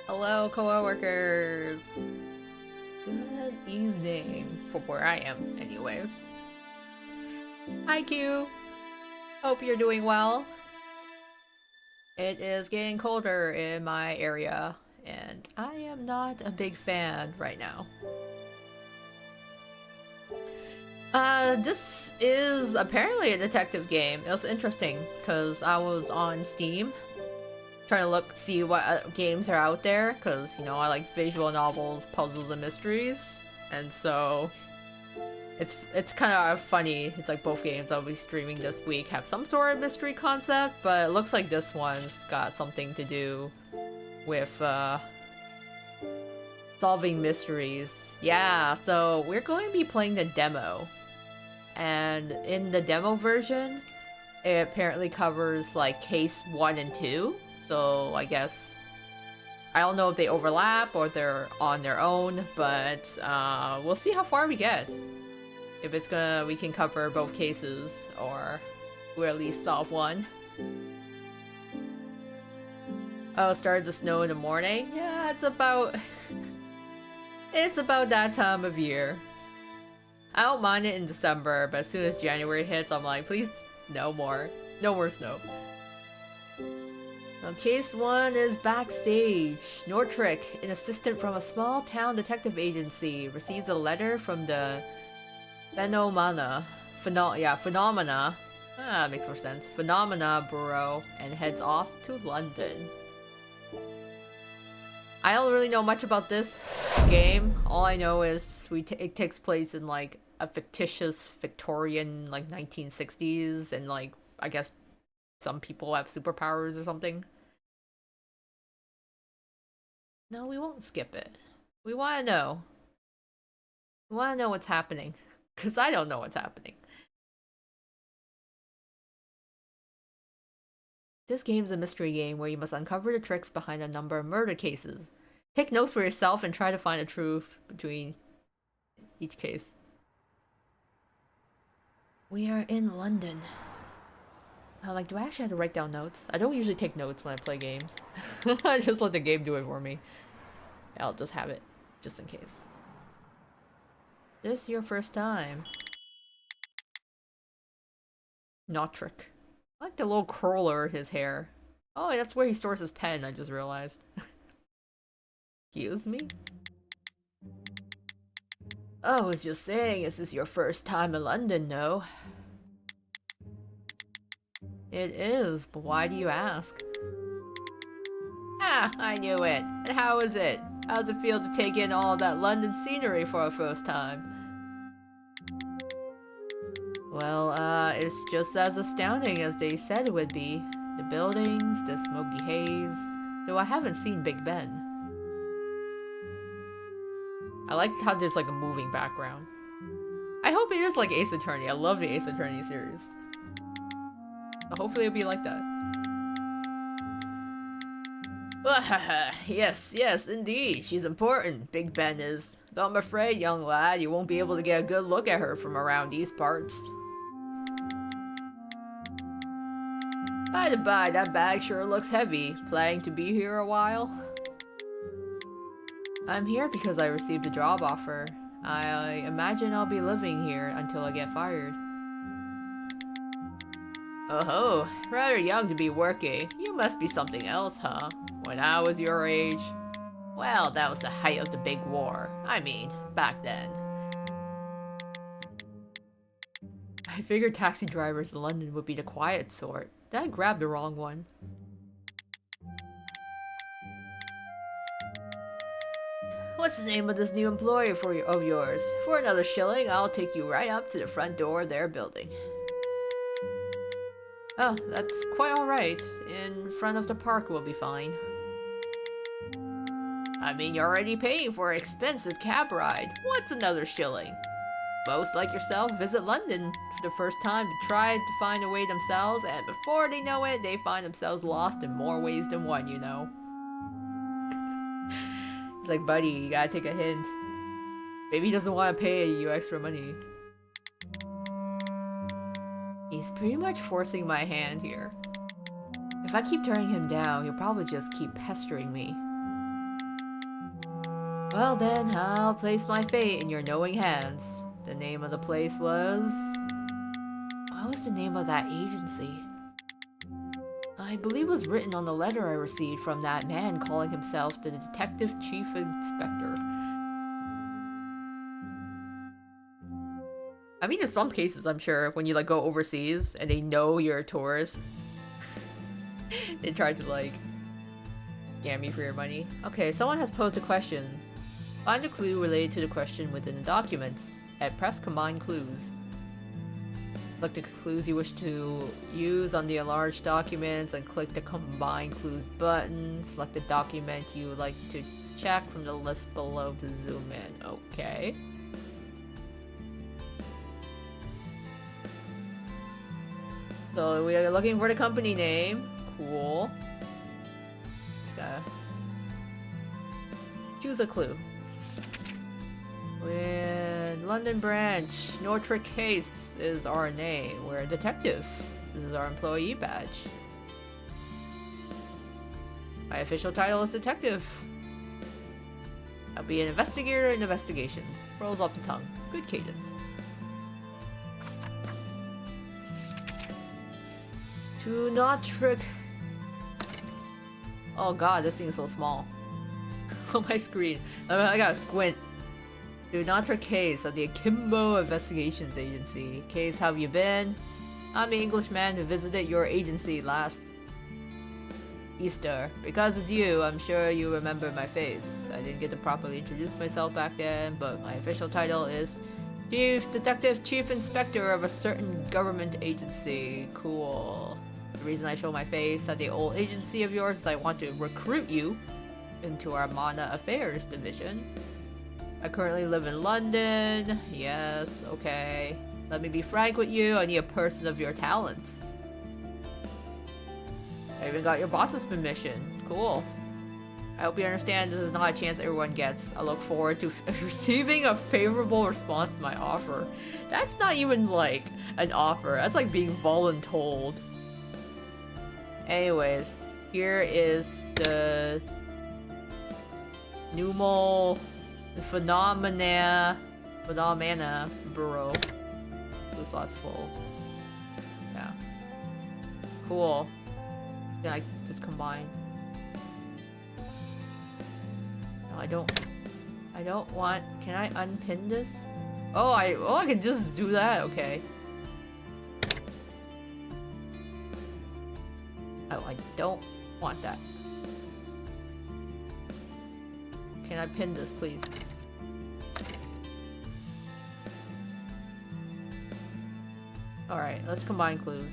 Hello, co-workers. Good evening, from where I am, anyways. Hi, Q. Hope you're doing well. It is getting colder in my area, and I am not a big fan right now. This is apparently a detective game. It was interesting, because I was on Steam, trying to see what games are out there, because, you know, I like visual novels, puzzles, and mysteries, and so it's kind of funny. It's like both games I'll be streaming this week have some sort of mystery concept, but it looks like this one's got something to do with solving mysteries. Yeah, so we're going to be playing the demo, and in the demo version, it apparently covers like case 1 and 2. So I guess I don't know if they overlap or they're on their own, but we'll see how far we get. If we can cover both cases, or we'll at least solve one. Oh, it started to snow in the morning? Yeah, it's about it's about that time of year. I don't mind it in December, but as soon as January hits, I'm like, please, no more. No more snow. Now, case 1 is backstage. Nortrick, an assistant from a small town detective agency, receives a letter from the Phenomena. Makes more sense. Phenomena Bureau, and heads off to London. I don't really know much about this game. All I know is it takes place in like a fictitious Victorian, like 1960s, and like I guess some people have superpowers or something. No, we won't skip it. We want to know. We want to know what's happening. Because I don't know what's happening. This game's a mystery game where you must uncover the tricks behind a number of murder cases. Take notes for yourself and try to find the truth between each case. We are in London. Like, do I actually have to write down notes? I don't usually take notes when I play games. I just let the game do it for me. I'll just have it, just in case. This is your first time. Notrick. I like the little curler in his hair. Oh, that's where he stores his pen, I just realized. Excuse me? Oh, I was just saying, this is your first time in London, no? It is, but why do you ask? Ah, I knew it. And how is it? How does it feel to take in all that London scenery for a first time? Well, it's just as astounding as they said it would be. The buildings, the smoky haze. Though I haven't seen Big Ben. I like how there's like a moving background. I hope it is like Ace Attorney. I love the Ace Attorney series. But hopefully it'll be like that. Yes, indeed. She's important. Big Ben is. Though I'm afraid, young lad, you won't be able to get a good look at her from around these parts. By the by, that bag sure looks heavy. Planning to be here a while? I'm here because I received a job offer. I imagine I'll be living here until I get fired. Oh, rather young to be working. You must be something else, huh? When I was your age? Well, that was the height of the big war. I mean, back then. I figured taxi drivers in London would be the quiet sort. Dad grabbed the wrong one. What's the name of this new employer of yours? For another shilling, I'll take you right up to the front door of their building. Oh, that's quite alright. In front of the park will be fine. I mean, you're already paying for an expensive cab ride. What's another shilling? Most like yourself visit London for the first time to try to find a way themselves, and before they know it, they find themselves lost in more ways than one, you know. It's like, buddy, you gotta take a hint. Maybe he doesn't want to pay you extra money. He's pretty much forcing my hand here. If I keep turning him down, he'll probably just keep pestering me. Well then, I'll place my fate in your knowing hands. The name of the place was... What was the name of that agency? I believe it was written on the letter I received from that man calling himself the Detective Chief Inspector. I mean, in some cases, I'm sure, when you like go overseas and they know you're a tourist, they try to like scam you for your money. Okay, someone has posed a question. Find a clue related to the question within the documents. And press Combine Clues. Select the clues you wish to use on the enlarged documents and click the Combine Clues button. Select the document you would like to check from the list below to zoom in. Okay. So we are looking for the company name. Cool. Just gotta choose a clue. With London branch, Nortrick Case is our name. We're a detective. This is our employee badge. My official title is detective. I'll be an investigator in investigations. Rolls off the tongue. Good cadence. To Nortrick. Oh god, this thing is so small. On my screen. I gotta squint. Do not case of the Akimbo Investigations Agency. Case, how have you been? I'm the Englishman who visited your agency last Easter. Because it's you, I'm sure you remember my face. I didn't get to properly introduce myself back then, but my official title is Detective Chief Inspector of a certain government agency. Cool. The reason I show my face at the old agency of yours is I want to recruit you into our Mana Affairs division. I currently live in London. Yes, okay. Let me be frank with you, I need a person of your talents. I even got your boss's permission. Cool. I hope you understand this is not a chance everyone gets. I look forward to receiving a favorable response to my offer. That's not even like an offer. That's like being voluntold. Anyways, here is the Phenomena Bureau. This lot's full. Yeah. Cool. Can I just combine? No, I don't want. Can I unpin this? Oh, I can just do that. Okay. Oh, I don't want that. Can I pin this, please? Alright, let's combine clues.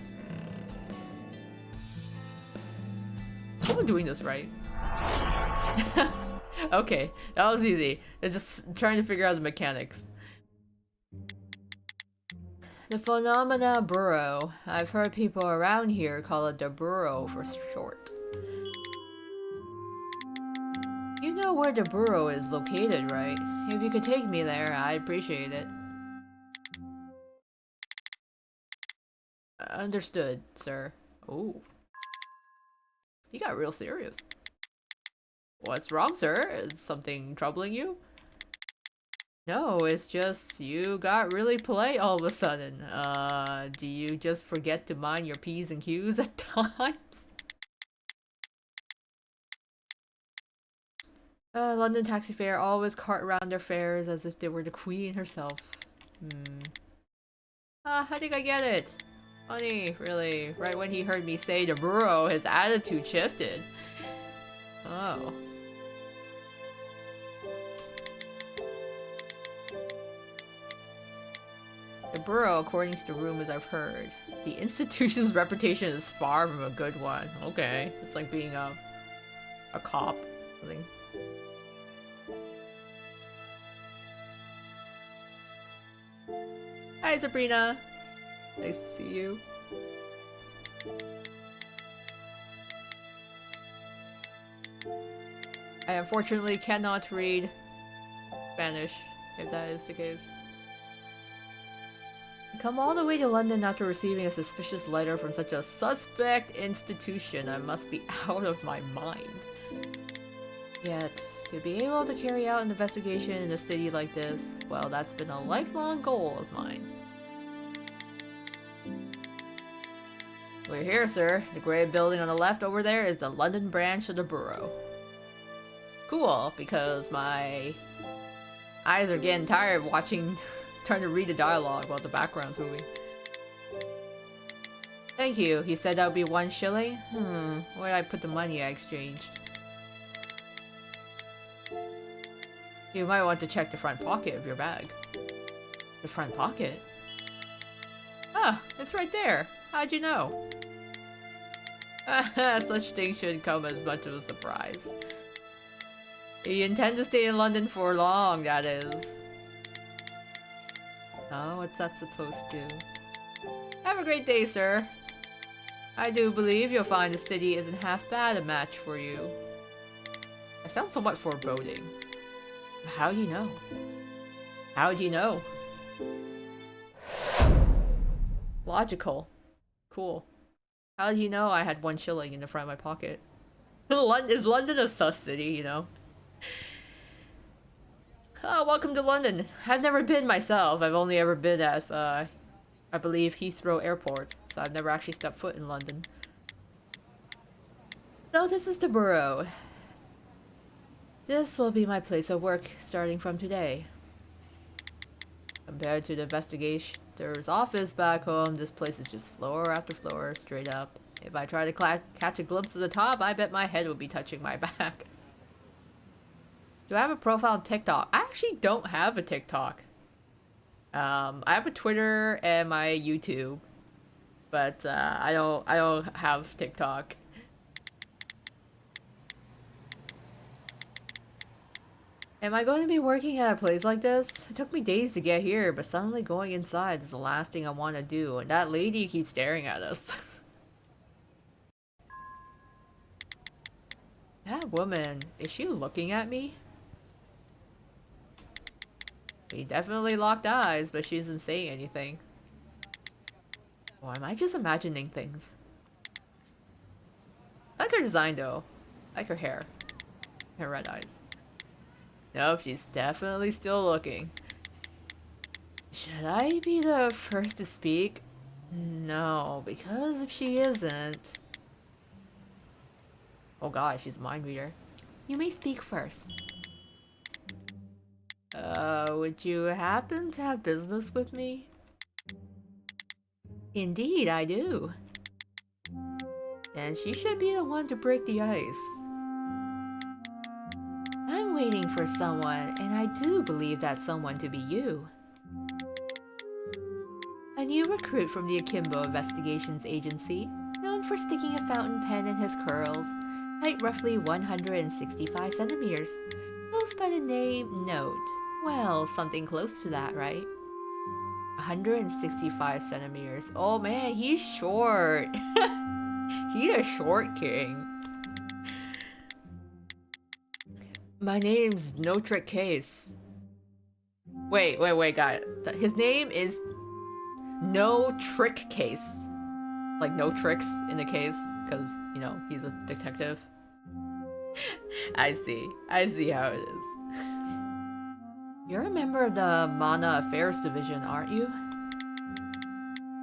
Hope I'm doing this right. Okay, that was easy. It's just trying to figure out the mechanics. The Phenomena Bureau. I've heard people around here call it the Bureau for short. You know where the Bureau is located, right? If you could take me there, I'd appreciate it. Understood, sir. Oh. He got real serious. What's wrong, sir? Is something troubling you? No, it's just you got really polite all of a sudden. Do you just forget to mind your P's and Q's at times? London taxi fare always cart around their fares as if they were the queen herself. I think I get it. Funny, really. Right when he heard me say the Bureau, his attitude shifted. Oh. The Bureau, according to the rumors I've heard, the institution's reputation is far from a good one. Okay. It's like being a cop. Something. Hi, Sabrina. Nice to see you. I unfortunately cannot read Spanish, if that is the case. I come all the way to London after receiving a suspicious letter from such a suspect institution. I must be out of my mind. Yet, To be able to carry out an investigation in a city like this, well, that's been a lifelong goal of mine. We're here, sir. The grey building on the left over there is the London branch of the borough. Cool, because my eyes are getting tired watching, trying to read the dialogue while the background's moving. Thank you. He said that would be 1 shilling? Where did I put the money I exchanged? You might want to check the front pocket of your bag. The front pocket? Ah, it's right there. How'd you know? Such things shouldn't come as much of a surprise. You intend to stay in London for long, that is. Oh, what's that supposed to? Have a great day, sir. I do believe you'll find the city isn't half bad a match for you. I sound somewhat foreboding. How do you know? How do you know? Logical. Cool. How do you know I had 1 shilling in the front of my pocket? Is London a sus city, you know? Oh, welcome to London. I've never been myself. I've only ever been at, I believe, Heathrow Airport. So I've never actually stepped foot in London. So this is the borough. This will be my place of work starting from today. Compared to the investigator's office back home, this place is just floor after floor, straight up. If I try to catch a glimpse of the top, I bet my head would be touching my back. Do I have a profile on TikTok? I actually don't have a TikTok. I have a Twitter and my YouTube, but I don't have TikTok. Am I going to be working at a place like this? It took me days to get here, but suddenly going inside is the last thing I want to do, and that lady keeps staring at us. That woman, is she looking at me? We definitely locked eyes, but she isn't saying anything. Or am I just imagining things? I like her design though. I like her hair. Her red eyes. Nope, she's definitely still looking. Should I be the first to speak? No, because if she isn't... Oh god, she's a mind reader. You may speak first. Would you happen to have business with me? Indeed, I do. Then she should be the one to break the ice. I'm waiting for someone, and I do believe that someone to be you. A new recruit from the Akimbo Investigations Agency, known for sticking a fountain pen in his curls, height roughly 165 centimeters, goes by the name Note. Well, something close to that, right? 165 centimeters. Oh man, he's short. He's a short king. My name's No Trick Case. Wait, guy. His name is No Trick Case. Like no tricks in the case, because, you know, he's a detective. I see how it is. You're a member of the Mana Affairs Division, aren't you?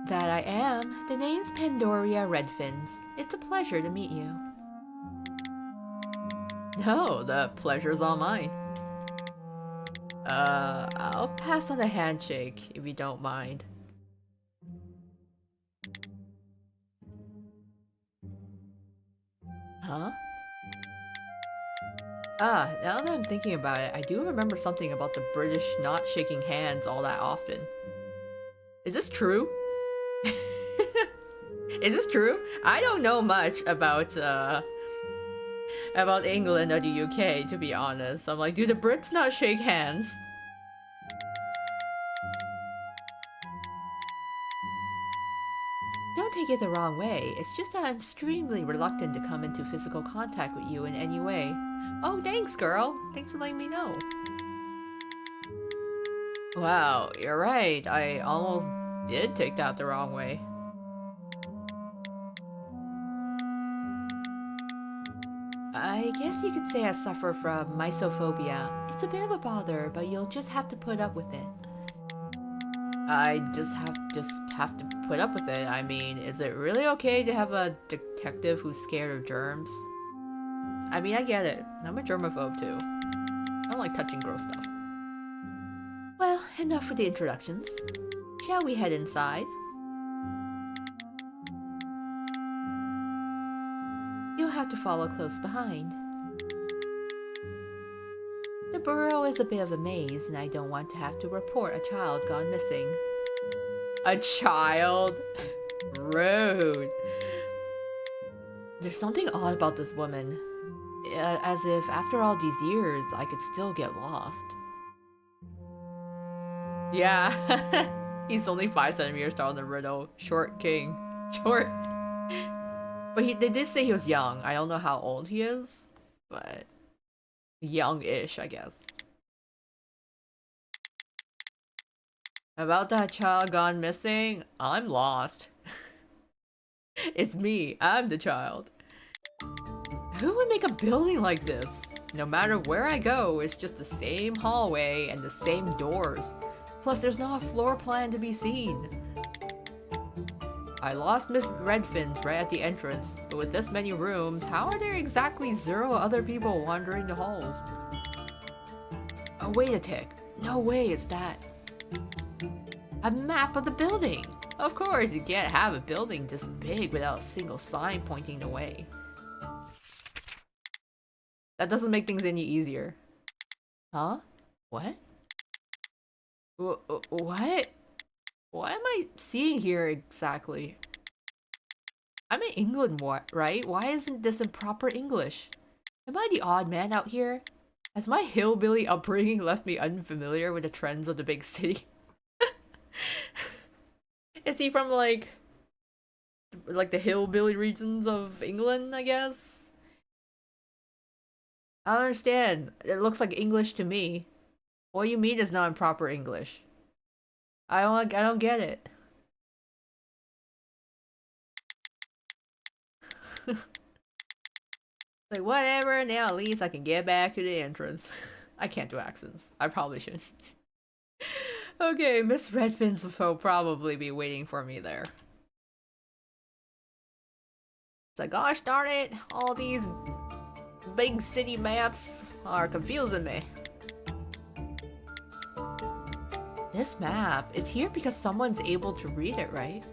That I am. The name's Pandoria Redfins. It's a pleasure to meet you. No, the pleasure's all mine. I'll pass on a handshake, if you don't mind. Huh? Ah, now that I'm thinking about it, I do remember something about the British not shaking hands all that often. Is this true? Is this true? I don't know much about England or the UK, to be honest. I'm like, do the Brits not shake hands? Don't take it the wrong way. It's just that I'm extremely reluctant to come into physical contact with you in any way. Oh, thanks, girl. Thanks for letting me know. Wow, you're right. I almost did take that the wrong way. I I guess you could say I suffer from mysophobia. It's a bit of a bother, but you'll just have to put up with it. I just have to put up with it. I mean, is it really okay to have a detective who's scared of germs? I mean, I get it. I'm a germaphobe too. I don't like touching gross stuff. Well, enough for the introductions. Shall we head inside? You'll have to follow close behind. The burrow is a bit of a maze, and I don't want to have to report a child gone missing. A child? Rude. There's something odd about this woman. As if after all these years, I could still get lost. Yeah. He's only 5 centimeters tall in the riddle. Short king. Short. But they did say he was young. I don't know how old he is, but young-ish, I guess. About that child gone missing, I'm lost. It's me. I'm the child. Who would make a building like this? No matter where I go, it's just the same hallway and the same doors. Plus, there's not a floor plan to be seen. I lost Miss Redfin's right at the entrance, but with this many rooms, how are there exactly 0 other people wandering the halls? Oh, wait a tick. No way it's that. A map of the building! Of course, you can't have a building this big without a single sign pointing the way. That doesn't make things any easier. Huh? What? What? What am I seeing here exactly? I'm in England, right? Why isn't this in proper English? Am I the odd man out here? Has my hillbilly upbringing left me unfamiliar with the trends of the big city? Is he from like the hillbilly regions of England, I guess? I don't understand. It looks like English to me. What do you mean it's not in proper English? I don't get it. Like, whatever, now at least I can get back to the entrance. I can't do accents. I probably should. Okay, Miss Redfin's will probably be waiting for me there. It's like, gosh darn it, all these big city maps are confusing me. This map, it's here because someone's able to read it, right?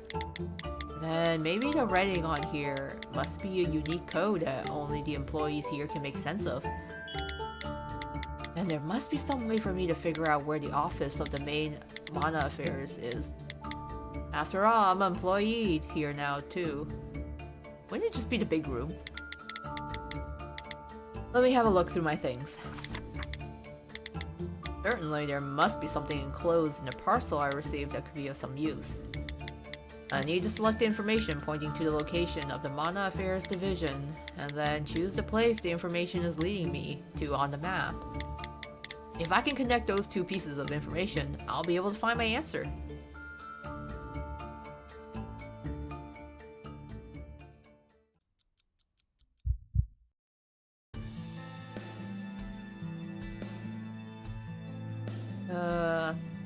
Then maybe the writing on here must be a unique code that only the employees here can make sense of. And there must be some way for me to figure out where the office of the main Mana Affairs is. After all, I'm an employee here now too. Wouldn't it just be the big room? Let me have a look through my things. Certainly, there must be something enclosed in the parcel I received that could be of some use. I need to select the information pointing to the location of the Mana Affairs Division, and then choose the place the information is leading me to on the map. If I can connect those 2 pieces of information, I'll be able to find my answer.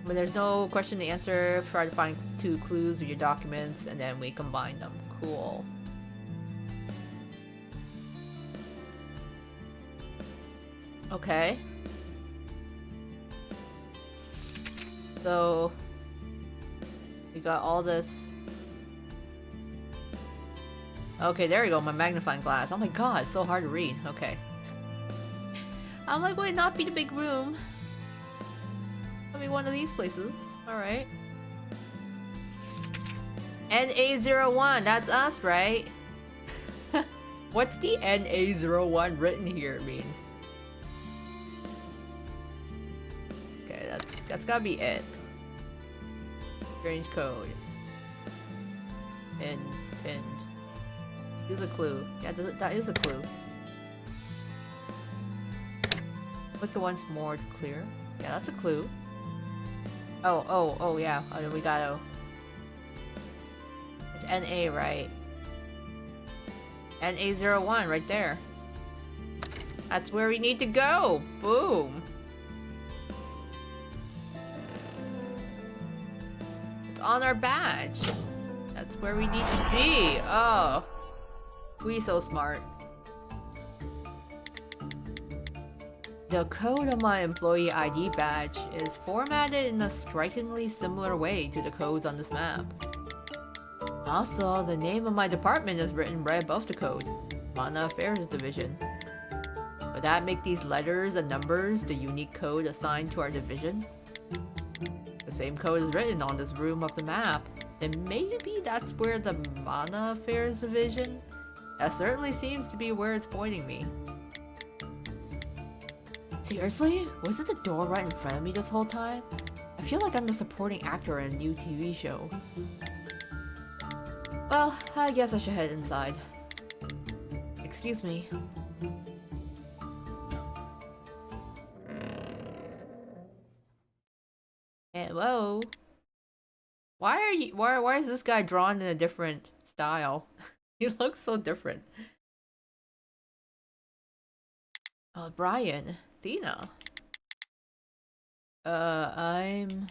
When there's no question to answer, try to find 2 clues with your documents, and then we combine them. Cool. Okay. So, we got all this. Okay, there we go, my magnifying glass. Oh my god, it's so hard to read. Okay. I'm like, would it not be the big room? Be one of these places. Alright. NA01, that's us, right? What's the NA01 written here mean? Okay, that's gotta be it. Strange code. Pinned. Here's a clue. Yeah, that is a clue. Click it once more to clear. Yeah, that's a clue. Oh, yeah. We gotta... It's NA, right? NA01, right there. That's where we need to go! Boom! It's on our badge. That's where we need to be. Oh. We so smart. The code of my employee ID badge is formatted in a strikingly similar way to the codes on this map. Also, the name of my department is written right above the code. Mana Affairs Division. Would that make these letters and numbers the unique code assigned to our division? The same code is written on this room of the map. Then maybe that's where the Mana Affairs Division? That certainly seems to be where it's pointing me. Seriously? Was it the door right in front of me this whole time? I feel like I'm a supporting actor in a new TV show. Well, I guess I should head inside. Excuse me. Hello? Why is this guy drawn in a different style? He looks so different. Oh, Brian. Athena. I'm...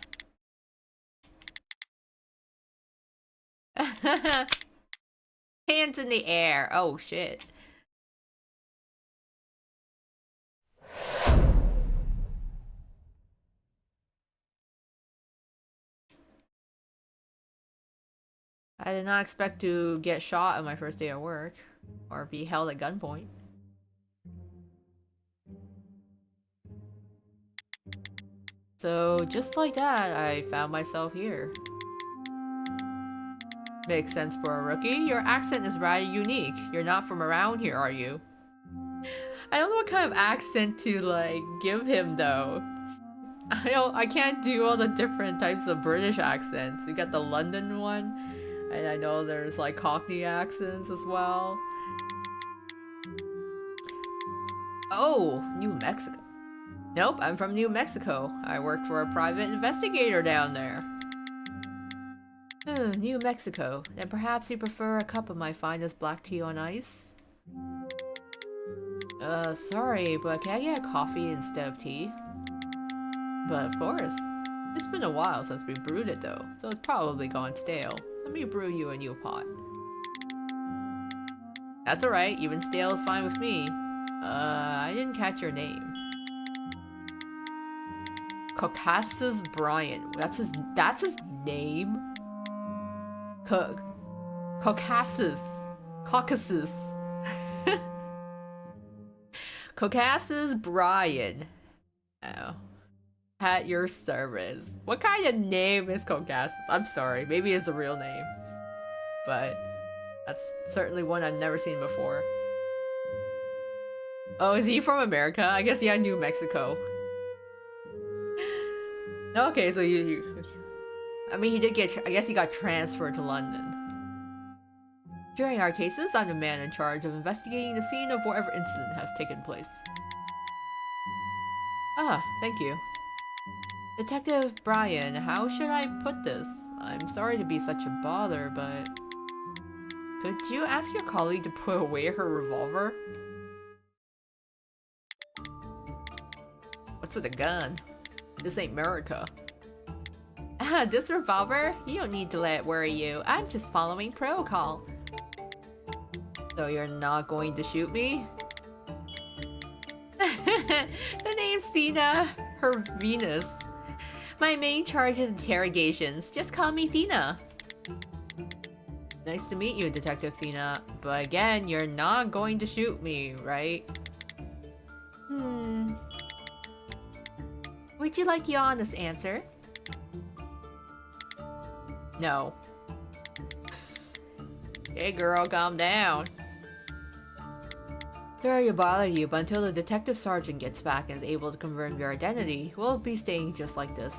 Hands in the air. Oh, shit. I did not expect to get shot on my first day of work. Or be held at gunpoint. So, just like that, I found myself here. Makes sense for a rookie. Your accent is rather unique. You're not from around here, are you? I don't know what kind of accent to, like, give him, though. I can't do all the different types of British accents. You got the London one, and I know there's, like, Cockney accents as well. Oh, New Mexico. Nope, I'm from New Mexico. I worked for a private investigator down there. New Mexico. Then perhaps you prefer a cup of my finest black tea on ice? Sorry, but can I get a coffee instead of tea? But of course. It's been a while since we brewed it though, so it's probably gone stale. Let me brew you a new pot. That's alright, even stale is fine with me. I didn't catch your name. Caucasus Brian. That's his name? Caucasus. Caucasus. Caucasus Brian. Oh. At your service. What kind of name is Caucasus? I'm sorry, maybe it's a real name. But that's certainly one I've never seen before. Oh, is he from America? I guess yeah, New Mexico. Okay, so I mean, he did get, I guess he got transferred to London. During our cases, I'm the man in charge of investigating the scene of whatever incident has taken place. Ah, thank you. Detective Brian, how should I put this? I'm sorry to be such a bother, but... Could you ask your colleague to put away her revolver? What's with a gun? This ain't America. This revolver? You don't need to let it worry you. I'm just following protocol. So you're not going to shoot me? The name's Thina. Her Venus. My main charge is interrogations. Just call me Thina. Nice to meet you, Detective Thina. But again, you're not going to shoot me, right? Would you like the honest answer? No. Hey girl, calm down. Sorry to bother you, but until the detective sergeant gets back and is able to confirm your identity, we'll be staying just like this.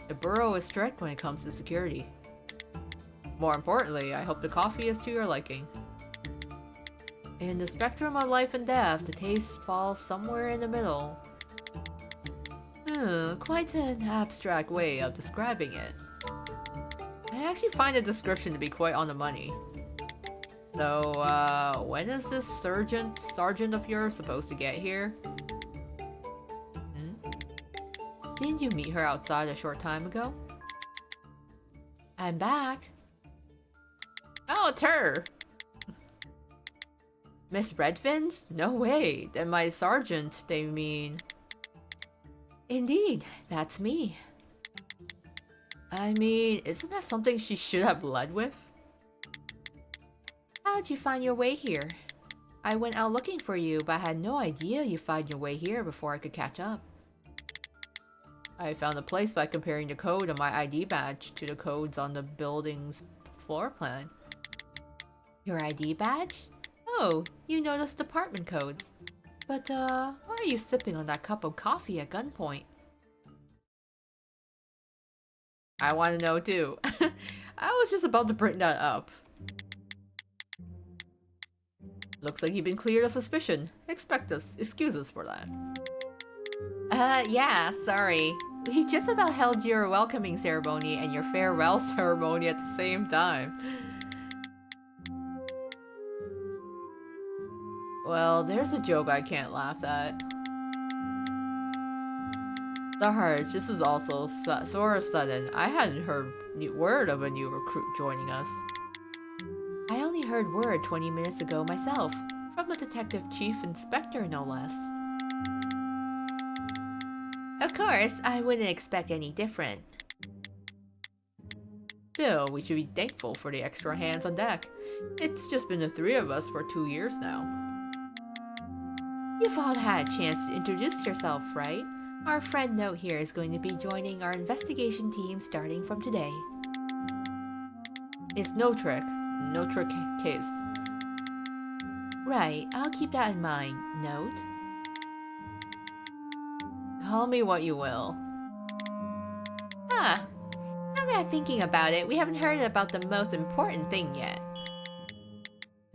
The borough is strict when it comes to security. More importantly, I hope the coffee is to your liking. In the spectrum of life and death, the taste falls somewhere in the middle. Quite an abstract way of describing it. I actually find the description to be quite on the money. So, when is this sergeant of yours supposed to get here? Hmm? Didn't you meet her outside a short time ago? I'm back. Oh, it's her! Miss Redfins? No way. Then my sergeant, they mean... Indeed, that's me. I mean, isn't that something she should have led with? How'd you find your way here? I went out looking for you, but I had no idea you'd find your way here before I could catch up. I found the place by comparing the code on my ID badge to the codes on the building's floor plan. Your ID badge? Oh, you noticed department codes. But, why are you sipping on that cup of coffee at gunpoint? I want to know too. I was just about to bring that up. Looks like you've been cleared of suspicion. Excuse us for that. Yeah, sorry. We just about held your welcoming ceremony and your farewell ceremony at the same time. Well, there's a joke I can't laugh at. Sarge, this is also sort of sudden. I hadn't heard word of a new recruit joining us. I only heard word 20 minutes ago myself, from a detective chief inspector no less. Of course, I wouldn't expect any different. Still, we should be thankful for the extra hands on deck. It's just been the three of us for 2 years now. You've all had a chance to introduce yourself, right? Our friend Note here is going to be joining our investigation team starting from today. It's no trick case. Right, I'll keep that in mind, Note. Call me what you will. Huh. Now that I'm thinking about it, we haven't heard about the most important thing yet.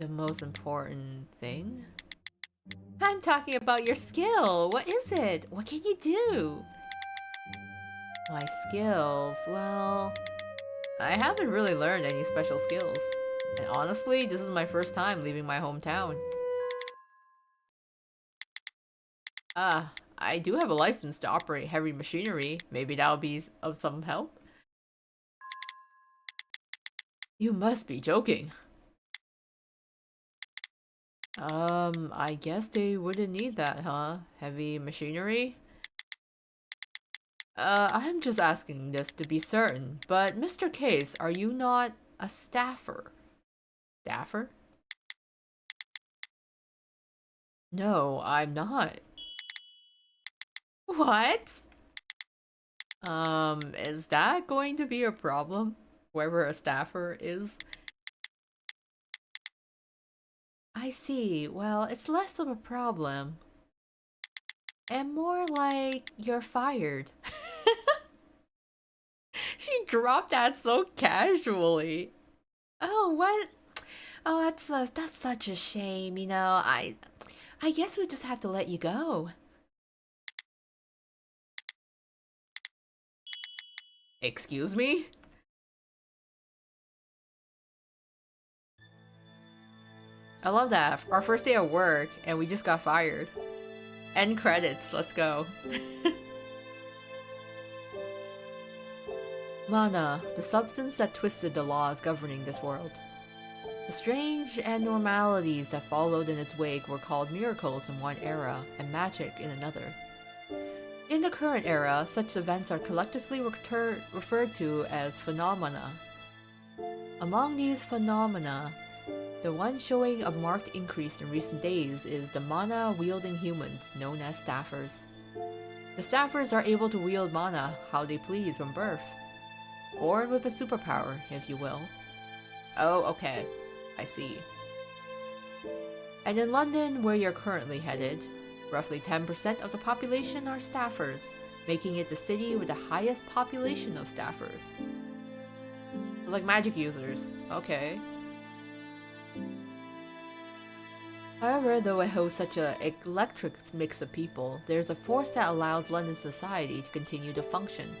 The most important thing? I'm talking about your skill. What is it? What can you do? My skills? Well, I haven't really learned any special skills. And honestly, this is my first time leaving my hometown. I do have a license to operate heavy machinery. Maybe that'll be of some help. You must be joking. I guess they wouldn't need that, huh? Heavy machinery? I'm just asking this to be certain, but Mr. Case, are you not a staffer? Staffer? No, I'm not. What? Is that going to be a problem? Whoever a staffer is? I see. Well, it's less of a problem. And more like you're fired. She dropped that so casually. Oh, what? Oh, that's such a shame, you know. I guess we just have to let you go. Excuse me? I love that. Our first day at work, and we just got fired. End credits. Let's go. Mana, the substance that twisted the laws governing this world. The strange abnormalities that followed in its wake were called miracles in one era and magic in another. In the current era, such events are collectively referred to as phenomena. Among these phenomena, the one showing a marked increase in recent days is the mana-wielding humans known as staffers. The staffers are able to wield mana how they please from birth. Or with a superpower, if you will. Oh, okay. I see. And in London, where you're currently headed, roughly 10% of the population are staffers, making it the city with the highest population of staffers. Like magic users. Okay. However, though it hosts such an eclectic mix of people, there's a force that allows London society to continue to function.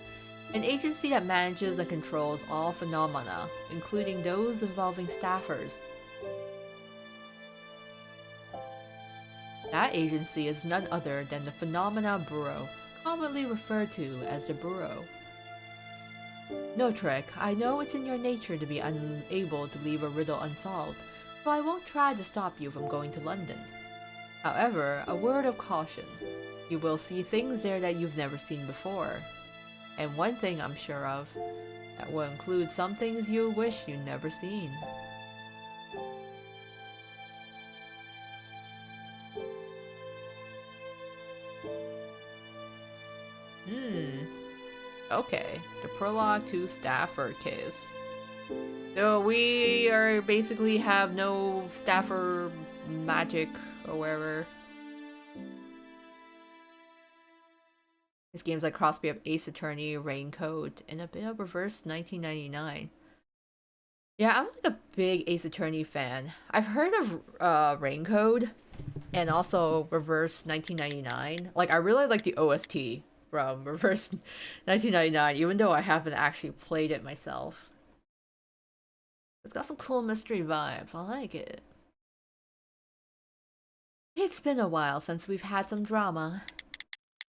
An agency that manages and controls all phenomena, including those involving staffers. That agency is none other than the Phenomena Bureau, commonly referred to as the Bureau. No, Trek, I know it's in your nature to be unable to leave a riddle unsolved, so I won't try to stop you from going to London. However, a word of caution. You will see things there that you've never seen before. And one thing I'm sure of, that will include some things you wish you'd never seen. Okay, the prologue to Stafford case. So we are basically have no Stafford magic or whatever. This game's like crossbreed of Ace Attorney, Raincoat, and a bit of Reverse 1999. Yeah, I'm like a big Ace Attorney fan. I've heard of Raincoat and also Reverse 1999. Like, I really like the OST from Reverse 1999, even though I haven't actually played it myself. It's got some cool mystery vibes. I like it. It's been a while since we've had some drama.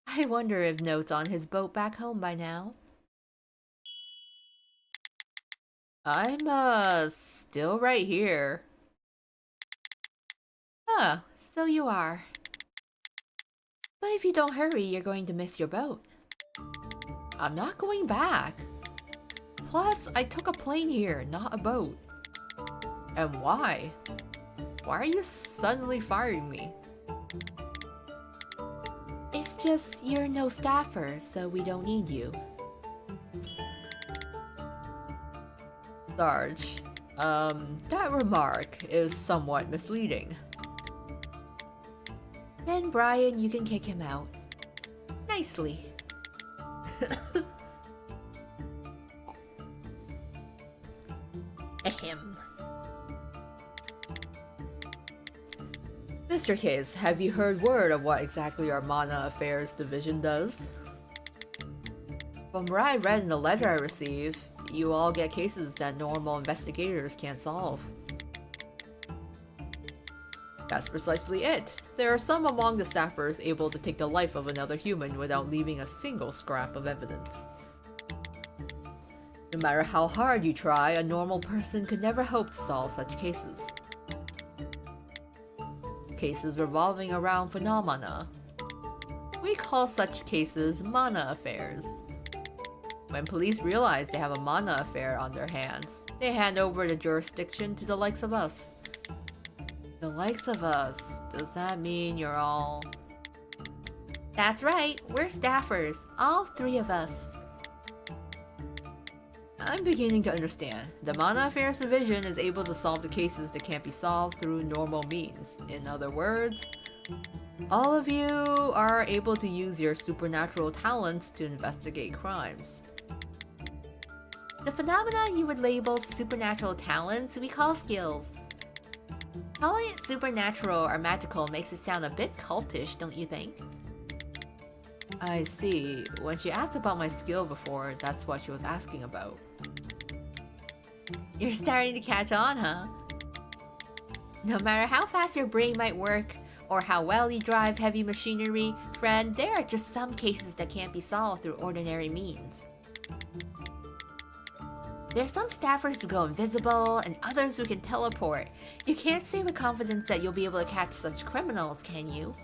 I wonder if Note's on his boat back home by now. I'm, still right here. Oh, so you are. But if you don't hurry, you're going to miss your boat. I'm not going back. Plus, I took a plane here, not a boat. And why? Why are you suddenly firing me? It's just you're no staffer, so we don't need you. Sarge, that remark is somewhat misleading. Then, Brian, you can kick him out. Nicely. Ahem. Mr. Case, have you heard word of what exactly our Mana Affairs Division does? From what I read in the letter I received, you all get cases that normal investigators can't solve. That's precisely it. There are some among the staffers able to take the life of another human without leaving a single scrap of evidence. No matter how hard you try, a normal person could never hope to solve such cases. Cases revolving around phenomena. We call such cases Mana Affairs. When police realize they have a Mana affair on their hands, they hand over the jurisdiction to the likes of us. The likes of us? Does that mean you're all... That's right, we're staffers, all three of us. I'm beginning to understand. The Mana Affairs Division is able to solve the cases that can't be solved through normal means. In other words, all of you are able to use your supernatural talents to investigate crimes. The phenomena you would label supernatural talents we call skills. Calling it supernatural or magical makes it sound a bit cultish, don't you think? I see. When she asked about my skill before, that's what she was asking about. You're starting to catch on, huh? No matter how fast your brain might work, or how well you drive heavy machinery, friend, there are just some cases that can't be solved through ordinary means. There are some staffers who go invisible, and others who can teleport. You can't say with confidence that you'll be able to catch such criminals, can you?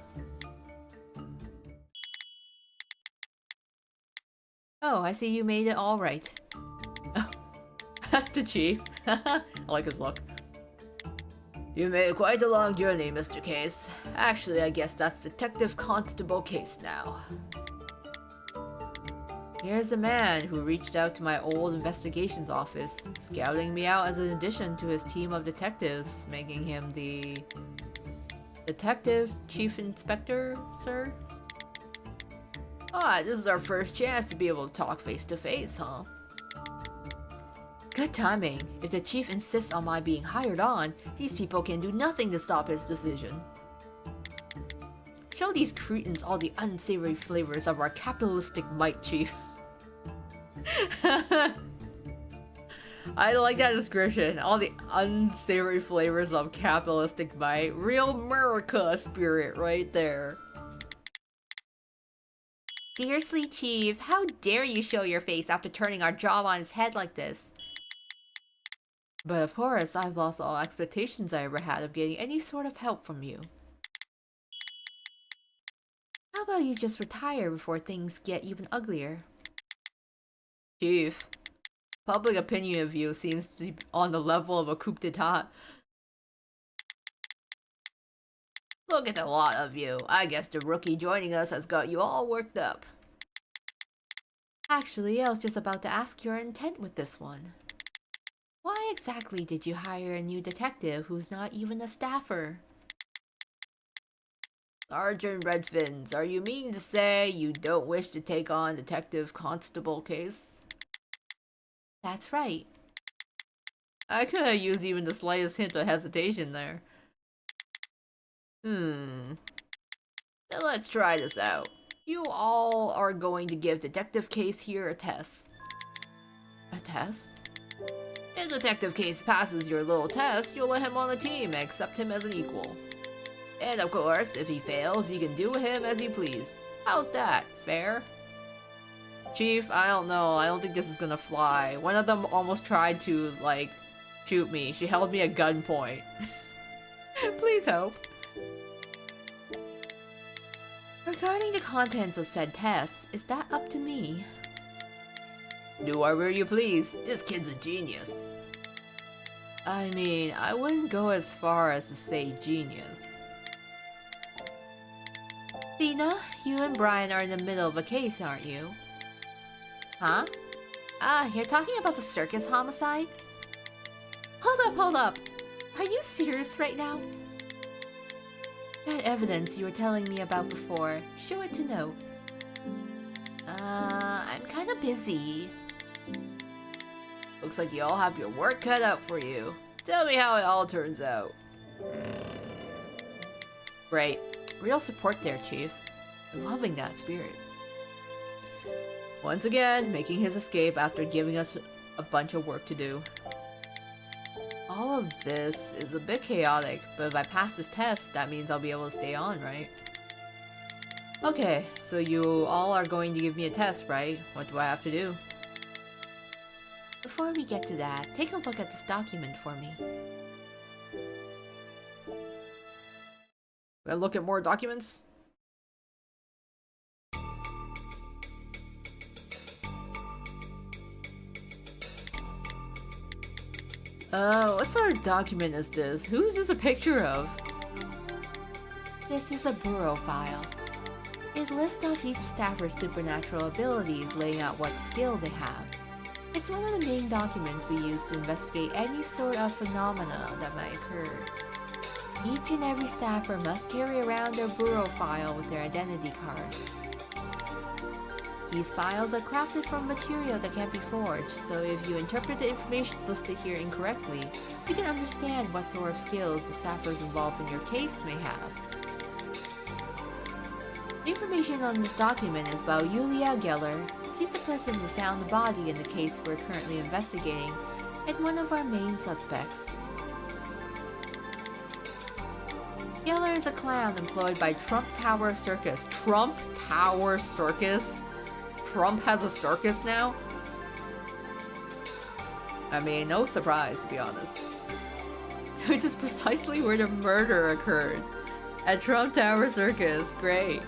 Oh, I see you made it all right. Oh, that's the chief. I like his look. You made quite a long journey, Mr. Case. Actually, I guess that's Detective Constable Case now. Here's a man who reached out to my old investigations office, scouting me out as an addition to his team of detectives, making him the... Detective Chief Inspector, sir? Ah, this is our first chance to be able to talk face to face, huh? Good timing. If the chief insists on my being hired on, these people can do nothing to stop his decision. Show these cretins all the unsavory flavors of our capitalistic might, chief. I like that description. All the unsavory flavors of capitalistic might. Real America spirit right there. Seriously, Chief, how dare you show your face after turning our job on its head like this? But of course, I've lost all expectations I ever had of getting any sort of help from you. How about you just retire before things get even uglier? Chief, public opinion of you seems to be on the level of a coup d'etat. Look at the lot of you. I guess the rookie joining us has got you all worked up. Actually, I was just about to ask your intent with this one. Why exactly did you hire a new detective who's not even a staffer? Sergeant Redfins, are you meaning to say you don't wish to take on Detective Constable case? That's right. I could have used even the slightest hint of hesitation there. Then let's try this out. You all are going to give Detective Case here a test. A test? If Detective Case passes your little test, you'll let him on the team and accept him as an equal. And of course, if he fails, you can do with him as you please. How's that? Fair? Chief, I don't know. I don't think this is gonna fly. One of them almost tried to, like, shoot me. She held me at gunpoint. Please help. Regarding the contents of said tests, is that up to me? Do whatever you please. This kid's a genius. I mean, I wouldn't go as far as to say genius. Tina, you and Brian are in the middle of a case, aren't you? Huh? You're talking about the circus homicide? Hold up! Are you serious right now? That evidence you were telling me about before, show it to note. I'm kinda busy. Looks like you all have your work cut out for you. Tell me how it all turns out. Great. Real support there, Chief. Loving that spirit. Once again, making his escape after giving us a bunch of work to do. All of this is a bit chaotic, but if I pass this test, that means I'll be able to stay on, right? Okay, so you all are going to give me a test, right? What do I have to do? Before we get to that, take a look at this document for me. Gonna look at more documents? What sort of document is this? Who is this a picture of? This is a bureau file. It lists off each staffer's supernatural abilities, laying out what skill they have. It's one of the main documents we use to investigate any sort of phenomena that might occur. Each and every staffer must carry around their bureau file with their identity card. These files are crafted from material that can't be forged, so if you interpret the information listed here incorrectly, you can understand what sort of skills the staffers involved in your case may have. The information on this document is about Yulia Geller. She's the person who found the body in the case we're currently investigating, and one of our main suspects. Geller is a clown employed by Trump Tower Circus. Trump Tower Circus? Trump has a circus now? I mean, no surprise, to be honest. Which is precisely where the murder occurred. At Trump Tower Circus. Great.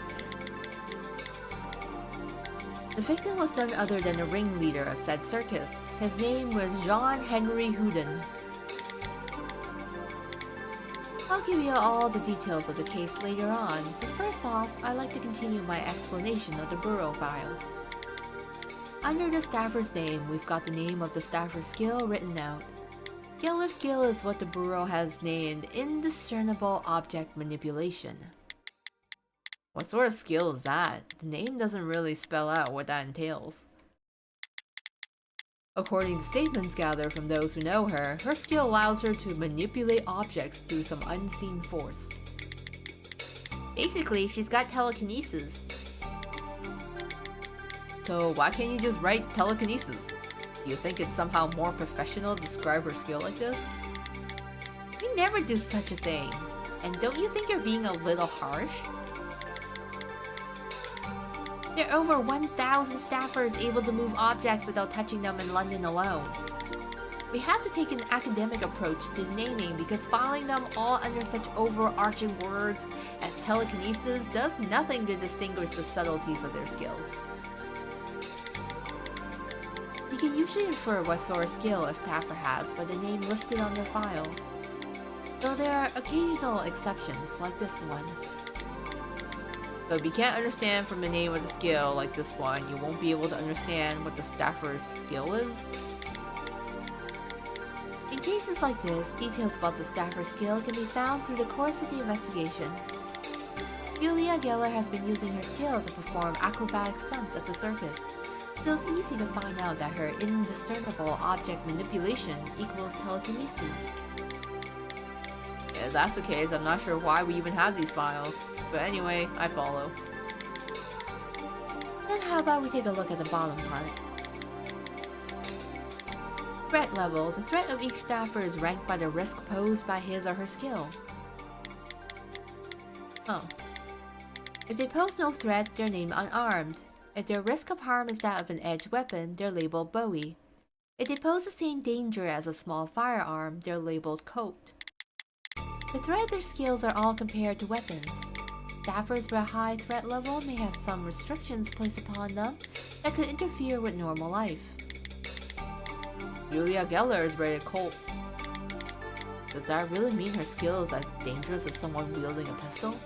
The victim was none other than the ringleader of said circus. His name was John Henry Houdin. I'll give you all the details of the case later on, but first off, I'd like to continue my explanation of the bureau files. Under the staffer's name, we've got the name of the staffer's skill written out. Geller's skill is what the bureau has named Indiscernible Object Manipulation. What sort of skill is that? The name doesn't really spell out what that entails. According to statements gathered from those who know her, her skill allows her to manipulate objects through some unseen force. Basically, she's got telekinesis. So why can't you just write telekinesis? Do you think it's somehow more professional to describe her skill like this? We never do such a thing. And don't you think you're being a little harsh? There are over 1,000 staffers able to move objects without touching them in London alone. We have to take an academic approach to the naming because filing them all under such overarching words as telekinesis does nothing to distinguish the subtleties of their skills. You can usually infer what sort of skill a staffer has by the name listed on their file, though there are occasional exceptions like this one. So if you can't understand from the name of the skill like this one, you won't be able to understand what the staffer's skill is. In cases like this, details about the staffer's skill can be found through the course of the investigation. Julia Geller has been using her skill to perform acrobatic stunts at the circus, so it's easy to find out that her indiscernible object manipulation equals telekinesis. If that's the case, I'm not sure why we even have these files. But anyway, I follow. Then how about we take a look at the bottom part? Threat level. The threat of each staffer is ranked by the risk posed by his or her skill. Oh. If they pose no threat, they're named unarmed. If their risk of harm is that of an edged weapon, they're labeled Bowie. If they pose the same danger as a small firearm, they're labeled Coat. The threat of their skills are all compared to weapons. Staffers with a high threat level may have some restrictions placed upon them that could interfere with normal life. Julia Geller is rated Colt. Does that really mean her skill is as dangerous as someone wielding a pistol?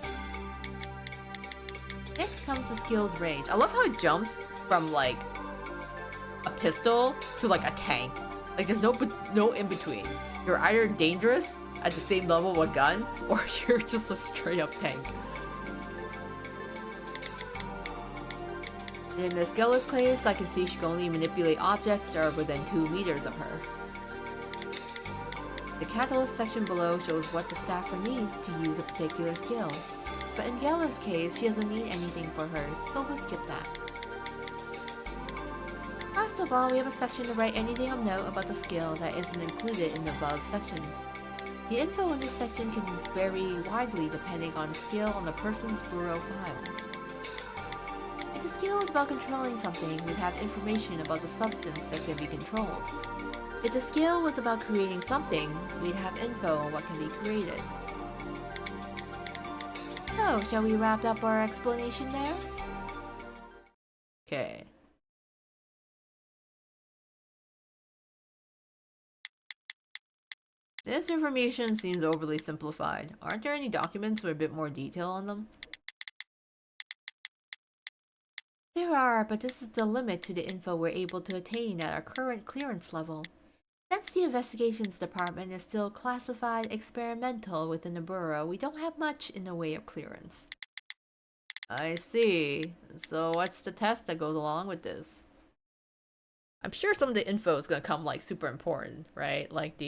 Next comes the skill's range. I love how it jumps from like a pistol to like a tank. Like there's no in between. You're either dangerous at the same level of a gun, or you're just a straight up tank. In Miss Geller's case, I can see she can only manipulate objects that are within 2 meters of her. The catalyst section below shows what the staffer needs to use a particular skill, but in Geller's case, she doesn't need anything for hers, so we'll skip that. Last of all, we have a section to write anything of note about the skill that isn't included in the above sections. The info in this section can vary widely depending on the skill on the person's bureau file. If the skill is about controlling something, we'd have information about the substance that can be controlled. If the skill was about creating something, we'd have info on what can be created. So, shall we wrap up our explanation there? Okay. This information seems overly simplified. Aren't there any documents with a bit more detail on them? There are, but this is the limit to the info we're able to attain at our current clearance level. Since the investigations department is still classified experimental within the Bureau, we don't have much in the way of clearance. I see. So what's the test that goes along with this? I'm sure some of the info is gonna come like super important, right? Like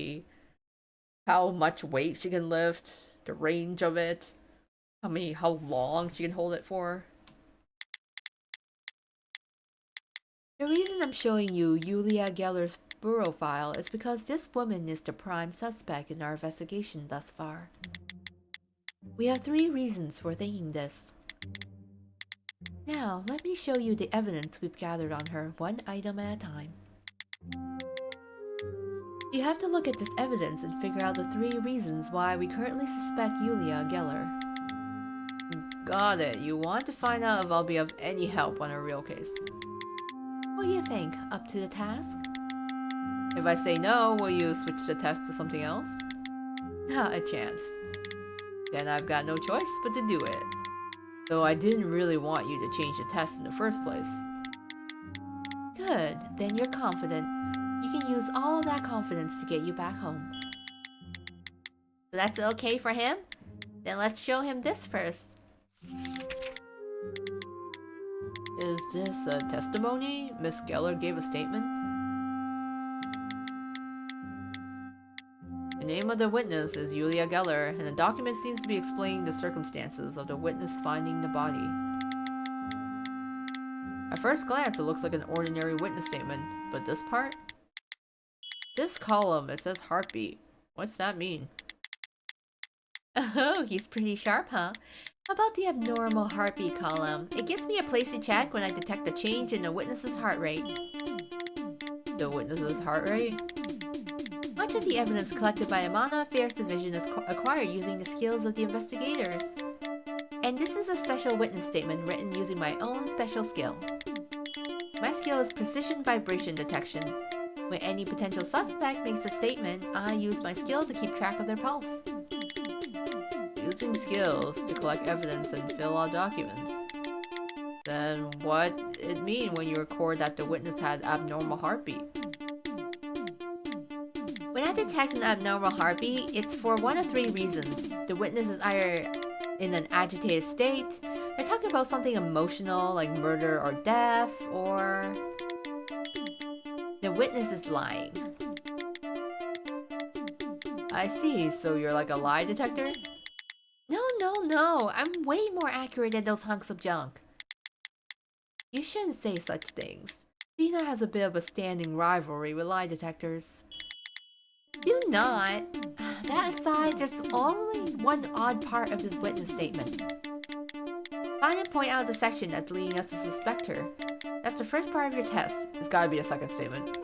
how much weight she can lift, the range of it, how long she can hold it for. The reason I'm showing you Julia Geller's bureau file is because this woman is the prime suspect in our investigation thus far. We have 3 reasons for thinking this. Now, let me show you the evidence we've gathered on her, one item at a time. You have to look at this evidence and figure out the 3 reasons why we currently suspect Julia Geller. Got it. You want to find out if I'll be of any help on a real case. What do you think? Up to the task? If I say no, will you switch the test to something else? Not a chance. Then I've got no choice but to do it. Though I didn't really want you to change the test in the first place. Good. Then you're confident. You can use all of that confidence to get you back home. So that's okay for him? Then let's show him this first. Is this a testimony? Miss Geller gave a statement. The name of the witness is Julia Geller, and the document seems to be explaining the circumstances of the witness finding the body. At first glance, it looks like an ordinary witness statement, but this part? This column, it says heartbeat. What's that mean? Oh, he's pretty sharp, huh? How about the abnormal heartbeat column? It gives me a place to check when I detect a change in the witness's heart rate. The witness's heart rate? Much of the evidence collected by Amana Affairs Division is acquired using the skills of the investigators. And this is a special witness statement written using my own special skill. My skill is precision vibration detection. When any potential suspect makes a statement, I use my skill to keep track of their pulse. Using skills to collect evidence and fill out documents. Then what it mean when you record that the witness had abnormal heartbeat? When I detect an abnormal heartbeat, it's for one of three reasons. The witness is either in an agitated state, they're talking about something emotional like murder or death, or the witness is lying. I see, so you're like a lie detector? No, I'm way more accurate than those hunks of junk. You shouldn't say such things. Dina has a bit of a standing rivalry with lie detectors. Do not. That aside, there's only one odd part of this witness statement. Find and point out the section that's leading us to suspect her. That's the first part of your test. It's gotta be a second statement.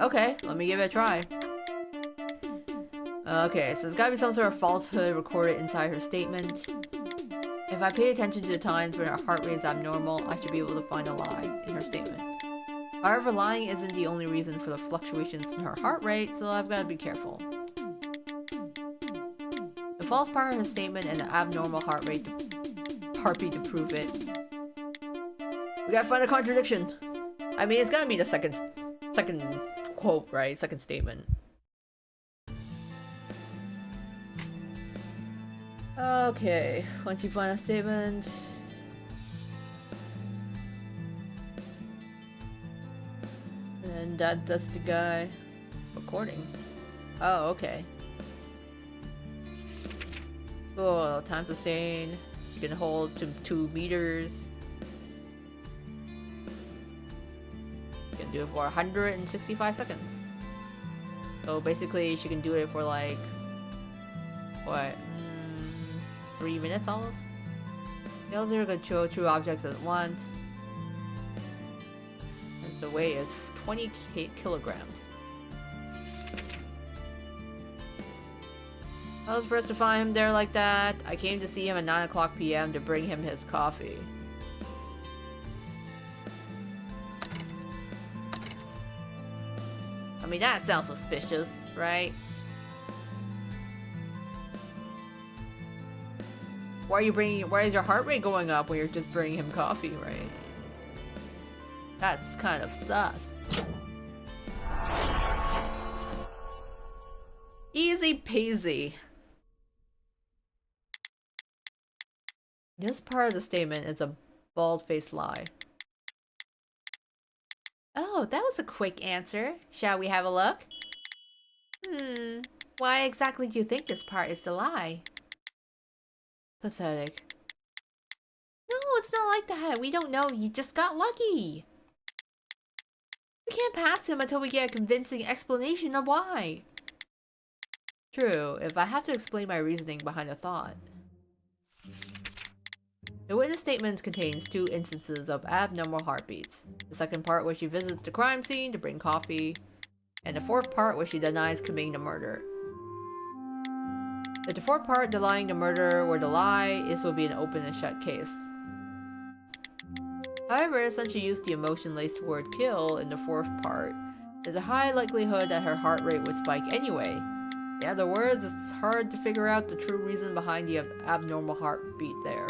Okay, let me give it a try. Okay, so there's gotta be some sort of falsehood recorded inside her statement. If I pay attention to the times when her heart rate is abnormal, I should be able to find a lie in her statement. However, lying isn't the only reason for the fluctuations in her heart rate, so I've gotta be careful. The false part of her statement and the abnormal heartbeat to prove it. We gotta find a contradiction. I mean, it's gotta be the second quote, right? Second statement. Okay, once you find a statement... And that's the guy... Recordings. Oh, okay. Cool, time sustain. You can hold to 2 meters. You can do it for 165 seconds. So basically, she can do it for like... What? 3 minutes almost? Fails to control 2 objects at once. And the weight is 20 kilograms. I was supposed to find him there like that. I came to see him at 9 o'clock p.m. to bring him his coffee. I mean, that sounds suspicious, right? Why is your heart rate going up when you're just bringing him coffee, right? That's kind of sus. Easy peasy. This part of the statement is a bald-faced lie. Oh, that was a quick answer. Shall we have a look? Why exactly do you think this part is the lie? Pathetic. No, it's not like that. We don't know. You just got lucky. We can't pass him until we get a convincing explanation of why. True, if I have to explain my reasoning behind a thought. The witness statement contains 2 instances of abnormal heartbeats. The second part where she visits the crime scene to bring coffee, and the fourth part where she denies committing the murder. If the fourth part, denying the murder, were the lie, this would be an open and shut case. However, since she used the emotion-laced word kill in the fourth part, there's a high likelihood that her heart rate would spike anyway. In other words, it's hard to figure out the true reason behind the abnormal heartbeat there.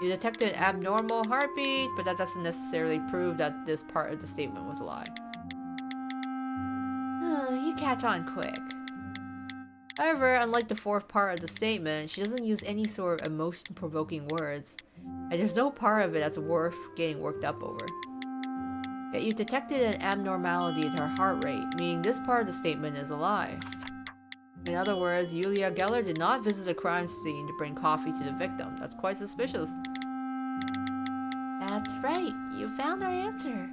You detected an abnormal heartbeat, but that doesn't necessarily prove that this part of the statement was a lie. You catch on quick. However, unlike the fourth part of the statement, she doesn't use any sort of emotion-provoking words, and there's no part of it that's worth getting worked up over. Yet you detected an abnormality in her heart rate, meaning this part of the statement is a lie. In other words, Yulia Geller did not visit a crime scene to bring coffee to the victim. That's quite suspicious. That's right, you found our answer.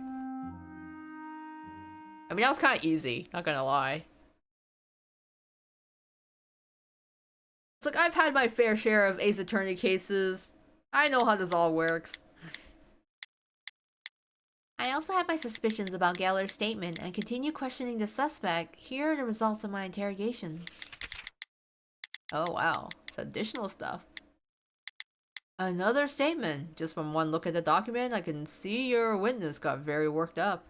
mean, that was kind of easy, not gonna lie. It's like, I've had my fair share of Ace Attorney cases. I know how this all works. I also have my suspicions about Geller's statement and continue questioning the suspect. Here are the results of my interrogation. Oh wow, it's additional stuff. Another statement. Just from one look at the document, I can see your witness got very worked up.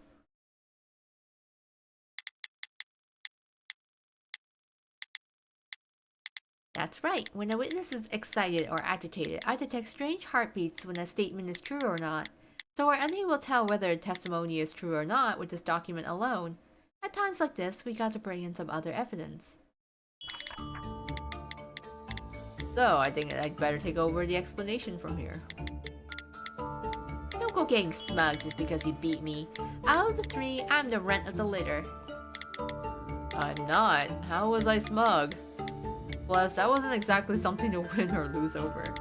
That's right. When a witness is excited or agitated, I detect strange heartbeats when a statement is true or not. So we're unable to tell whether a testimony is true or not with this document alone. At times like this, we got to bring in some other evidence. So, I think I'd better take over the explanation from here. Don't go getting smug just because you beat me. Out of the three, I'm the runt of the litter. I'm not. How was I smug? Plus, that wasn't exactly something to win or lose over.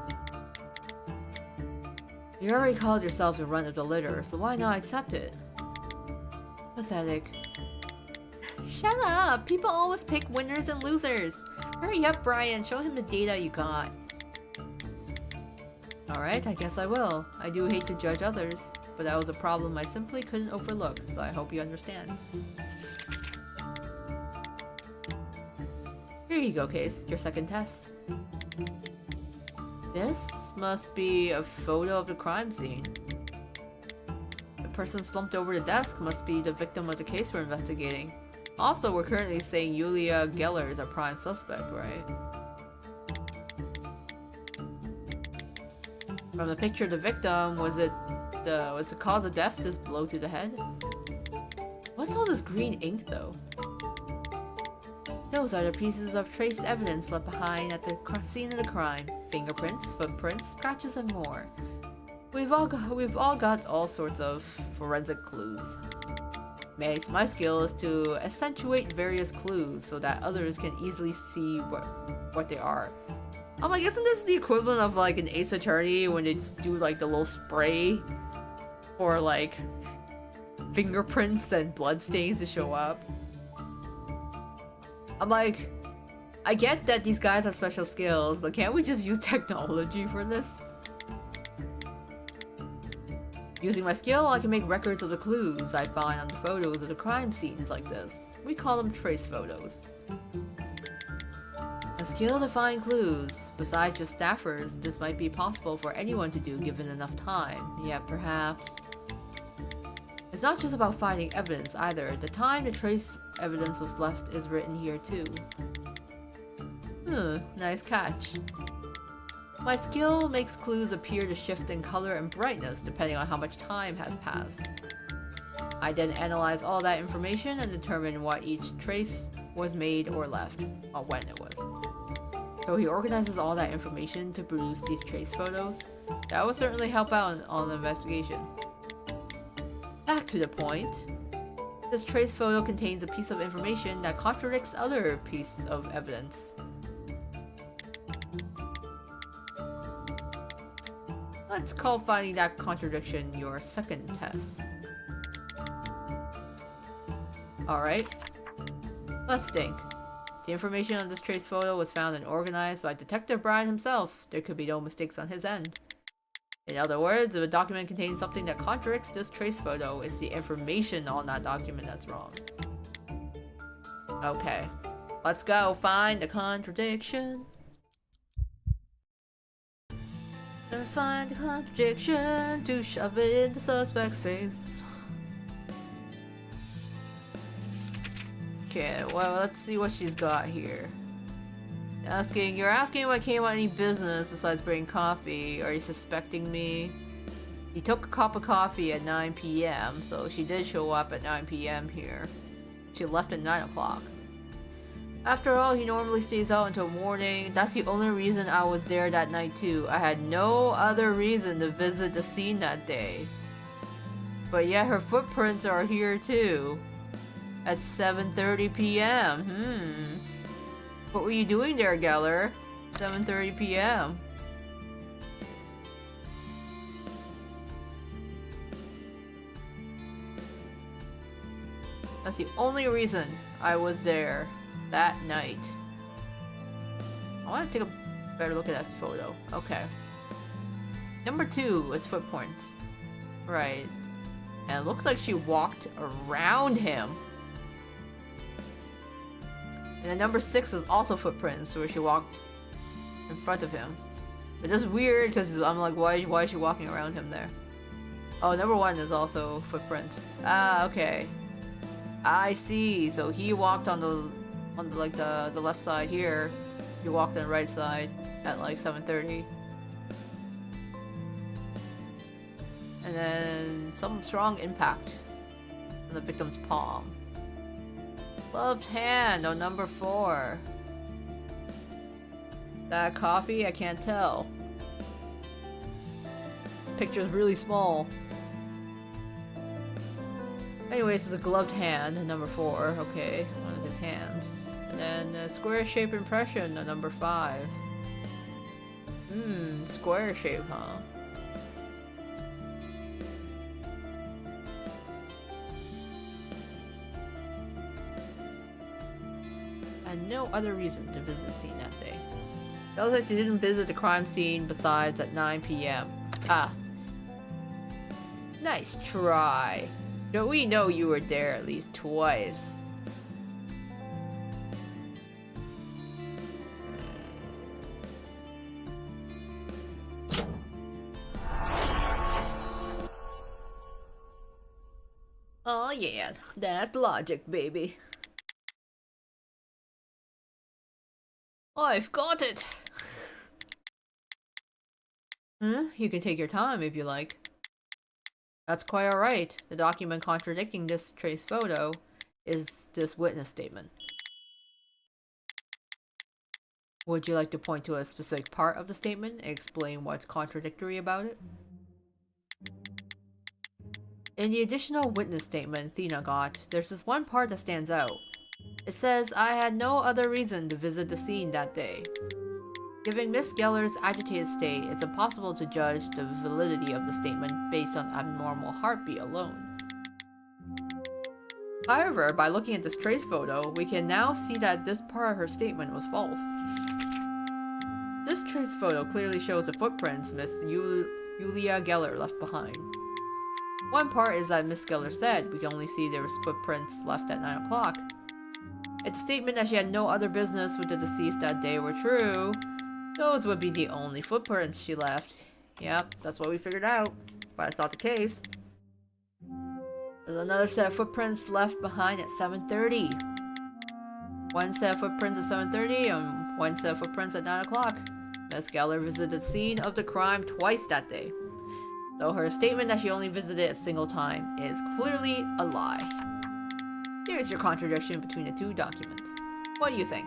You already called yourself the runt of the litter, so why not accept it? Pathetic. Shut up! People always pick winners and losers! Hurry up, Brian, show him the data you got. Alright, I guess I will. I do hate to judge others, but that was a problem I simply couldn't overlook, so I hope you understand. Here you go, Case. Your second test. This must be a photo of the crime scene. The person slumped over the desk must be the victim of the case we're investigating. Also, we're currently saying Yulia Geller is a prime suspect, right? From the picture of the victim, was the cause of death this blow to the head? What's all this green ink, though? Those are the pieces of trace evidence left behind at the scene of the crime. Fingerprints, footprints, scratches, and more. We've all got all sorts of forensic clues. My skill is to accentuate various clues so that others can easily see what they are. I'm like, isn't this the equivalent of like an Ace Attorney when they just do like the little spray for like fingerprints and bloodstains to show up? I'm like, I get that these guys have special skills, but can't we just use technology for this? Using my skill, I can make records of the clues I find on the photos of the crime scenes like this. We call them trace photos. A skill to find clues. Besides just staffers, this might be possible for anyone to do given enough time. Yet perhaps... It's not just about finding evidence either. The time the trace evidence was left is written here too. Nice catch. My skill makes clues appear to shift in color and brightness depending on how much time has passed. I then analyze all that information and determine what each trace was made or left, or when it was. So he organizes all that information to produce these trace photos. That would certainly help out on the investigation. Back to the point. This trace photo contains a piece of information that contradicts other piece of evidence. Let's call finding that contradiction your second test. Alright. Let's think. The information on this trace photo was found and organized by Detective Brian himself. There could be no mistakes on his end. In other words, if a document contains something that contradicts this trace photo, it's the information on that document that's wrong. Okay. Let's go find the contradiction. Gonna find the contradiction to shove it in the suspect's face. Okay, well, let's see what she's got here. You're asking if I came on any business besides bringing coffee. Are you suspecting me? He took a cup of coffee at 9 p.m., so she did show up at 9 p.m. here. She left at 9 o'clock. After all, he normally stays out until morning. That's the only reason I was there that night too. I had no other reason to visit the scene that day. But yet her footprints are here too. At 7:30 p.m. What were you doing there, Geller? 7:30 p.m. That's the only reason I was there that night. I want to take a better look at that photo. Okay. Number 2 is footprints. Right. And it looks like she walked around him. And then number 6 is also footprints, where she walked in front of him. But it's weird because I'm like, why is she walking around him there? Oh, number 1 is also footprints. Ah, okay. I see. So he walked on the left side here. He walked on the right side at like 7:30. And then some strong impact on the victim's palm. Gloved hand on number 4. That coffee? I can't tell. This picture is really small. Anyways, it's a gloved hand on number 4. Okay, one of his hands. And then a square shape impression on number 5. Square shape, huh? And no other reason to visit the scene that day. Tells that you didn't visit the crime scene besides at 9 p.m. Ah. Nice try. But we know you were there at least twice. Oh yeah, that's logic, baby. I've got it! You can take your time if you like. That's quite alright. The document contradicting this trace photo is this witness statement. Would you like to point to a specific part of the statement and explain what's contradictory about it? In the additional witness statement Thena got, there's this one part that stands out. It says, I had no other reason to visit the scene that day. Given Miss Geller's agitated state, it's impossible to judge the validity of the statement based on abnormal heartbeat alone. However, by looking at this trace photo, we can now see that this part of her statement was false. This trace photo clearly shows the footprints Miss Julia Geller left behind. One part is that Miss Geller said we can only see there was footprints left at 9 o'clock. If the statement that she had no other business with the deceased that day were true, those would be the only footprints she left. Yep, that's what we figured out. But it's not the case. There's another set of footprints left behind at 7:30. One set of footprints at 7:30 and one set of footprints at 9 o'clock. Miss Geller visited the scene of the crime twice that day. So her statement that she only visited a single time is clearly a lie. Here's your contradiction between the two documents. What do you think?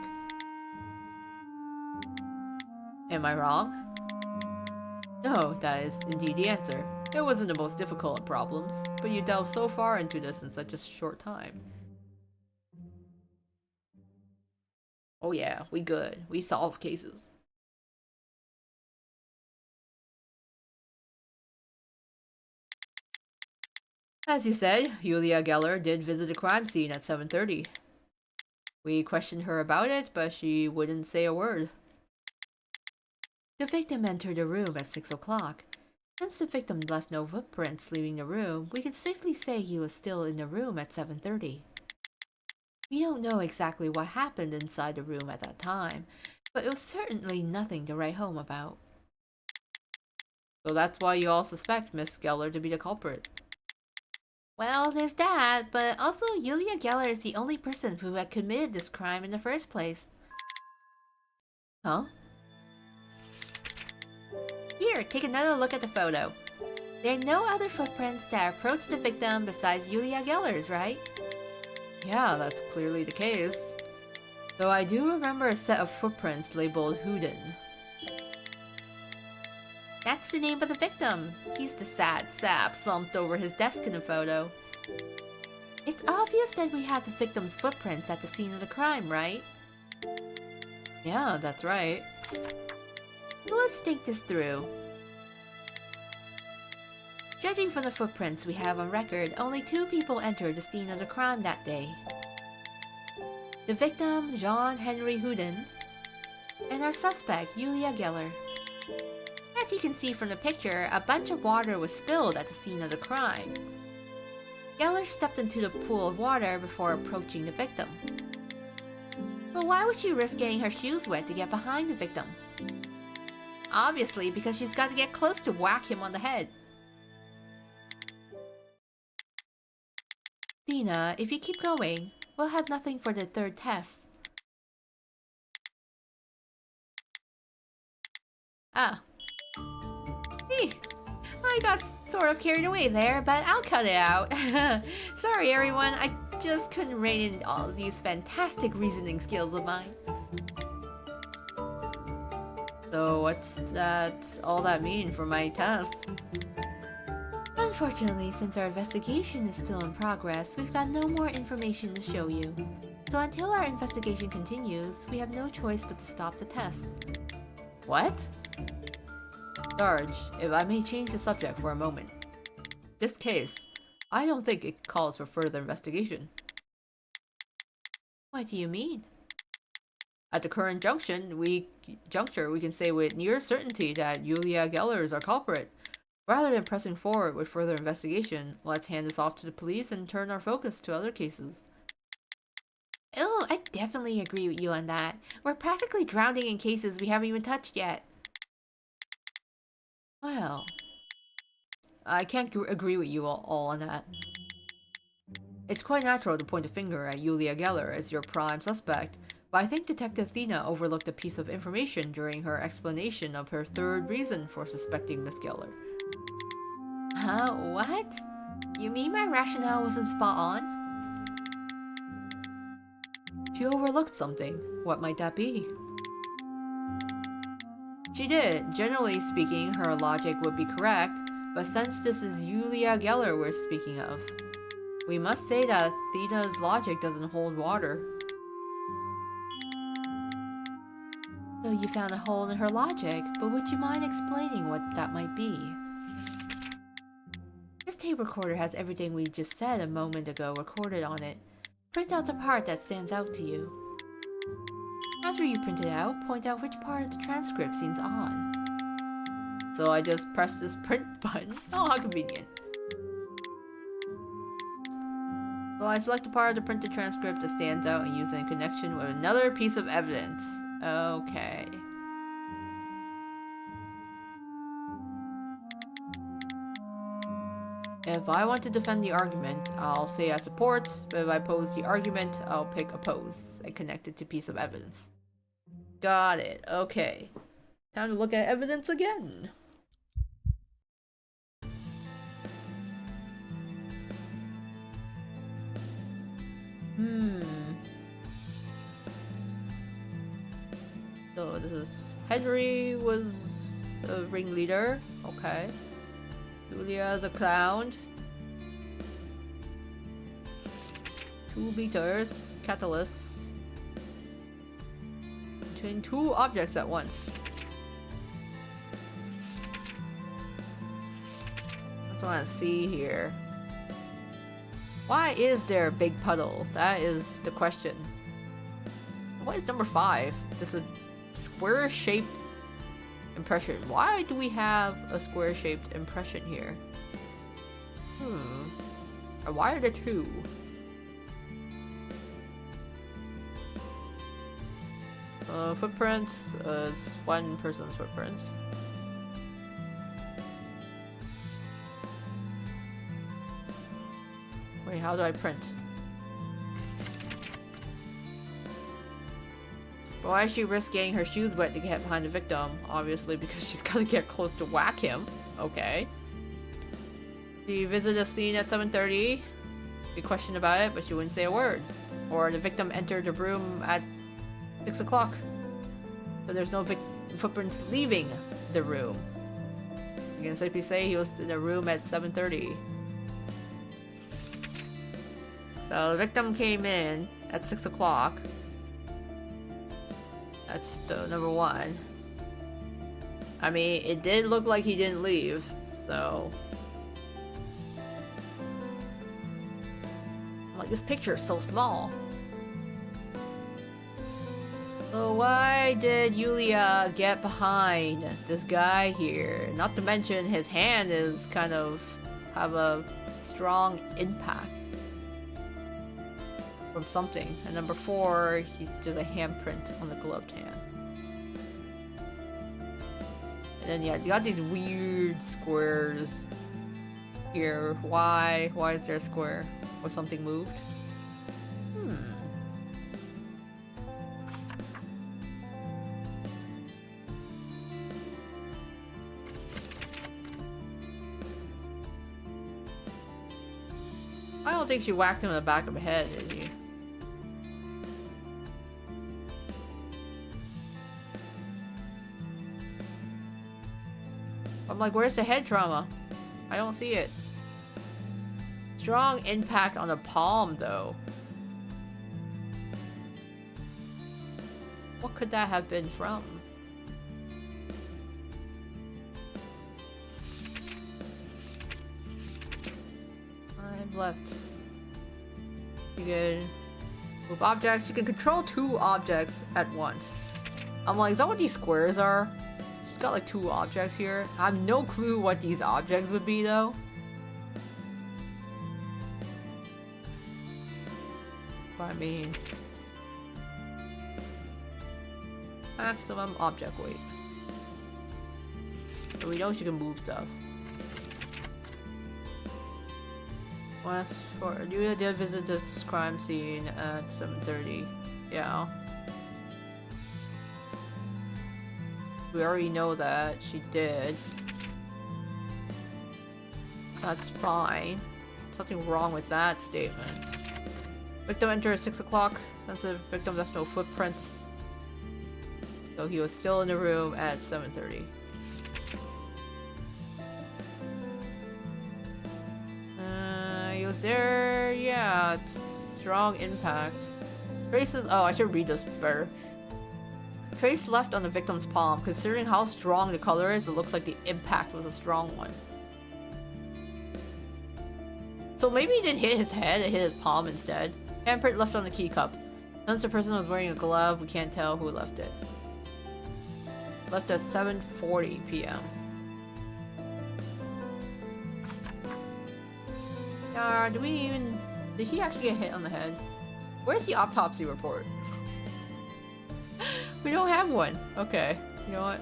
Am I wrong? No, that is indeed the answer. It wasn't the most difficult of problems, but you delved so far into this in such a short time. Oh yeah, we good. We solve cases. As you said, Julia Geller did visit the crime scene at 7:30. We questioned her about it, but she wouldn't say a word. The victim entered the room at 6 o'clock. Since the victim left no footprints leaving the room, we can safely say he was still in the room at 7:30. We don't know exactly what happened inside the room at that time, but it was certainly nothing to write home about. So that's why you all suspect Miss Geller to be the culprit. Well, there's that, but also Julia Geller is the only person who had committed this crime in the first place. Huh? Here, take another look at the photo. There are no other footprints that approach the victim besides Julia Geller's, right? Yeah, that's clearly the case. Though I do remember a set of footprints labeled Houdin. That's the name of the victim. He's the sad sap slumped over his desk in the photo. It's obvious that we have the victim's footprints at the scene of the crime, right? Yeah, that's right. Let's think this through. Judging from the footprints we have on record, only 2 people entered the scene of the crime that day. The victim, Jean-Henry Houdin, and our suspect, Julia Geller. As you can see from the picture, a bunch of water was spilled at the scene of the crime. Geller stepped into the pool of water before approaching the victim. But why would she risk getting her shoes wet to get behind the victim? Obviously, because she's got to get close to whack him on the head. Dina, if you keep going, we'll have nothing for the 3rd test. Ah. I got sort of carried away there, but I'll cut it out. Sorry everyone, I just couldn't rein in all these fantastic reasoning skills of mine. So what's all that mean for my test? Unfortunately, since our investigation is still in progress, we've got no more information to show you. So until our investigation continues, we have no choice but to stop the test. What? Sarge, if I may change the subject for a moment. This case, I don't think it calls for further investigation. What do you mean? At the current juncture, we can say with near certainty that Julia Geller is our culprit. Rather than pressing forward with further investigation, let's hand this off to the police and turn our focus to other cases. Oh, I definitely agree with you on that. We're practically drowning in cases we haven't even touched yet. Well, I can't agree with you all on that. It's quite natural to point a finger at Julia Geller as your prime suspect, but I think Detective Thina overlooked a piece of information during her explanation of her 3rd reason for suspecting Miss Geller. Huh? What? You mean my rationale wasn't spot on? She overlooked something. What might that be? She did. Generally speaking, her logic would be correct, but since this is Julia Geller we're speaking of, we must say that Thina's logic doesn't hold water. So you found a hole in her logic, but would you mind explaining what that might be? This tape recorder has everything we just said a moment ago recorded on it. Print out the part that stands out to you. After you print it out, point out which part of the transcript seems odd. So I just press this print button. Oh, how convenient. So I select the part of the printed transcript that stands out and use it in connection with another piece of evidence. Okay. If I want to defend the argument, I'll say I support, but if I pose the argument, I'll pick oppose and connect it to piece of evidence. Got it. Okay. Time to look at evidence again. So this is Henry was a ringleader. Okay. Julia is a clown. 2 meters. Catalyst. Between 2 objects at once. That's what I want to see here. Why is there a big puddle? That is the question. What is number 5? This is a square-shaped impression. Why do we have a square-shaped impression here? Or why are there 2? Footprints is 1 person's footprints. Wait, how do I print? But why is she risk getting her shoes wet to get behind the victim? Obviously because she's gotta get close to whack him. Okay. She visited a scene at 7:30. We questioned about it, but she wouldn't say a word. Or the victim entered the room at 6 o'clock. So there's no footprints leaving the room. You can safely say he was in the room at 7:30. So the victim came in at 6 o'clock. That's the number 1. I mean, it did look like he didn't leave, so this picture is so small. So why did Yulia get behind this guy here? Not to mention his hand is kind of have a strong impact from something. And number 4, there's a handprint on the gloved hand. And then yeah, you got these weird squares here. Why is there a square? Or something moved? I don't think she whacked him in the back of the head, did you? I'm like, where's the head trauma? I don't see it. Strong impact on the palm, though. What could that have been from? 5 left. You can move objects. You can control 2 objects at once. I'm like, is that what these squares are? She's got like 2 objects here. I have no clue what these objects would be, though. I mean, maximum object weight. So we know she can move stuff. Once for you did visit this crime scene at 7:30. Yeah. We already know that she did. That's fine. Something wrong with that statement. Victim entered at 6 o'clock. Since the victim left no footprints, so he was still in the room at 7:30. He was there. Yeah, it's strong impact. Traces. Oh, I should read this better. Trace left on the victim's palm. Considering how strong the color is, it looks like the impact was a strong one. So maybe it didn't hit his head; it hit his palm instead. Handprint left on the key cup. Since the person was wearing a glove, we can't tell who left it. Left at 7:40 p.m. Do we even... Did he actually get hit on the head? Where's the autopsy report? We don't have one. Okay. You know what?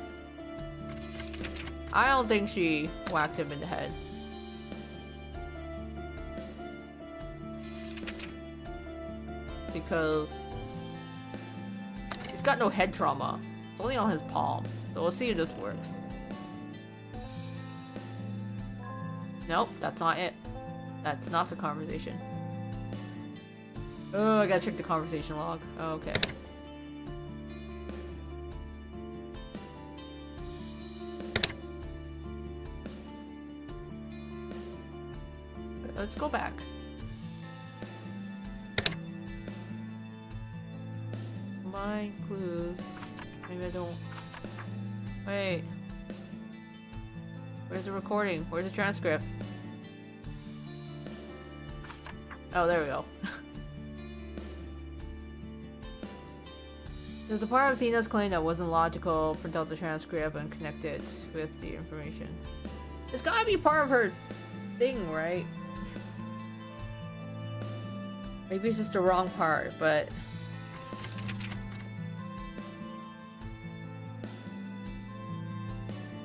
I don't think she whacked him in the head. Because he's got no head trauma. It's only on his palm. So we'll see if this works. Nope, that's not it. That's not the conversation. Oh, I gotta check the conversation log. Oh, okay. Let's go back. My clues. Maybe I don't. Wait. Where's the recording? Where's the transcript? Oh, there we go. There's a part of Athena's claim that wasn't logical. Print out the transcript and connect it with the information. It's gotta be part of her thing, right? Maybe it's just the wrong part, but...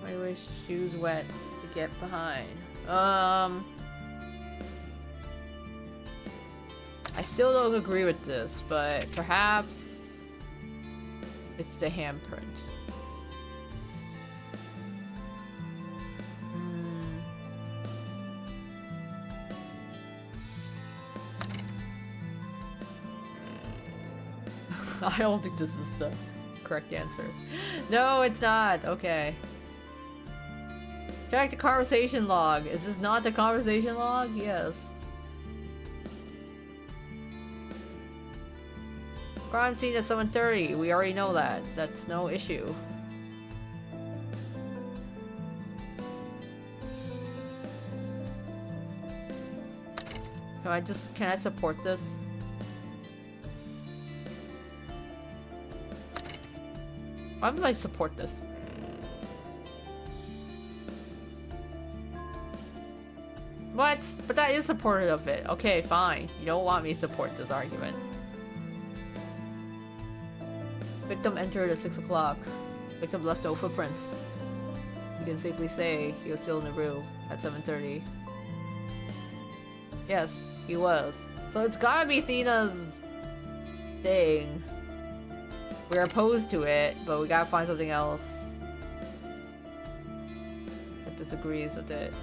I wish shoes wet to get behind. I still don't agree with this, but perhaps it's the handprint. I don't think this is the correct answer. No, it's not. Okay. Check the conversation log. Is this not the conversation log? Yes. Crime scene at 7:30. We already know that. That's no issue. Can I support this? Why would I support this? What? But that is supportive of it. Okay, fine. You don't want me to support this argument. Victim entered at 6 o'clock. Victim left no footprints. You can safely say he was still in the room at 7:30. Yes, he was. So it's gotta be Thena's thing. We're opposed to it, but we gotta find something else that disagrees with it.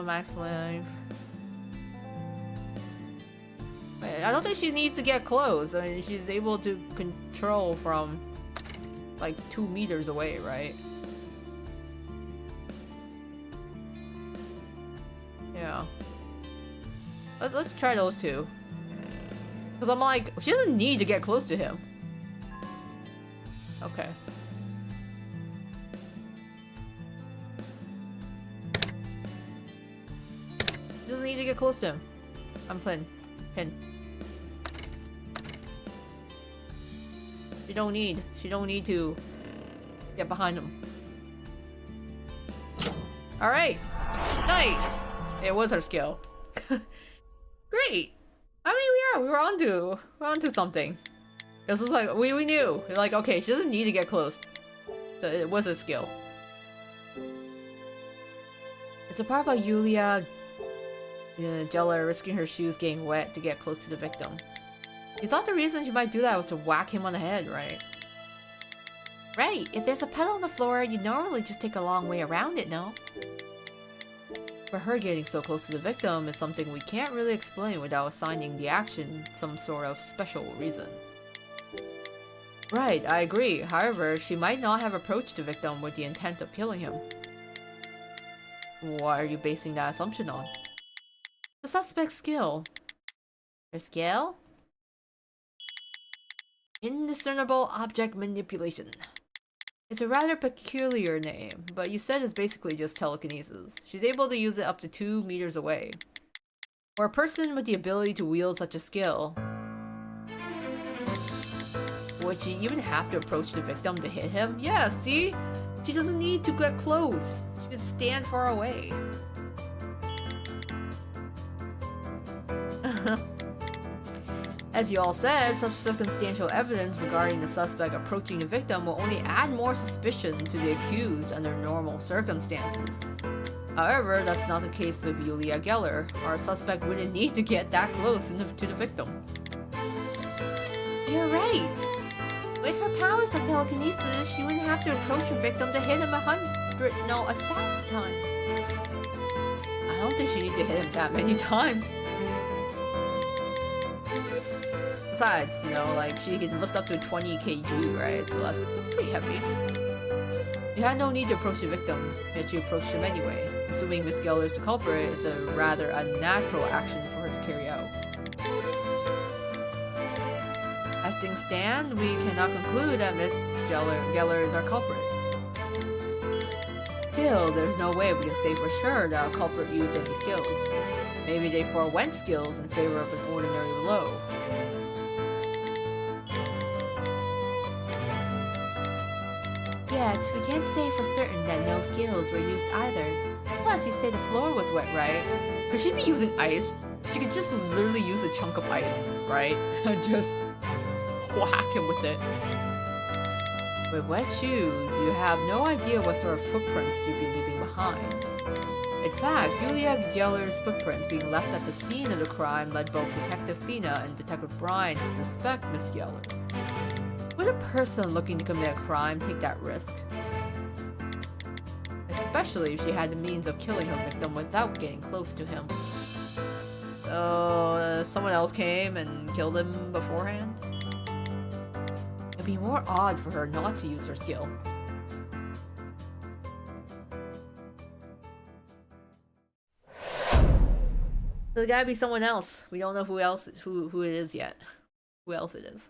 Max life. I don't think she needs to get close. I mean, she's able to control from like 2 meters away, right? Yeah. Let's try those two. Because I'm like, she doesn't need to get close to him. Okay. Doesn't need to get close to him. I'm pin. She don't need to get behind him. Alright. Nice! It was her skill. Great! I mean we were onto something. This was like we knew. Like, okay, she doesn't need to get close. So it was a skill. It's a part about Yulia Geller risking her shoes getting wet to get close to the victim. You thought the reason she might do that was to whack him on the head, right? Right, if there's a puddle on the floor, you normally just take a long way around it, no? But her getting so close to the victim is something we can't really explain without assigning the action some sort of special reason. Right, I agree. However, she might not have approached the victim with the intent of killing him. What are you basing that assumption on? The suspect's skill. Her skill? Indiscernible object manipulation. It's a rather peculiar name, but you said it's basically just telekinesis. She's able to use it up to 2 meters away. For a person with the ability to wield such a skill, would she even have to approach the victim to hit him? Yeah, see? She doesn't need to get close. She can stand far away. As you all said, such circumstantial evidence regarding the suspect approaching the victim will only add more suspicion to the accused under normal circumstances. However, that's not the case with Yulia Geller. Our suspect wouldn't need to get that close to the victim. You're right! With her powers of telekinesis, she wouldn't have to approach her victim to hit him 1,000 times. I don't think she needs to hit him that many times. Besides, you know, like, she can lift up to 20 kg, right? So that's pretty heavy. You had no need to approach the victim, yet you approached him anyway. Assuming Miss Geller is the culprit, it's a rather unnatural action for her to carry out. As things stand, we cannot conclude that Miss Geller is our culprit. Still, there's no way we can say for sure that our culprit used any skills. Maybe they forewent skills in favor of an ordinary blow. Yet, we can't say for certain that no skills were used either. Plus, you said the floor was wet, right? Could she be using ice? She could just literally use a chunk of ice, right? Just whack him with it. With wet shoes, you have no idea what sort of footprints you'd be leaving behind. In fact, Yulia Geller's footprints being left at the scene of the crime led both Detective Thena and Detective Brian to suspect Miss Geller. Would a person looking to commit a crime take that risk? Especially if she had the means of killing her victim without getting close to him. So, someone else came and killed him beforehand? It'd be more odd for her not to use her skill. There's gotta be someone else. We don't know who it is yet. Who else it is.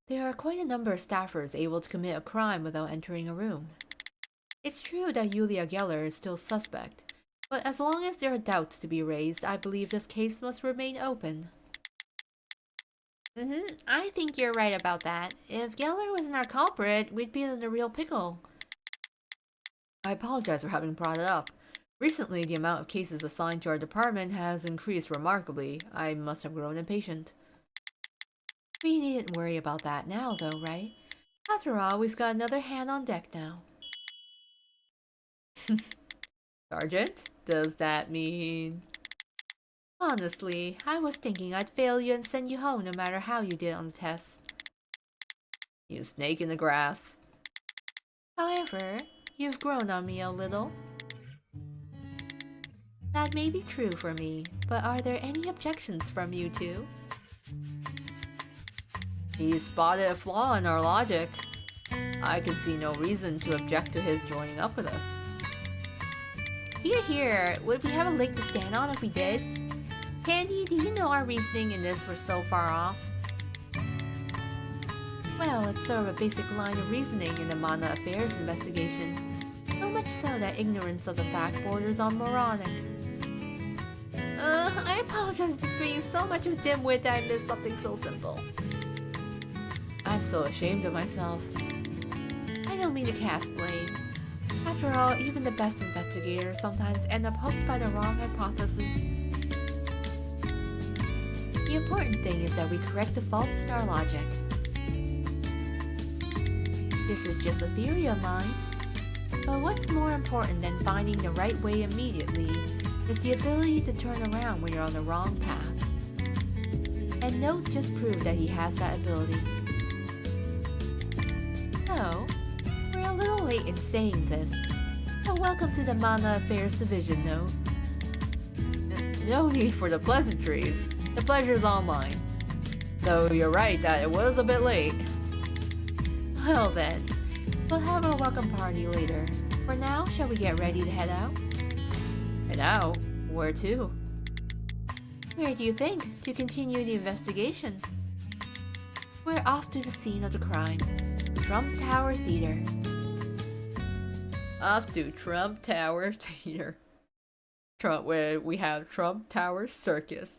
There are quite a number of staffers able to commit a crime without entering a room. It's true that Julia Geller is still suspect, but as long as there are doubts to be raised, I believe this case must remain open. I think you're right about that. If Geller wasn't our culprit, we'd be in a real pickle. I apologize for having brought it up. Recently, the amount of cases assigned to our department has increased remarkably. I must have grown impatient. We needn't worry about that now, though, right? After all, we've got another hand on deck now. Sergeant, does that mean... Honestly, I was thinking I'd fail you and send you home no matter how you did on the test. You snake in the grass. However, you've grown on me a little. That may be true for me, but are there any objections from you two? He spotted a flaw in our logic. I can see no reason to object to his joining up with us. Here, would we have a leg to stand on if we did? Candy, do you know our reasoning in this was so far off? Well, it's sort of a basic line of reasoning in the Mana Affairs investigation. So much so that ignorance of the fact borders on moronic. I apologize for being so much of a dimwit that I missed something so simple. I'm so ashamed of myself. I don't mean to cast blame. After all, even the best investigators sometimes end up hooked by the wrong hypothesis. The important thing is that we correct the faults in our logic. This is just a theory of mine. But what's more important than finding the right way immediately is the ability to turn around when you're on the wrong path. And Note just proved that he has that ability. So, we're a little late in saying this, so welcome to the Mana Affairs Division, Note. No need for the pleasantries. The pleasure's all mine. Though you're right that it was a bit late. Well then, we'll have a welcome party later. For now, shall we get ready to head out? Head out? Where to? Where do you think? To continue the investigation. We're off to the scene of the crime. Trump Tower Theater. Off to Trump Tower Theater. Where we have Trump Tower Circus.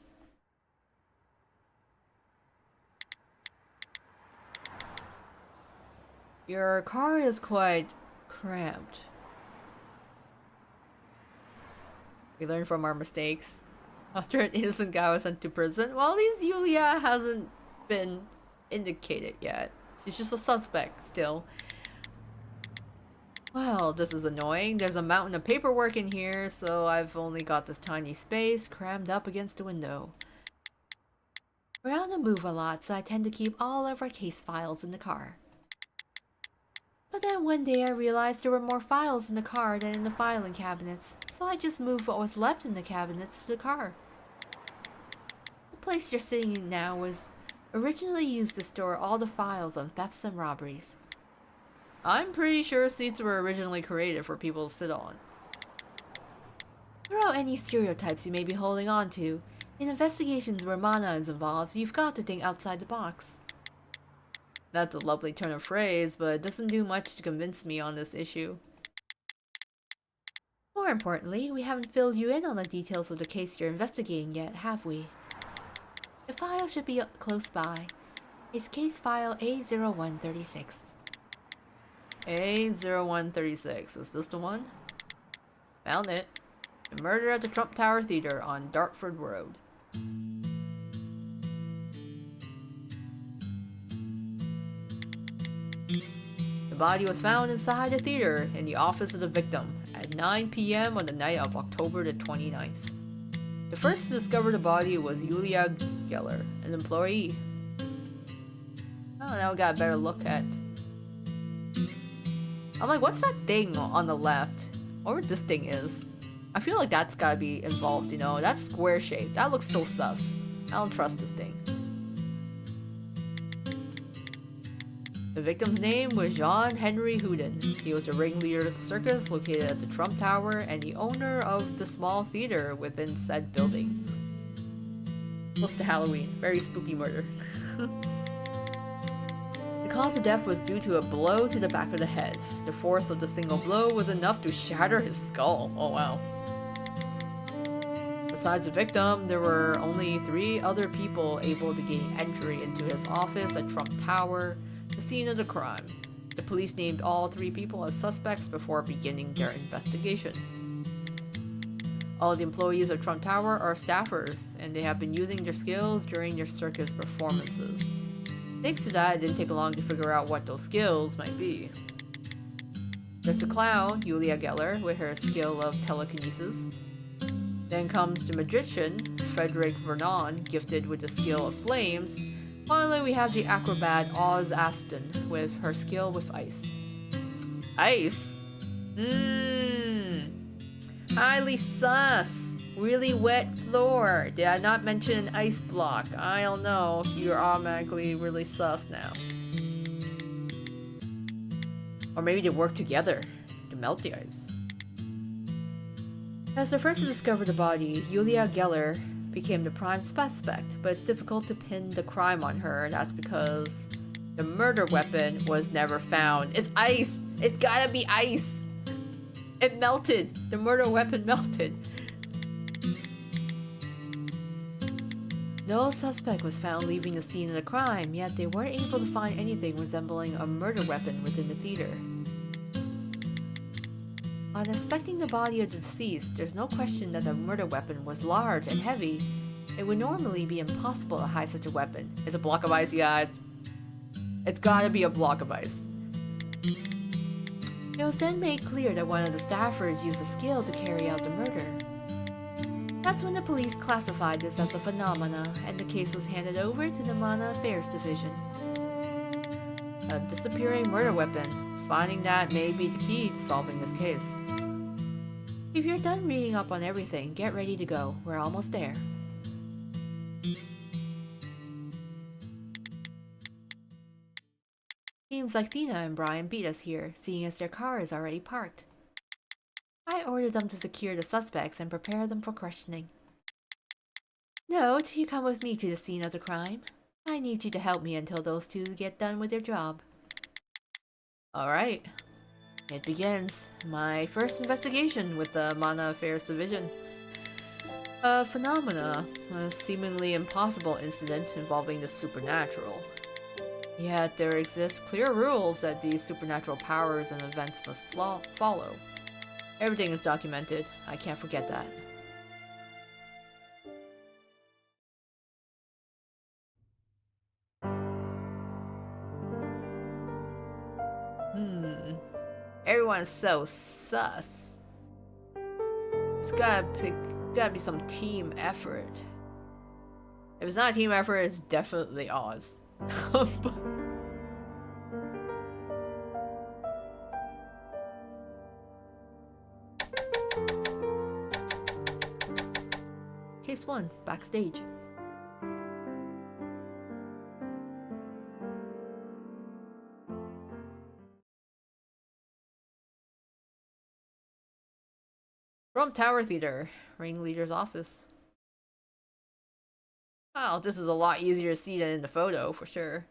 Your car is quite cramped. We learn from our mistakes. After an innocent guy was sent to prison, well, at least Yulia hasn't been indicated yet. She's just a suspect still. Well, this is annoying. There's a mountain of paperwork in here, so I've only got this tiny space crammed up against the window. We're on the move a lot, so I tend to keep all of our case files in the car. But then one day I realized there were more files in the car than in the filing cabinets, so I just moved what was left in the cabinets to the car. The place you're sitting in now was originally used to store all the files on thefts and robberies. I'm pretty sure seats were originally created for people to sit on. Throw out any stereotypes you may be holding on to. In investigations where Mana is involved, you've got to think outside the box. That's a lovely turn of phrase, but it doesn't do much to convince me on this issue. More importantly, we haven't filled you in on the details of the case you're investigating yet, have we? The file should be close by. It's case file A0136. A0136, is this the one? Found it. The murder at the Trump Tower Theater on Dartford Road. The body was found inside the theater in the office of the victim at 9 p.m. on the night of October the 29th. The first to discover the body was Julia Geller, an employee. Oh, now we got a better look at. I'm like, what's that thing on the left? Or what this thing is? I feel like that's gotta be involved, you know? That's square shaped. That looks so sus. I don't trust this thing. The victim's name was John Henry Houdin. He was a ringleader of the circus located at the Trump Tower and the owner of the small theater within said building. Close to Halloween. Very spooky murder. cause of death was due to a blow to the back of the head. The force of the single blow was enough to shatter his skull. Oh wow. Besides the victim, there were only 3 other people able to gain entry into his office at Trump Tower, the scene of the crime. The police named all 3 people as suspects before beginning their investigation. All the employees of Trump Tower are staffers, and they have been using their skills during their circus performances. Thanks to that, it didn't take long to figure out what those skills might be. There's the clown, Julia Geller, with her skill of telekinesis. Then comes the magician, Frederick Vernon, gifted with the skill of flames. Finally, we have the acrobat Oz Aston, with her skill with ice. Ice? Highly sus. Really wet floor. Did I not mention an ice block? I don't know if you're automatically really sus now. Or maybe they work together to melt the ice. As the first to discover the body, Julia Geller became the prime suspect, but it's difficult to pin the crime on her. That's because the murder weapon was never found. It's ice! It's gotta be ice! It melted! The murder weapon melted. No suspect was found leaving the scene of the crime, yet they weren't able to find anything resembling a murder weapon within the theater. On inspecting the body of the deceased, there's no question that the murder weapon was large and heavy. It would normally be impossible to hide such a weapon. It's a block of ice, yeah, it's gotta be a block of ice. It was then made clear that one of the staffers used a skill to carry out the murder. That's when the police classified this as a phenomena, and the case was handed over to the Mana Affairs Division. A disappearing murder weapon. Finding that may be the key to solving this case. If you're done reading up on everything, get ready to go. We're almost there. Seems like Thina and Brian beat us here, seeing as their car is already parked. I ordered them to secure the suspects and prepare them for questioning. Note, you come with me to the scene of the crime. I need you to help me until those 2 get done with their job. Alright. It begins. My first investigation with the Mana Affairs Division. A phenomena. A seemingly impossible incident involving the supernatural. Yet there exist clear rules that these supernatural powers and events must follow. Everything is documented. I can't forget that. Everyone's so sus. It's gotta be some team effort. If it's not a team effort, it's definitely Oz. Case 1, backstage. From Tower Theater, ringleader's office. Wow, this is a lot easier to see than in the photo, for sure.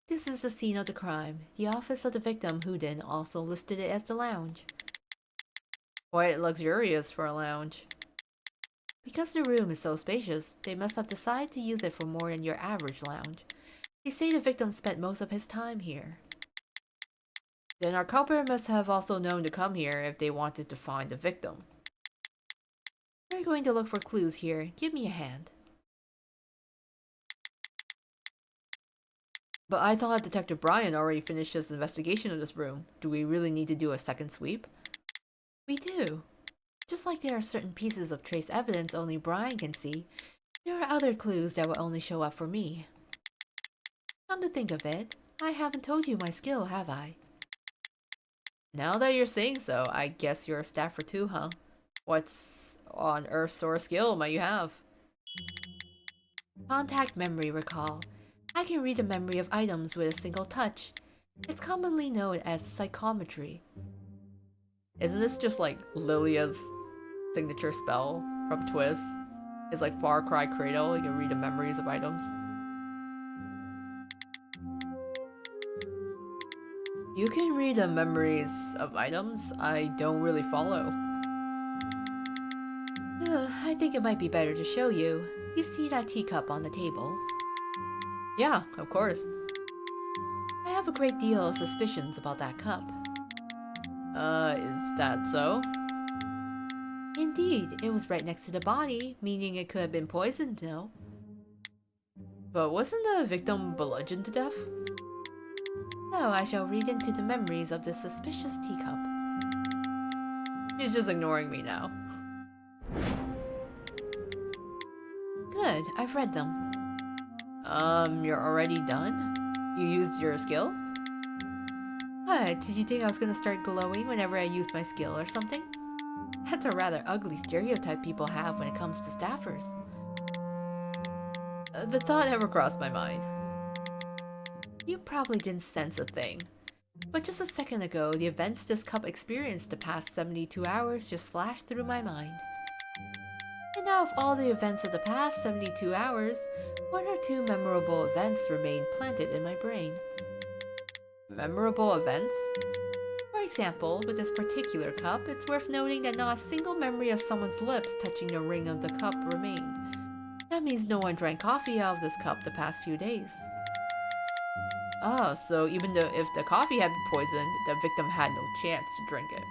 This is the scene of the crime. The office of the victim, Houdin, also listed it as the lounge. Quite luxurious for a lounge. Because the room is so spacious, they must have decided to use it for more than your average lounge. They say the victim spent most of his time here. Then our culprit must have also known to come here if they wanted to find the victim. We're going to look for clues here. Give me a hand. But I thought Detective Brian already finished his investigation of this room. Do we really need to do a second sweep? We do. Just like there are certain pieces of trace evidence only Brian can see, there are other clues that will only show up for me. Come to think of it, I haven't told you my skill, have I? Now that you're saying so, I guess you're a staffer too, huh? What's on earth sort of skill might you have? Contact memory recall. I can read the memory of items with a single touch. It's commonly known as psychometry. Isn't this just like Lilia's signature spell from Twist? It's like Far Cry Cradle, you can read the memories of items. You can read the memories of items I don't really follow. I think it might be better to show you. You see that teacup on the table? Yeah, of course. I have a great deal of suspicions about that cup. Is that so? Indeed, it was right next to the body, meaning it could have been poisoned, no? But wasn't the victim bludgeoned to death? So I shall read into the memories of this suspicious teacup. He's just ignoring me now. Good, I've read them. You're already done? You used your skill? What, did you think I was gonna start glowing whenever I used my skill or something? That's a rather ugly stereotype people have when it comes to staffers. The thought never crossed my mind. You probably didn't sense a thing. But just a second ago, the events this cup experienced the past 72 hours just flashed through my mind. And now of all the events of the past 72 hours, one or two memorable events remain planted in my brain. Memorable events? For example, with this particular cup, it's worth noting that not a single memory of someone's lips touching the ring of the cup remained. That means no one drank coffee out of this cup the past few days. Ah, so even though if the coffee had been poisoned, the victim had no chance to drink it.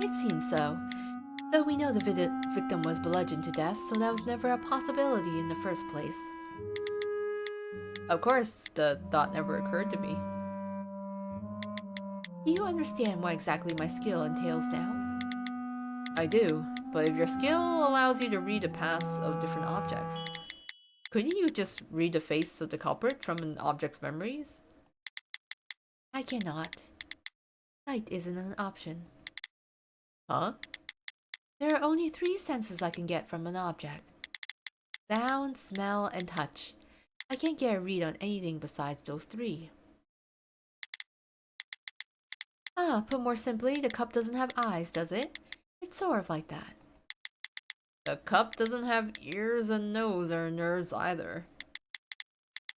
It seems so. Though we know the victim was bludgeoned to death, so that was never a possibility in the first place. Of course, the thought never occurred to me. Do you understand what exactly my skill entails now? I do, but if your skill allows you to read the past of different objects, couldn't you just read the face of the culprit from an object's memories? I cannot. Sight isn't an option. Huh? There are only 3 senses I can get from an object. Sound, smell, and touch. I can't get a read on anything besides those 3. Put more simply, the cup doesn't have eyes, does it? It's sort of like that. The cup doesn't have ears and nose or nerves either.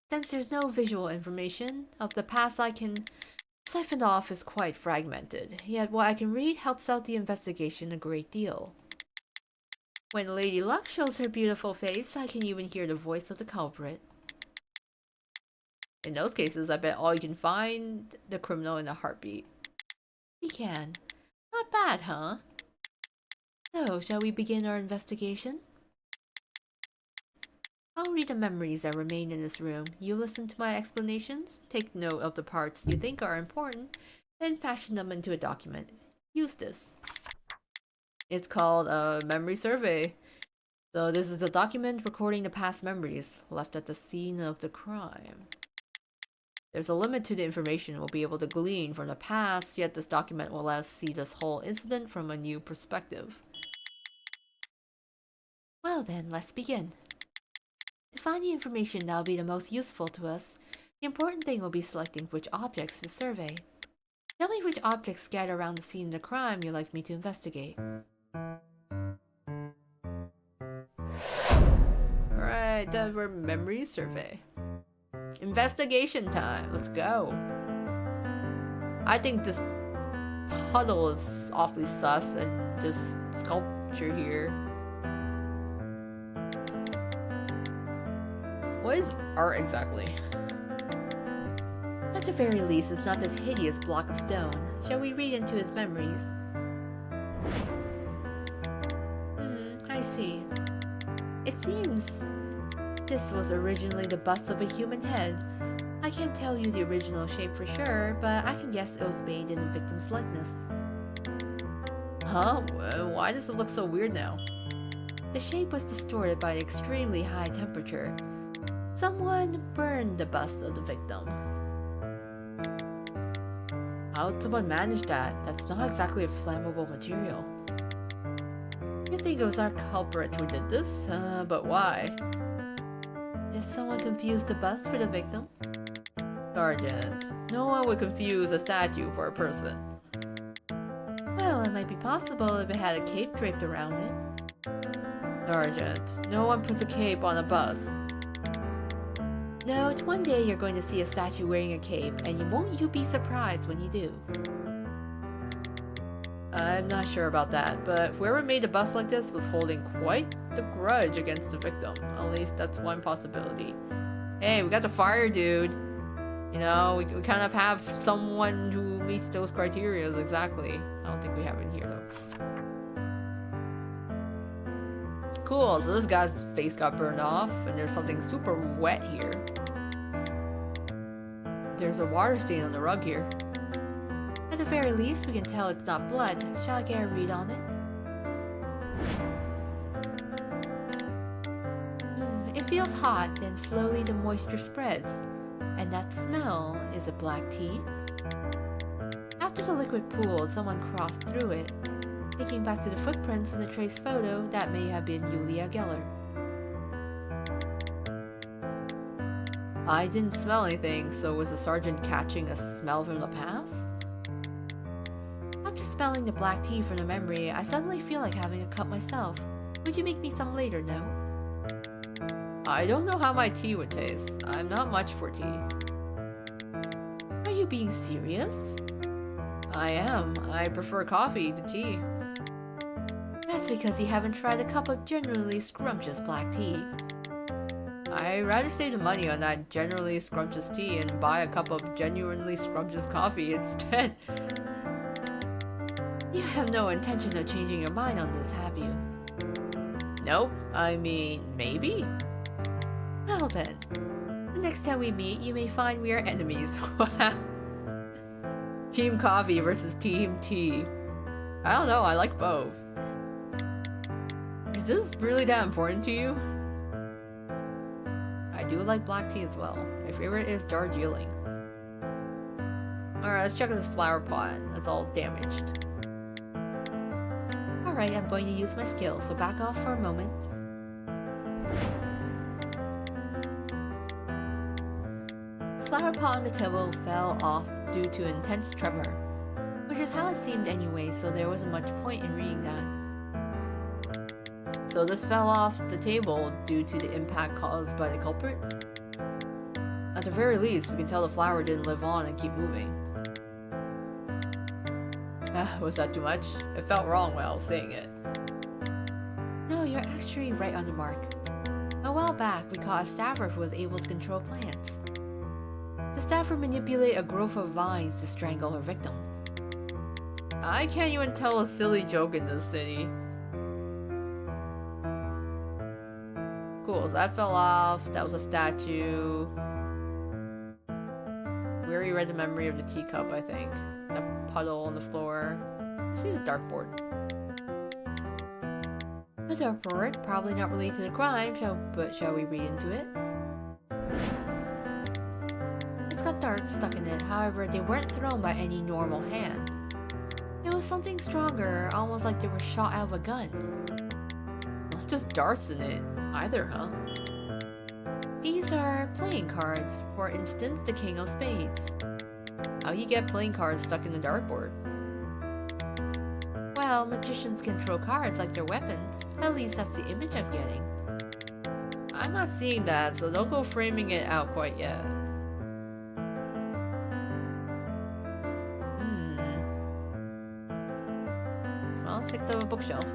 Since there's no visual information of the past I can siphon off is quite fragmented, yet what I can read helps out the investigation a great deal. When Lady Luck shows her beautiful face, I can even hear the voice of the culprit. In those cases, I bet all you can find the criminal in a heartbeat. We can. Not bad, huh? So, shall we begin our investigation? I'll read the memories that remain in this room. You listen to my explanations, take note of the parts you think are important, then fashion them into a document. Use this. It's called a memory survey. So this is the document recording the past memories left at the scene of the crime. There's a limit to the information we'll be able to glean from the past, yet this document will let us see this whole incident from a new perspective. Well then, let's begin. To find the information that will be the most useful to us, the important thing will be selecting which objects to survey. Tell me which objects scattered around the scene of the crime you'd like me to investigate. Alright, then we're memory survey. Investigation time, let's go. I think this puddle is awfully sus, and this sculpture here. What is art exactly? At the very least, it's not this hideous block of stone. Shall we read into his memories? I see. It seems this was originally the bust of a human head. I can't tell you the original shape for sure, but I can guess it was made in the victim's likeness. Huh? Why does it look so weird now? The shape was distorted by an extremely high temperature. Someone burned the bust of the victim. How'd someone manage that? That's not exactly a flammable material. You think it was our culprit who did this? But why? Did someone confuse the bust for the victim? Sergeant, no one would confuse a statue for a person. Well, it might be possible if it had a cape draped around it. Sergeant, no one puts a cape on a bus. No, one day you're going to see a statue wearing a cape, and won't you be surprised when you do? I'm not sure about that, but whoever made a bust like this was holding quite the grudge against the victim. At least that's one possibility. Hey, we got the fire dude. You know, we kind of have someone who meets those criteria exactly. I don't think we have it here though. Cool, so this guy's face got burned off, and there's something super wet here. There's a water stain on the rug here. At the very least, we can tell it's not blood. Shall I get a read on it? It feels hot, then slowly the moisture spreads. And that smell is a black tea. After the liquid pooled, someone crossed through it. Thinking back to the footprints in the trace photo, that may have been Julia Geller. I didn't smell anything, so was the sergeant catching a smell from the past? After smelling the black tea from the memory, I suddenly feel like having a cup myself. Would you make me some later, no? I don't know how my tea would taste. I'm not much for tea. Are you being serious? I am. I prefer coffee to tea. That's because you haven't tried a cup of genuinely scrumptious black tea. I'd rather save the money on that generally scrumptious tea and buy a cup of genuinely scrumptious coffee instead. You have no intention of changing your mind on this, have you? Nope. I mean, maybe? Well then, the next time we meet, you may find we are enemies. Team coffee versus team tea. I don't know, I like both. Is this really that important to you? I do like black tea as well. My favorite is Darjeeling. Alright, let's check this flower pot. That's all damaged. Alright, I'm going to use my skill, so back off for a moment. The flower pot on the table fell off due to intense tremor, which is how it seemed anyway, so there wasn't much point in reading that. So this fell off the table due to the impact caused by the culprit? At the very least, we can tell the flower didn't live on and keep moving. Was that too much? It felt wrong while I was saying it. No, you're actually right on the mark. A while back, we caught a staffer who was able to control plants. The staffer manipulated a growth of vines to strangle her victim. I can't even tell a silly joke in this city. Cool, so that fell off. That was a statue. We already read the memory of the teacup, I think. That puddle on the floor. Let's see the dartboard. The dartboard, probably not related to the crime, but shall we read into it? It's got darts stuck in it, however, they weren't thrown by any normal hand. It was something stronger, almost like they were shot out of a gun. Not just darts in it, either, huh? These are playing cards, for instance, the King of Spades. How do you get playing cards stuck in the dartboard? Well, magicians can throw cards like they're weapons. At least that's the image I'm getting. I'm not seeing that, so don't go framing it out quite yet. Well, let's check the bookshelf.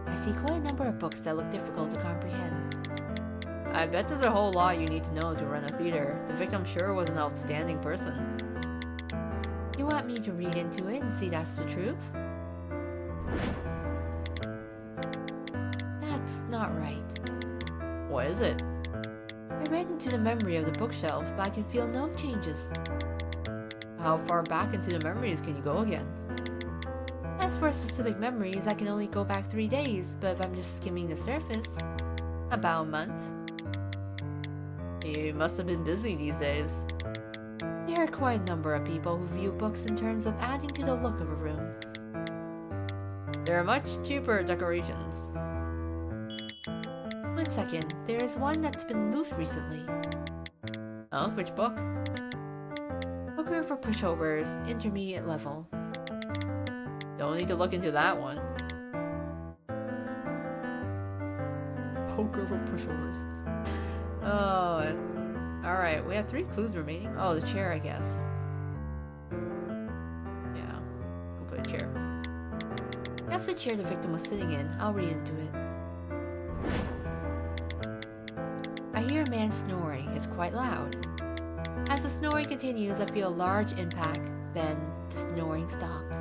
I see quite a number of books that look difficult to comprehend. I bet there's a whole lot you need to know to run a theater. The victim sure was an outstanding person. You want me to read into it and see that's the truth? That's not right. What is it? I read into the memory of the bookshelf, but I can feel no changes. How far back into the memories can you go again? As for specific memories, I can only go back 3 days, but if I'm just skimming the surface, about a month. You must have been busy these days. There are quite a number of people who view books in terms of adding to the look of a room. There are much cheaper decorations. 1 second, there is one that's been moved recently. Oh, which book? Poker for Pushovers, intermediate level. Don't need to look into that one. Poker for Pushovers. Oh, Alright, we have 3 clues remaining. Oh, the chair, I guess. Yeah, we'll put a chair. That's the chair the victim was sitting in. I'll read into it. I hear a man snoring. It's quite loud. As the snoring continues, I feel a large impact. Then, the snoring stops.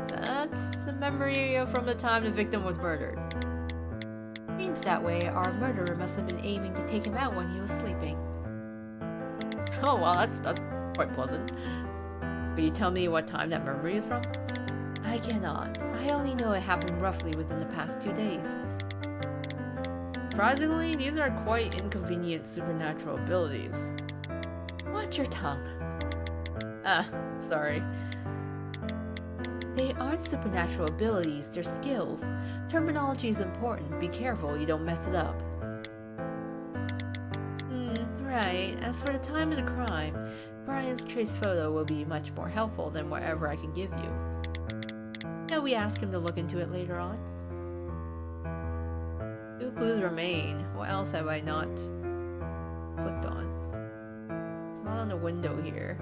That's a memory from the time the victim was murdered. Seems that way, our murderer must have been aiming to take him out when he was sleeping. Oh well, that's quite pleasant. Will you tell me what time that memory is from? I cannot. I only know it happened roughly within the past 2 days. Surprisingly, these are quite inconvenient supernatural abilities. Watch your tongue. Sorry. They aren't supernatural abilities, they're skills. Terminology is important. Be careful you don't mess it up. Right. As for the time of the crime, Brian's trace photo will be much more helpful than whatever I can give you. Shall we ask him to look into it later on? 2 clues remain. What else have I not clicked on? It's not on the window here.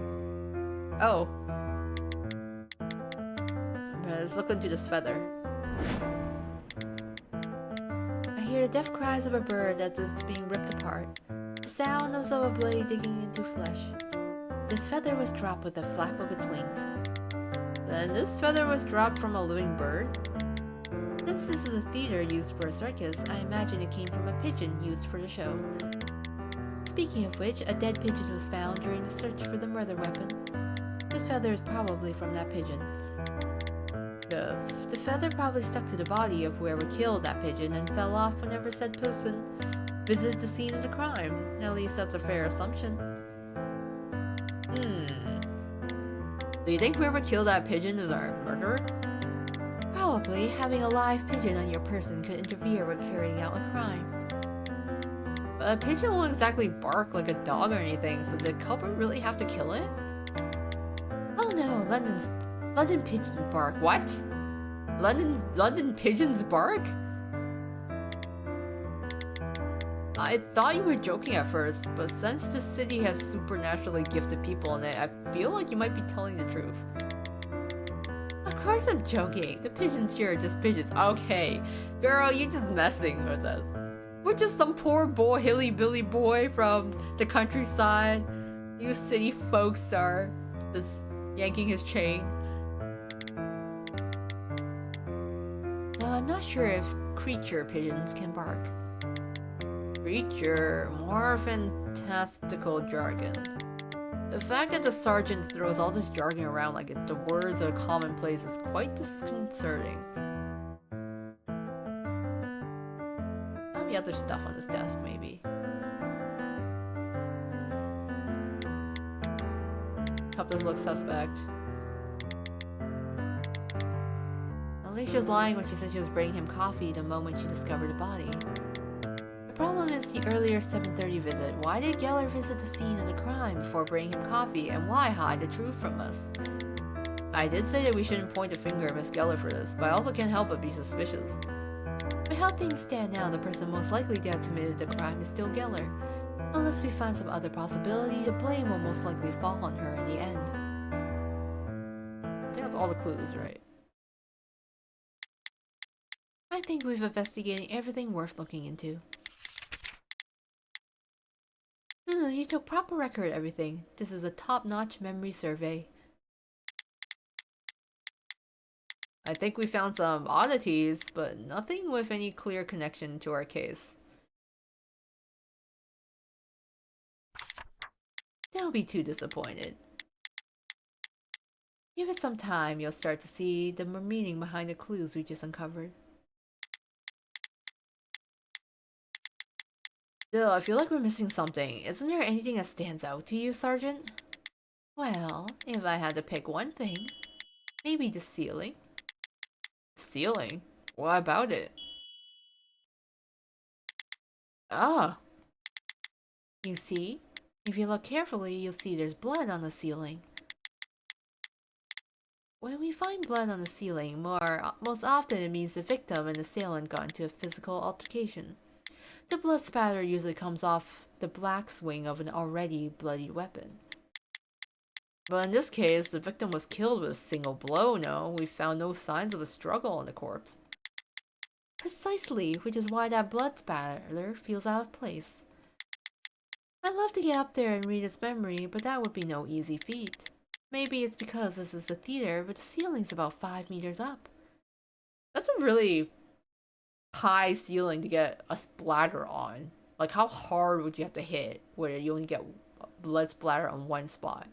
Oh. Let's look into this feather. I hear the deaf cries of a bird as if it's being ripped apart. The sound as of a blade digging into flesh. This feather was dropped with a flap of its wings. Then this feather was dropped from a living bird? Since this is a theater used for a circus, I imagine it came from a pigeon used for the show. Speaking of which, a dead pigeon was found during the search for the murder weapon. This feather is probably from that pigeon. The feather probably stuck to the body of whoever killed that pigeon and fell off whenever said person visited the scene of the crime. At least that's a fair assumption. Do you think whoever killed that pigeon is our murderer? Probably. Having a live pigeon on your person could interfere with carrying out a crime. But a pigeon won't exactly bark like a dog or anything, so did the culprit really have to kill it? Oh no, London pigeons bark. What? London pigeons bark? I thought you were joking at first, but since the city has supernaturally gifted people in it, I feel like you might be telling the truth. Of course I'm joking. The pigeons here are just pigeons. Okay, girl, you're just messing with us. We're just some poor boy, hilly-billy boy from the countryside. You city folks are just yanking his chain. Now, I'm not sure if creature pigeons can bark. Creature, more fantastical jargon. The fact that the sergeant throws all this jargon around like the words are commonplace is quite disconcerting. Maybe other stuff on this desk, maybe. Cup doesn't look suspect. Alicia's lying when she said she was bringing him coffee the moment she discovered the body. The problem is the earlier 7:30 visit. Why did Geller visit the scene of the crime before bringing him coffee, and why hide the truth from us? I did say that we shouldn't point a finger at Miss Geller for this, but I also can't help but be suspicious. But how things stand now, the person most likely to have committed the crime is still Geller. Unless we find some other possibility, the blame will most likely fall on her in the end. I think that's all the clues, right? I think we've investigated everything worth looking into. You took proper record of everything. This is a top-notch memory survey. I think we found some oddities, but nothing with any clear connection to our case. Don't be too disappointed. Give it some time, you'll start to see the meaning behind the clues we just uncovered. Still, I feel like we're missing something. Isn't there anything that stands out to you, Sergeant? Well, if I had to pick one thing, maybe the ceiling. Ceiling? What about it? Ah! You see? If you look carefully, you'll see there's blood on the ceiling. When we find blood on the ceiling, most often it means the victim and the assailant got into a physical altercation. The blood spatter usually comes off the black swing of an already bloodied weapon. But in this case, the victim was killed with a single blow, no? We found no signs of a struggle on the corpse. Precisely, which is why that blood spatter feels out of place. I'd love to get up there and read its memory, but that would be no easy feat. Maybe it's because this is a theater, but the ceiling's about 5 meters up. That's a really high ceiling to get a splatter on. Like, how hard would you have to hit where you only get blood splatter on one spot?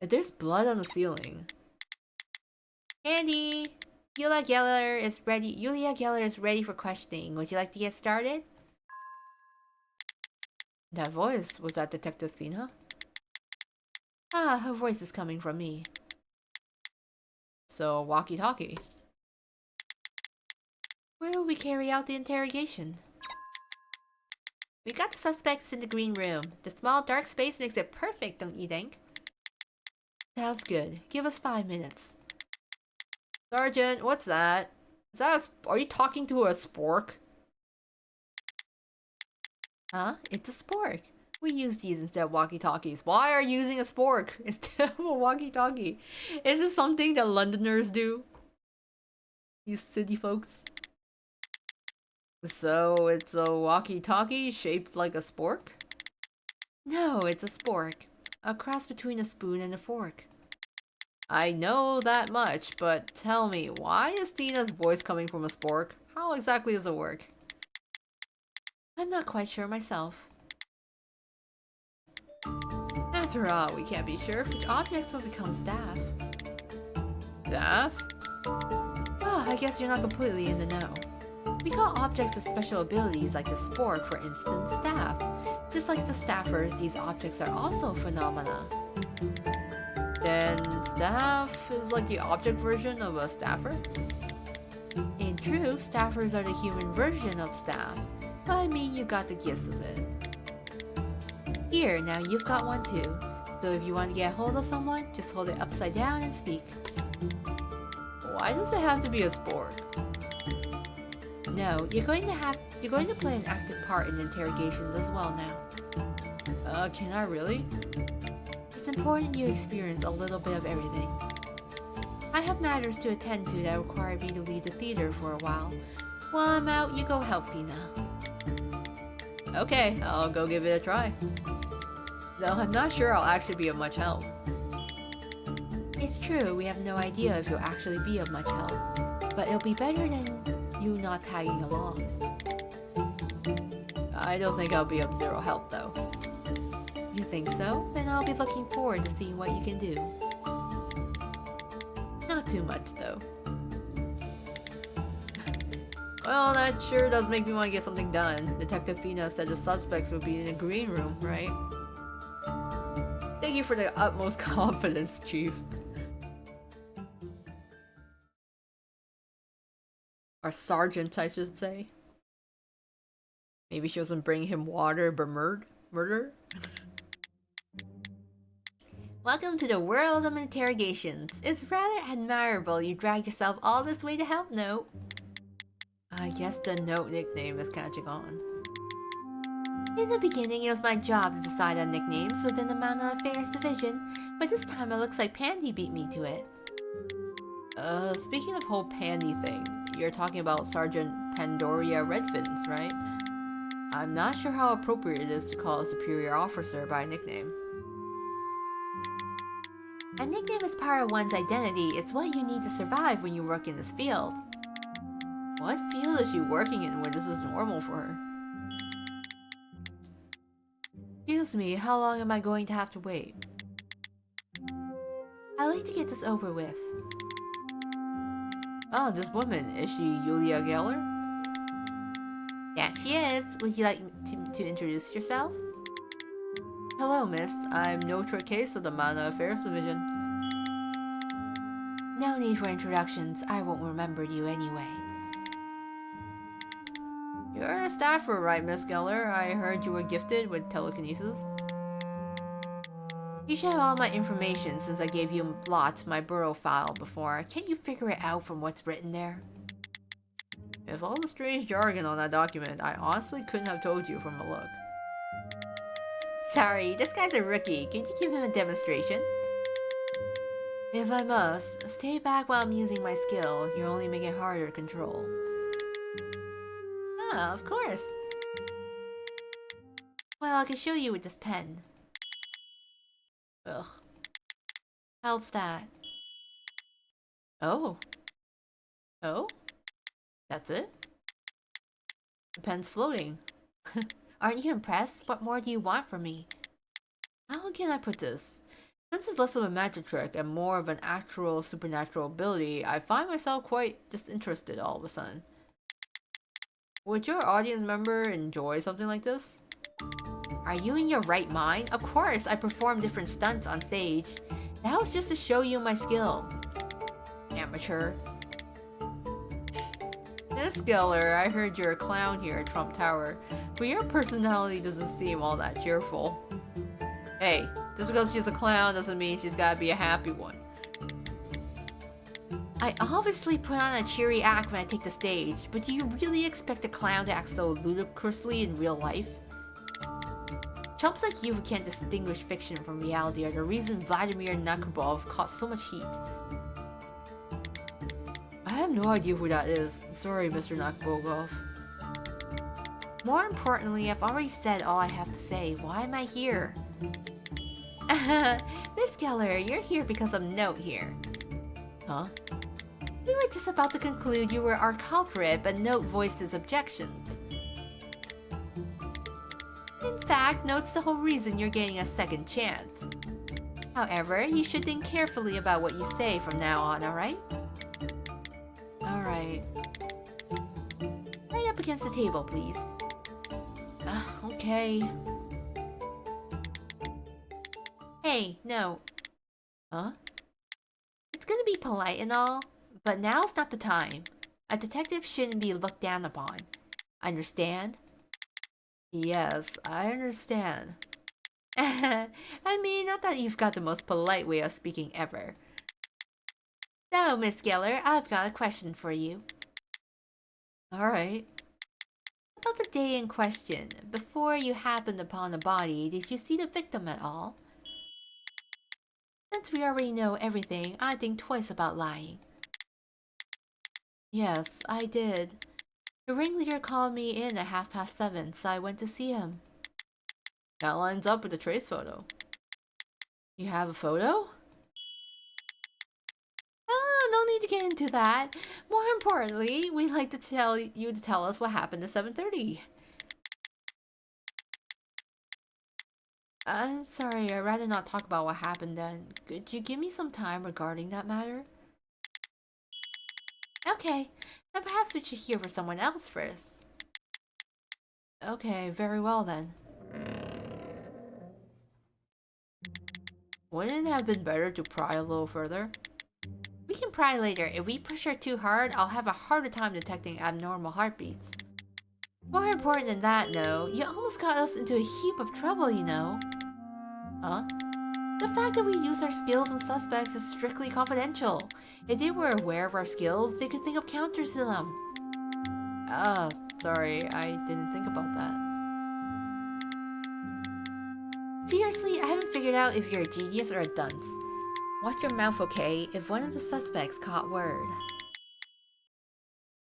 If there's blood on the ceiling. Andy! Yulia Geller is ready for questioning. Would you like to get started? That voice, was that Detective Thina? Ah, her voice is coming from me. So, walkie-talkie. Where will we carry out the interrogation? We've got the suspects in the green room. The small dark space makes it perfect, don't you think? Sounds good. Give us 5 minutes. Sergeant, what's that? Is that are you talking to a spork? Huh? It's a spork. We use these instead of walkie-talkies. Why are you using a spork instead of a walkie-talkie? Is this something that Londoners do? You city folks? So it's a walkie-talkie shaped like a spork? No, it's a spork. A cross between a spoon and a fork. I know that much, but tell me, why is Thina's voice coming from a spork? How exactly does it work? I'm not quite sure myself. After all, we can't be sure which objects will become staff. Staff? Oh, I guess you're not completely in the know. We call objects with special abilities like the spork, for instance, staff. Just like the staffers, these objects are also phenomena. Then staff is like the object version of a staffer? In truth, staffers are the human version of staff. But I mean, you got the gist of it. Here, now you've got one too. So if you want to get a hold of someone, just hold it upside down and speak. Why does it have to be a spork? No, you're going to play an active part in interrogations as well now. Can I really? It's important you experience a little bit of everything. I have matters to attend to that require me to leave the theater for a while. While I'm out, you go help Thina. Okay, I'll go give it a try. Though I'm not sure I'll actually be of much help. It's true, we have no idea if you'll actually be of much help. But it'll be better than you not tagging along. I don't think I'll be of zero help though. You think so? Then I'll be looking forward to seeing what you can do. Not too much though. Well, that sure does make me want to get something done. Detective Thina said the suspects would be in a green room, right? Thank you for the utmost confidence, Chief. Or Sergeant, I should say. Maybe she wasn't bringing him water, but murder? Welcome to the world of interrogations. It's rather admirable you dragged yourself all this way to help Note. I guess the Note nickname is catching on. In the beginning, it was my job to decide on nicknames within the Mana Affairs division, but this time it looks like Pandy beat me to it. Speaking of whole Pandy thing, you're talking about Sergeant Pandoria Redfins, right? I'm not sure how appropriate it is to call a superior officer by a nickname. A nickname is part of one's identity. It's what you need to survive when you work in this field. What field is she working in where this is normal for her? Excuse me, how long am I going to have to wait? I'd like to get this over with. Oh, this woman, is she Yulia Geller? Yes, she is. Would you like to introduce yourself? Hello, miss. I'm Notre Case of the Mana Affairs Division. No need for introductions. I won't remember you anyway. You're a staffer, right, Miss Geller? I heard you were gifted with telekinesis. You should have all my information since I gave you a lot my bureau file before. Can't you figure it out from what's written there? With all the strange jargon on that document, I honestly couldn't have told you from the look. Sorry, this guy's a rookie. Can you give him a demonstration? If I must, stay back while I'm using my skill. You're only making it harder to control. Ah, of course. Well, I can show you with this pen. Ugh. How's that? Oh. Oh? That's it? The pen's floating. Aren't you impressed? What more do you want from me? How can I put this? Since it's less of a magic trick and more of an actual supernatural ability, I find myself quite disinterested all of a sudden. Would your audience member enjoy something like this? Are you in your right mind? Of course, I perform different stunts on stage. That was just to show you my skill. Amateur. Miss Geller, I heard you're a clown here at Trump Tower, but your personality doesn't seem all that cheerful. Hey, just because she's a clown doesn't mean she's gotta be a happy one. I obviously put on a cheery act when I take the stage, but do you really expect a clown to act so ludicrously in real life? Chumps like you who can't distinguish fiction from reality are the reason Vladimir Nakrabov caught so much heat. I have no idea who that is. I'm sorry, Mr. Nakrabov. More importantly, I've already said all I have to say. Why am I here? Miss Geller, you're here because of Note here. Huh? We were just about to conclude you were our culprit, but Note voiced his objections. In fact, Note's the whole reason you're getting a second chance. However, you should think carefully about what you say from now on, alright? Alright. Right up against the table, please. Okay. Hey, no. Huh? It's gonna be polite and all, but now's not the time. A detective shouldn't be looked down upon. Understand? Yes, I understand. I mean, not that you've got the most polite way of speaking ever. So, Miss Geller, I've got a question for you. Alright. About the day in question, before you happened upon the body, did you see the victim at all? Since we already know everything, I think twice about lying. Yes, I did. The ringleader called me in at 7:30, so I went to see him. That lines up with the trace photo. You have a photo? No need to get into that. More importantly, we'd like to tell you to tell us what happened at 7:30. I'm sorry, I'd rather not talk about what happened then. Could you give me some time regarding that matter? Okay, then perhaps we should hear from someone else first. Okay, very well then. Wouldn't it have been better to pry a little further? We can pry later. If we push her too hard, I'll have a harder time detecting abnormal heartbeats. More important than that, no, you almost got us into a heap of trouble, you know. Huh? The fact that we use our skills on suspects is strictly confidential. If they were aware of our skills, they could think of counters to them. Sorry, I didn't think about that. Seriously, I haven't figured out if you're a genius or a dunce. Watch your mouth, okay? If one of the suspects caught word.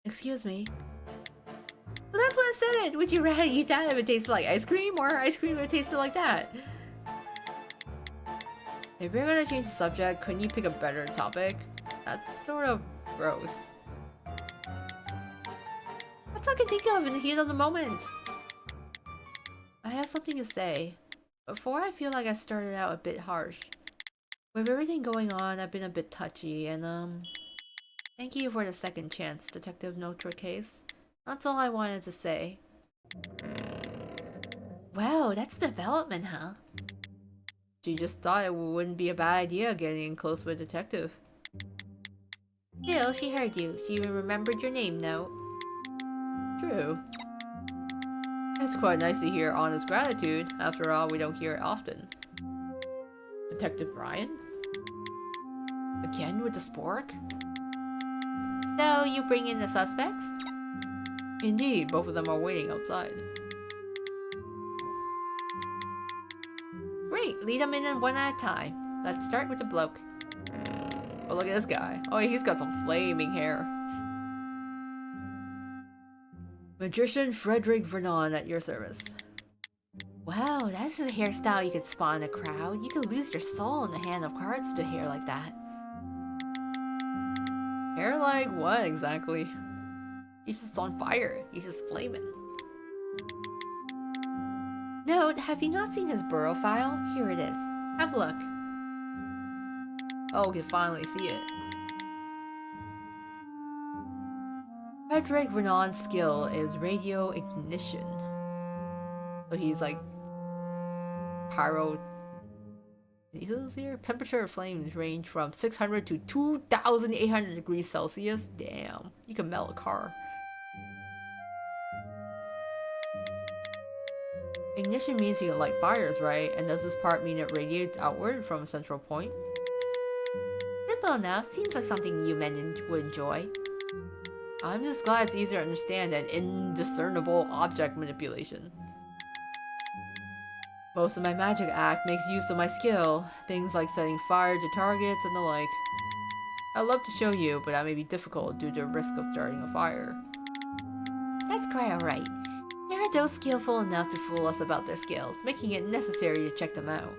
Excuse me. Well, that's what I said. Would you rather eat that if it tasted like ice cream, or ice cream if it tasted like that? If you're gonna change the subject, couldn't you pick a better topic? That's sort of gross. That's all I can think of in the heat of the moment. I have something to say. Before, I feel like I started out a bit harsh. With everything going on, I've been a bit touchy, and thank you for the second chance, Detective Notre Case. That's all I wanted to say. Wow, that's development, huh? She just thought it wouldn't be a bad idea getting in close with a detective. Still, she heard you. She even remembered your name, though. True. It's quite nice to hear honest gratitude. After all, we don't hear it often. Detective Brian? Again with the spork? So, you bring in the suspects? Indeed, both of them are waiting outside. Great, lead them in one at a time. Let's start with the bloke. Oh, look at this guy. Oh, he's got some flaming hair. Magician Frederick Vernon at your service. Wow, that's a hairstyle you could spot in a crowd. You could lose your soul in the hand of cards to hair like that. Hair like what exactly? He's just on fire. He's just flaming. Note, have you not seen his burrow file? Here it is. Have a look. Oh, we can finally see it. Frederick Vernon's skill is radio ignition. So he's like pyro. Here, temperature of flames range from 600 to 2,800 degrees Celsius. Damn, you can melt a car. Ignition means you can light fires, right? And does this part mean it radiates outward from a central point? Simple enough. Seems like something you men would enjoy. I'm just glad it's easier to understand than indiscernible object manipulation. Most of my magic act makes use of my skill, things like setting fire to targets and the like. I'd love to show you, but that may be difficult due to the risk of starting a fire. That's quite alright. There are those skillful enough to fool us about their skills, making it necessary to check them out.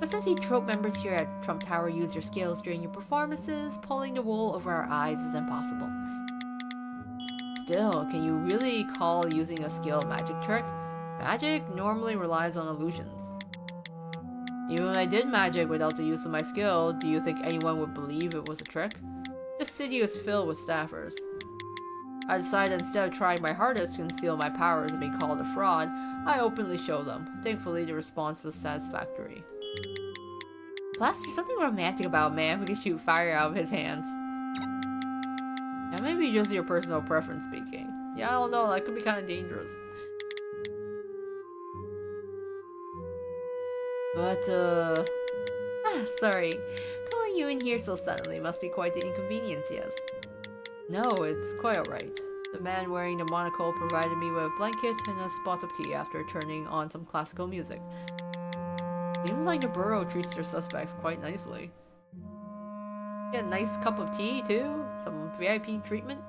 But since you trope members here at Trump Tower use your skills during your performances, pulling the wool over our eyes is impossible. Still, can you really call using a skill a magic trick? Magic normally relies on illusions. Even when I did magic without the use of my skill, do you think anyone would believe it was a trick? This city is filled with staffers. I decided instead of trying my hardest to conceal my powers and be called a fraud, I openly showed them. Thankfully, the response was satisfactory. Plus, there's something romantic about a man who can shoot fire out of his hands. That may be just your personal preference speaking. Yeah, I don't know, that could be kind of dangerous. But, sorry. Calling you in here so suddenly must be quite the inconvenience, yes? No, it's quite alright. The man wearing the monocle provided me with a blanket and a spot of tea after turning on some classical music. Seems like the borough treats their suspects quite nicely. Get a nice cup of tea, too? Some VIP treatment?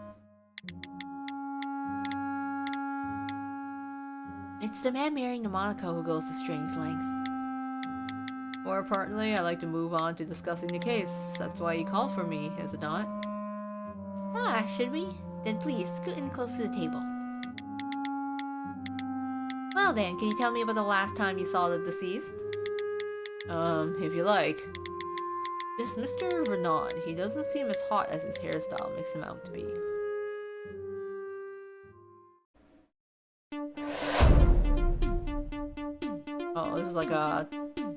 It's the man wearing the monocle who goes to strange lengths. More importantly, I'd like to move on to discussing the case. That's why you called for me, is it not? Ah, should we? Then please, scoot in close to the table. Well then, can you tell me about the last time you saw the deceased? If you like. This Mr. Vernon, he doesn't seem as hot as his hairstyle makes him out to be. Oh, this is like a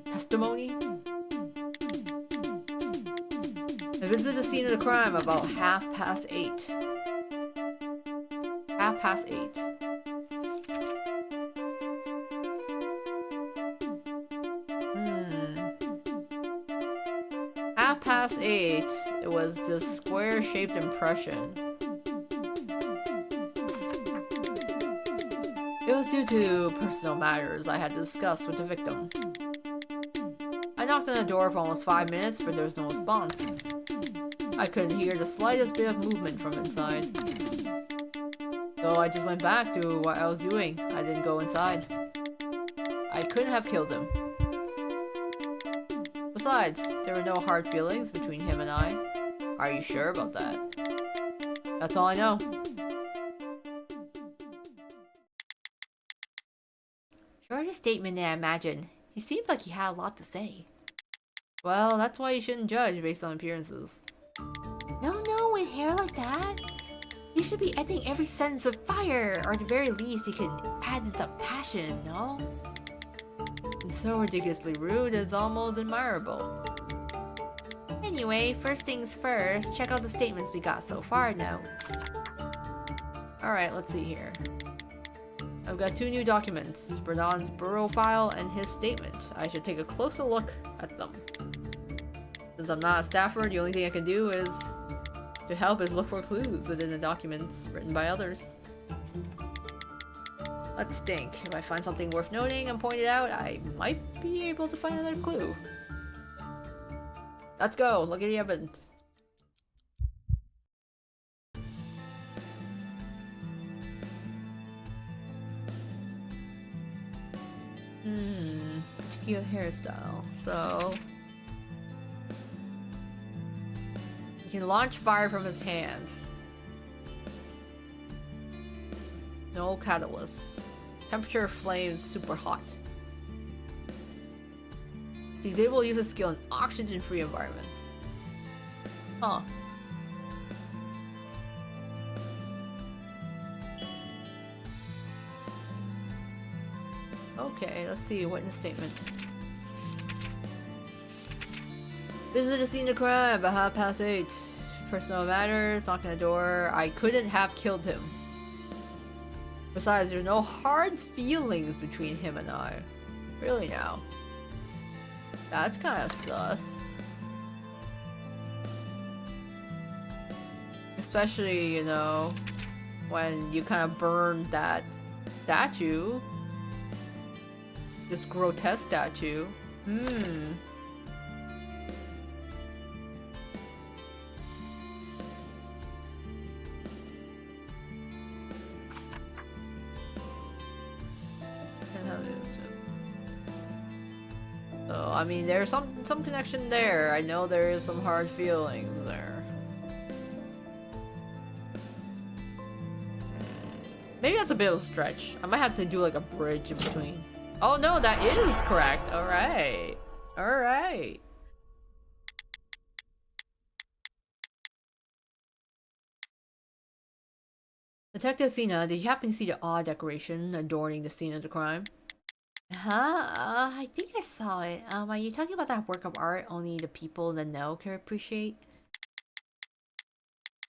testimony? I visited the scene of the crime about 8:30. 8:30. 8:30. It was this square-shaped impression. It was due to personal matters I had to discuss with the victim. I knocked on the door for almost 5 minutes, but there was no response. I couldn't hear the slightest bit of movement from inside. So I just went back to what I was doing. I didn't go inside. I couldn't have killed him. Besides, there were no hard feelings between him and I. Are you sure about that? That's all I know. Shorter statement than I imagined. He seemed like he had a lot to say. Well, that's why you shouldn't judge based on appearances. No, with hair like that? You should be ending every sentence with fire, or at the very least you can add in some passion, no? And so ridiculously rude is almost admirable. Anyway, first things first, check out the statements we got so far now. Alright, let's see here. I've got 2 new documents, Bernard's Bureau file and his statement. I should take a closer look at them. Since I'm not a staffer, the only thing I can do is to help is look for clues within the documents written by others. Let's think. If I find something worth noting and point it out, I might be able to find another clue. Let's go. Look at the evidence. Particular hairstyle. So he can launch fire from his hands. No catalyst. Temperature of flames super hot. He's able to use his skill in oxygen-free environments. Huh. Okay, let's see. Witness statement. Visit the scene of crime about 8:30. Personal matters, knocking on the door. I couldn't have killed him. Besides, there's no hard feelings between him and I. Really now. That's kind of sus. Especially, you know, when you kind of burn that statue. This grotesque statue. So, I mean, there's some connection there. I know there is some hard feelings there. Maybe that's a bit of a stretch. I might have to do like a bridge in between. Oh no, that is correct. Alright. Alright. Detective Athena, did you happen to see the odd decoration adorning the scene of the crime? I think I saw it. Are you talking about that work of art only the people that know can appreciate?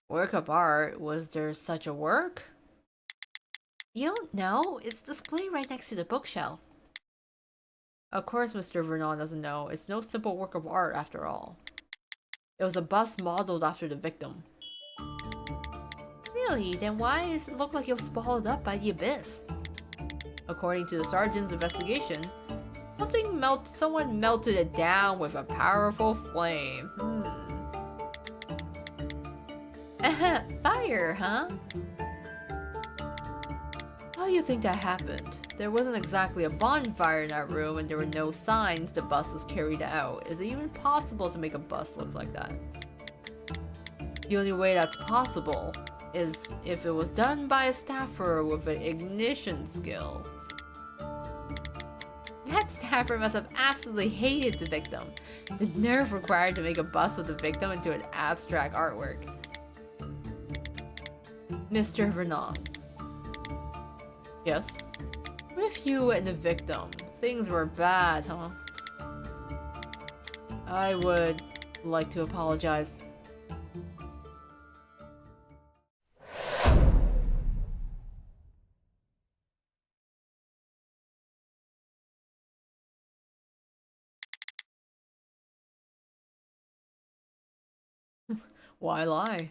Work of art? Was there such a work? You don't know? It's displayed right next to the bookshelf. Of course Mr. Vernon doesn't know. It's no simple work of art after all. It was a bust modeled after the victim. Really? Then why does it look like it was swallowed up by the abyss? According to the sergeant's investigation, someone melted it down with a powerful flame. Fire, huh? How do you think that happened? There wasn't exactly a bonfire in that room and there were no signs the bus was carried out. Is it even possible to make a bus look like that? The only way that's possible is if it was done by a staffer with an ignition skill. That staffer must have absolutely hated the victim. The nerve required to make a bust of the victim into an abstract artwork. Mr. Vernon. Yes? With you and the victim, things were bad, huh? I would like to apologize. Why lie?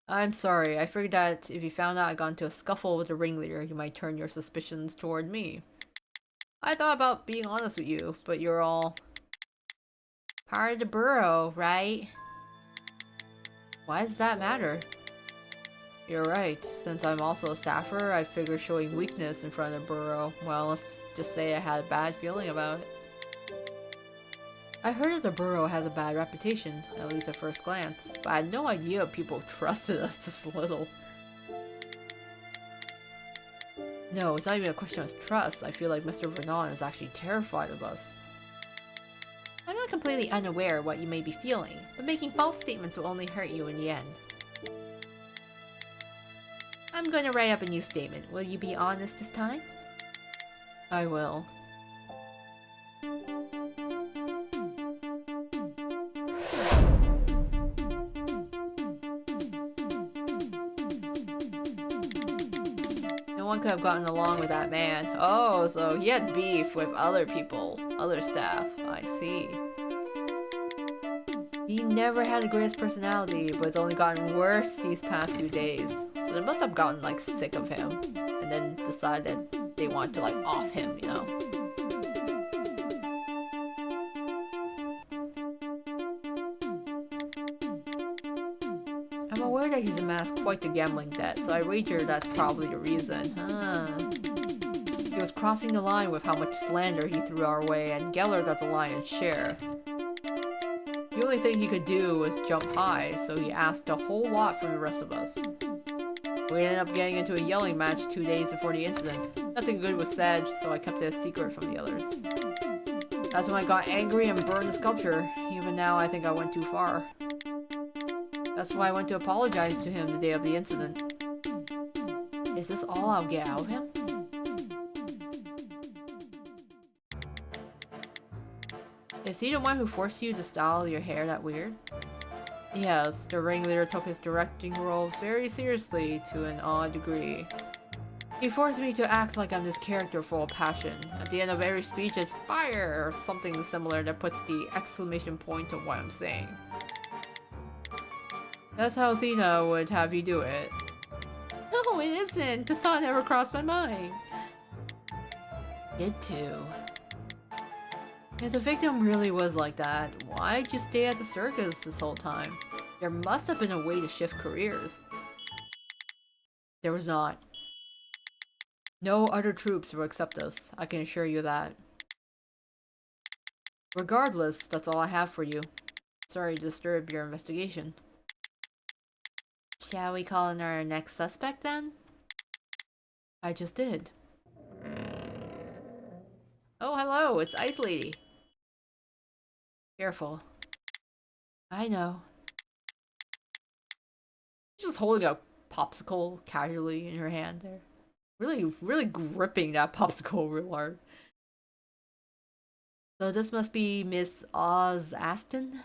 I'm sorry, I figured that if you found out I got into a scuffle with the ringleader, you might turn your suspicions toward me. I thought about being honest with you, but you're all part of the borough, right? Why does that matter? You're right, since I'm also a staffer, I figure showing weakness in front of the borough, well, let's just say I had a bad feeling about it. I heard that the borough has a bad reputation, at least at first glance, but I had no idea people trusted us this little. No, it's not even a question of trust. I feel like Mr. Vernon is actually terrified of us. I'm not completely unaware of what you may be feeling, but making false statements will only hurt you in the end. I'm going to write up a new statement. Will you be honest this time? I will. Could have gotten along with that man. Oh, so he had beef with other people, other staff. I see. He never had the greatest personality, but it's only gotten worse these past few days. So they must have gotten like sick of him and then decided they want to like off him, you know? I'm aware that he's amassed quite the gambling debt, so I wager that's probably the reason. He was crossing the line with how much slander he threw our way, and Geller got the lion's share. The only thing he could do was jump high, so he asked a whole lot from the rest of us. We ended up getting into a yelling match 2 days before the incident. Nothing good was said, so I kept it a secret from the others. That's when I got angry and burned the sculpture. Even now, I think I went too far. That's why I went to apologize to him the day of the incident. Is this all I'll get out of him? Is he the one who forced you to style your hair that weird? Yes, the ringleader took his directing role very seriously to an odd degree. He forced me to act like I'm this character full of passion. At the end of every speech is fire or something similar that puts the exclamation point on what I'm saying. That's how Athena would have you do it. No, it isn't! The thought never crossed my mind. It too. If the victim really was like that, why'd you stay at the circus this whole time? There must have been a way to shift careers. There was not. No other troops will accept us, I can assure you that. Regardless, that's all I have for you. Sorry to disturb your investigation. Shall we call in our next suspect then? I just did. Oh, hello, it's Ice Lady. Careful. I know. She's just holding a popsicle casually in her hand there. Really gripping that popsicle real hard. So this must be Miss Oz Aston?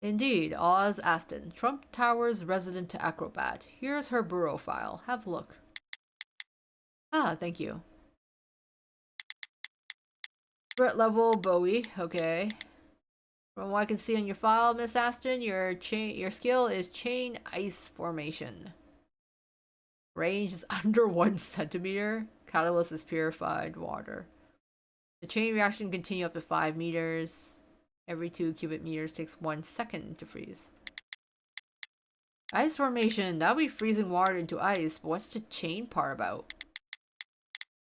Indeed, Oz Aston, Trump Tower's resident acrobat. Here's her bureau file. Have a look. Ah, thank you. Threat level Bowie, okay. From what I can see on your file, Miss Aston, your skill is chain ice formation. Range is under 1 centimeter. Catalyst is purified water. The chain reaction can continue up to 5 meters. Every 2 cubic meters takes 1 second to freeze. Ice formation, that'll be freezing water into ice, but what's the chain part about?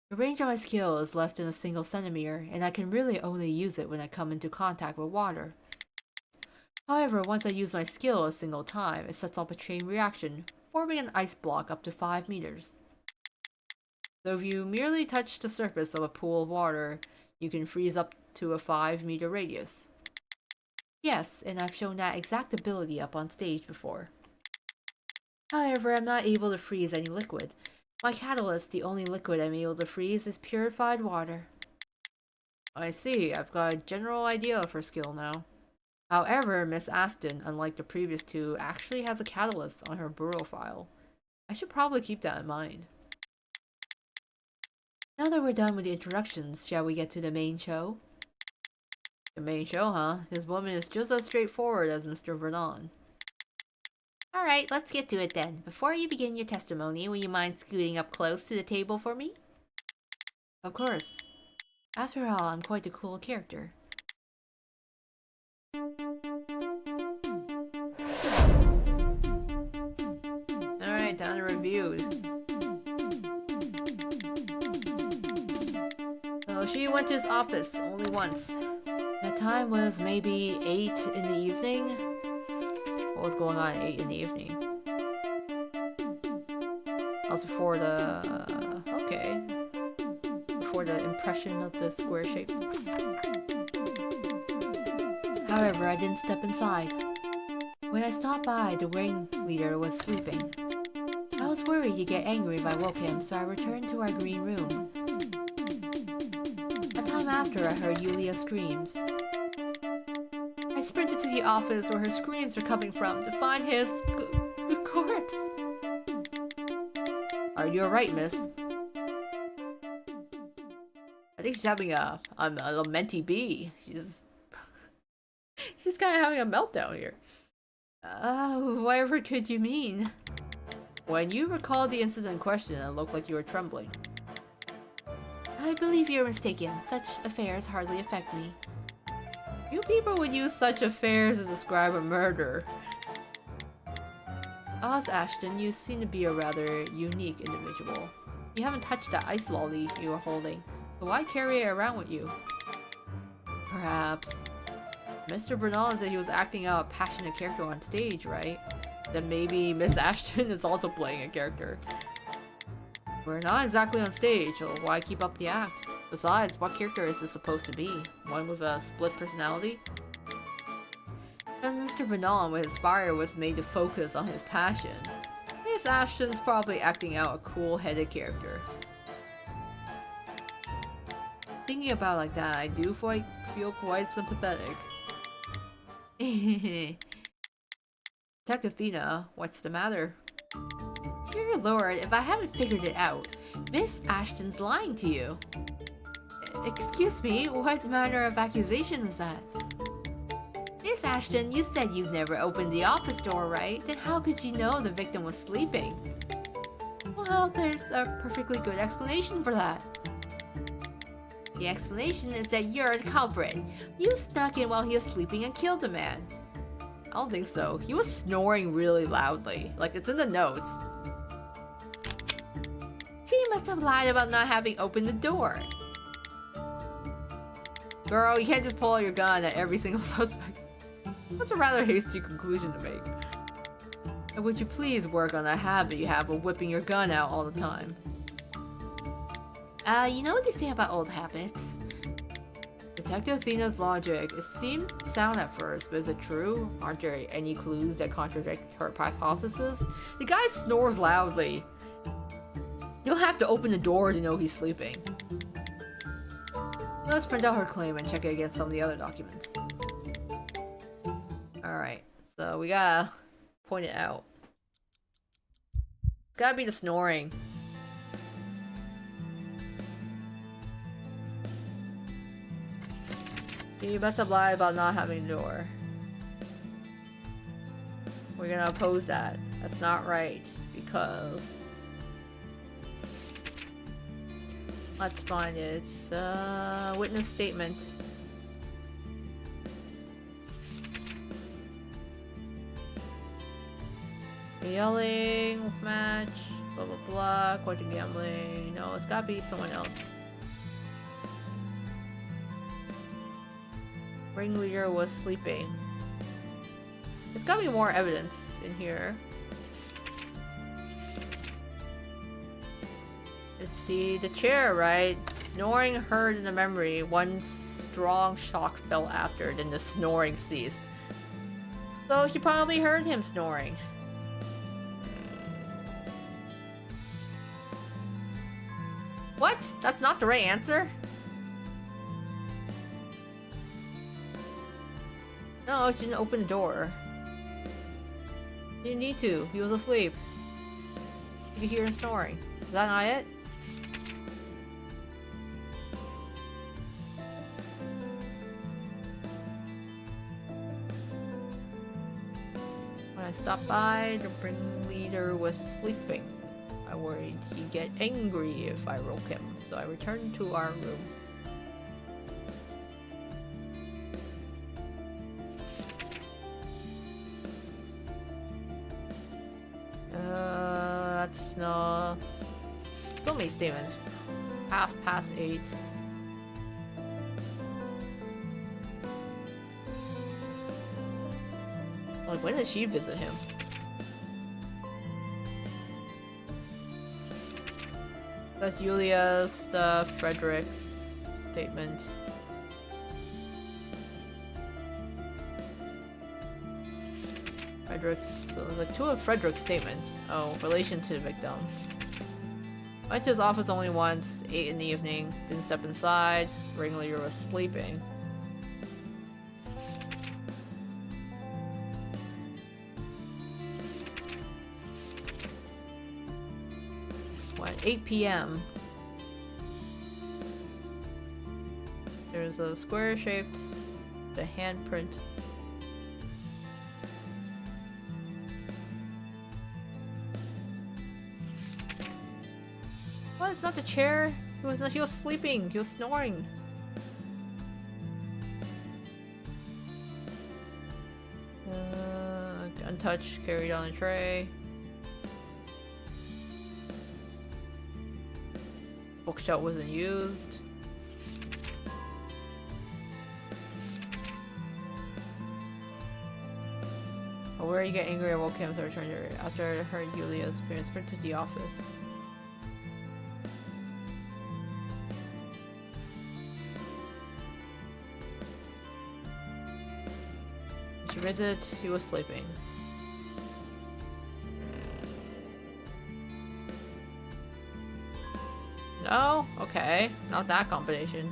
The range of my skill is less than a single centimeter, and I can really only use it when I come into contact with water. However, once I use my skill a single time, it sets off a chain reaction, forming an ice block up to 5 meters. So if you merely touch the surface of a pool of water, you can freeze up to a 5-meter radius. Yes, and I've shown that exact ability up on stage before. However, I'm not able to freeze any liquid. My catalyst, the only liquid I'm able to freeze, is purified water. I see, I've got a general idea of her skill now. However, Miss Aston, unlike the previous two, actually has a catalyst on her bureau file. I should probably keep that in mind. Now that we're done with the introductions, shall we get to the main show? The main show, huh? This woman is just as straightforward as Mr. Vernon. Alright, let's get to it then. Before you begin your testimony, will you mind scooting up close to the table for me? Of course. After all, I'm quite a cool character. Alright, down to review. So she went to his office only once. That time was maybe 8 in the evening. What was going on at 8 in the evening? That was before the... okay. Before the impression of the square shape. However, I didn't step inside. When I stopped by, the ringleader was sleeping. I was worried he'd get angry if I woke him, so I returned to our green room. A time after, I heard Yulia screams. I sprinted to the office where her screams were coming from to find his corpse. Are you alright, miss? I think she's having a lamenti bee. She's kind of having a meltdown here. Whatever could you mean? When you recalled the incident in question, it looked like you were trembling. I believe you're mistaken. Such affairs hardly affect me. Few people would use such affairs to describe a murder. Oz Ashton, you seem to be a rather unique individual. You haven't touched that ice lolly you were holding, so why carry it around with you? Perhaps. Mr. Bernal said he was acting out a passionate character on stage, right? Then maybe Miss Ashton is also playing a character. We're not exactly on stage, so why keep up the act? Besides, what character is this supposed to be? One with a split personality? And Mr. Bernal with his fire was made to focus on his passion. Miss Ashton's probably acting out a cool-headed character. Thinking about it like that, I do feel quite sympathetic. Detective Athena, what's the matter? Dear Lord, if I haven't figured it out, Miss Ashton's lying to you. Excuse me, what manner of accusation is that? Miss Ashton, you said you'd never opened the office door, right? Then how could you know the victim was sleeping? Well, there's a perfectly good explanation for that. The explanation is that you're the culprit. You snuck in while he was sleeping and killed the man. I don't think so. He was snoring really loudly. Like, it's in the notes. She must have lied about not having opened the door. Girl, you can't just pull out your gun at every single suspect. That's a rather hasty conclusion to make. And would you please work on that habit you have of whipping your gun out all the time? You know what they say about old habits? Detective Athena's logic, it seemed sound at first, but is it true? Aren't there any clues that contradict her hypothesis? The guy snores loudly. You don't have to open the door to know he's sleeping. Let's print out her claim and check it against some of the other documents. Alright, so we gotta point it out. It's gotta be the snoring. You must have lied about not having a door. We're gonna oppose that. That's not right, because... Let's find it. Witness statement. Yelling, match, blah blah blah, quitting gambling. No, it's gotta be someone else. Ringleader was sleeping. There's gotta be more evidence in here. It's the chair, right? Snoring heard in the memory. One strong shock fell after, then the snoring ceased. So she probably heard him snoring. What? That's not the right answer? No, she didn't open the door. She didn't need to. He was asleep. You could hear him snoring. Is that not it? When I stopped by, the ringleader was sleeping. I worried he'd get angry if I woke him, so I returned to our room. That's no... So many statements. 8:30. Like, when did she visit him? That's Julia's, Frederick's statement. So there's like two of Frederick's statements. Oh, relation to the victim. Went to his office only once, 8 in the evening, didn't step inside, ringleader was sleeping. What, 8 p.m. There's a square shaped, the handprint. What? It's not the chair. He was sleeping. He was snoring. Untouched, carried on a tray. Bookshelf wasn't used. Where you get angry, I woke him to return to after I heard Yulia's appearance. Sprint to the office. To visit, he was sleeping. No? Okay. Not that combination.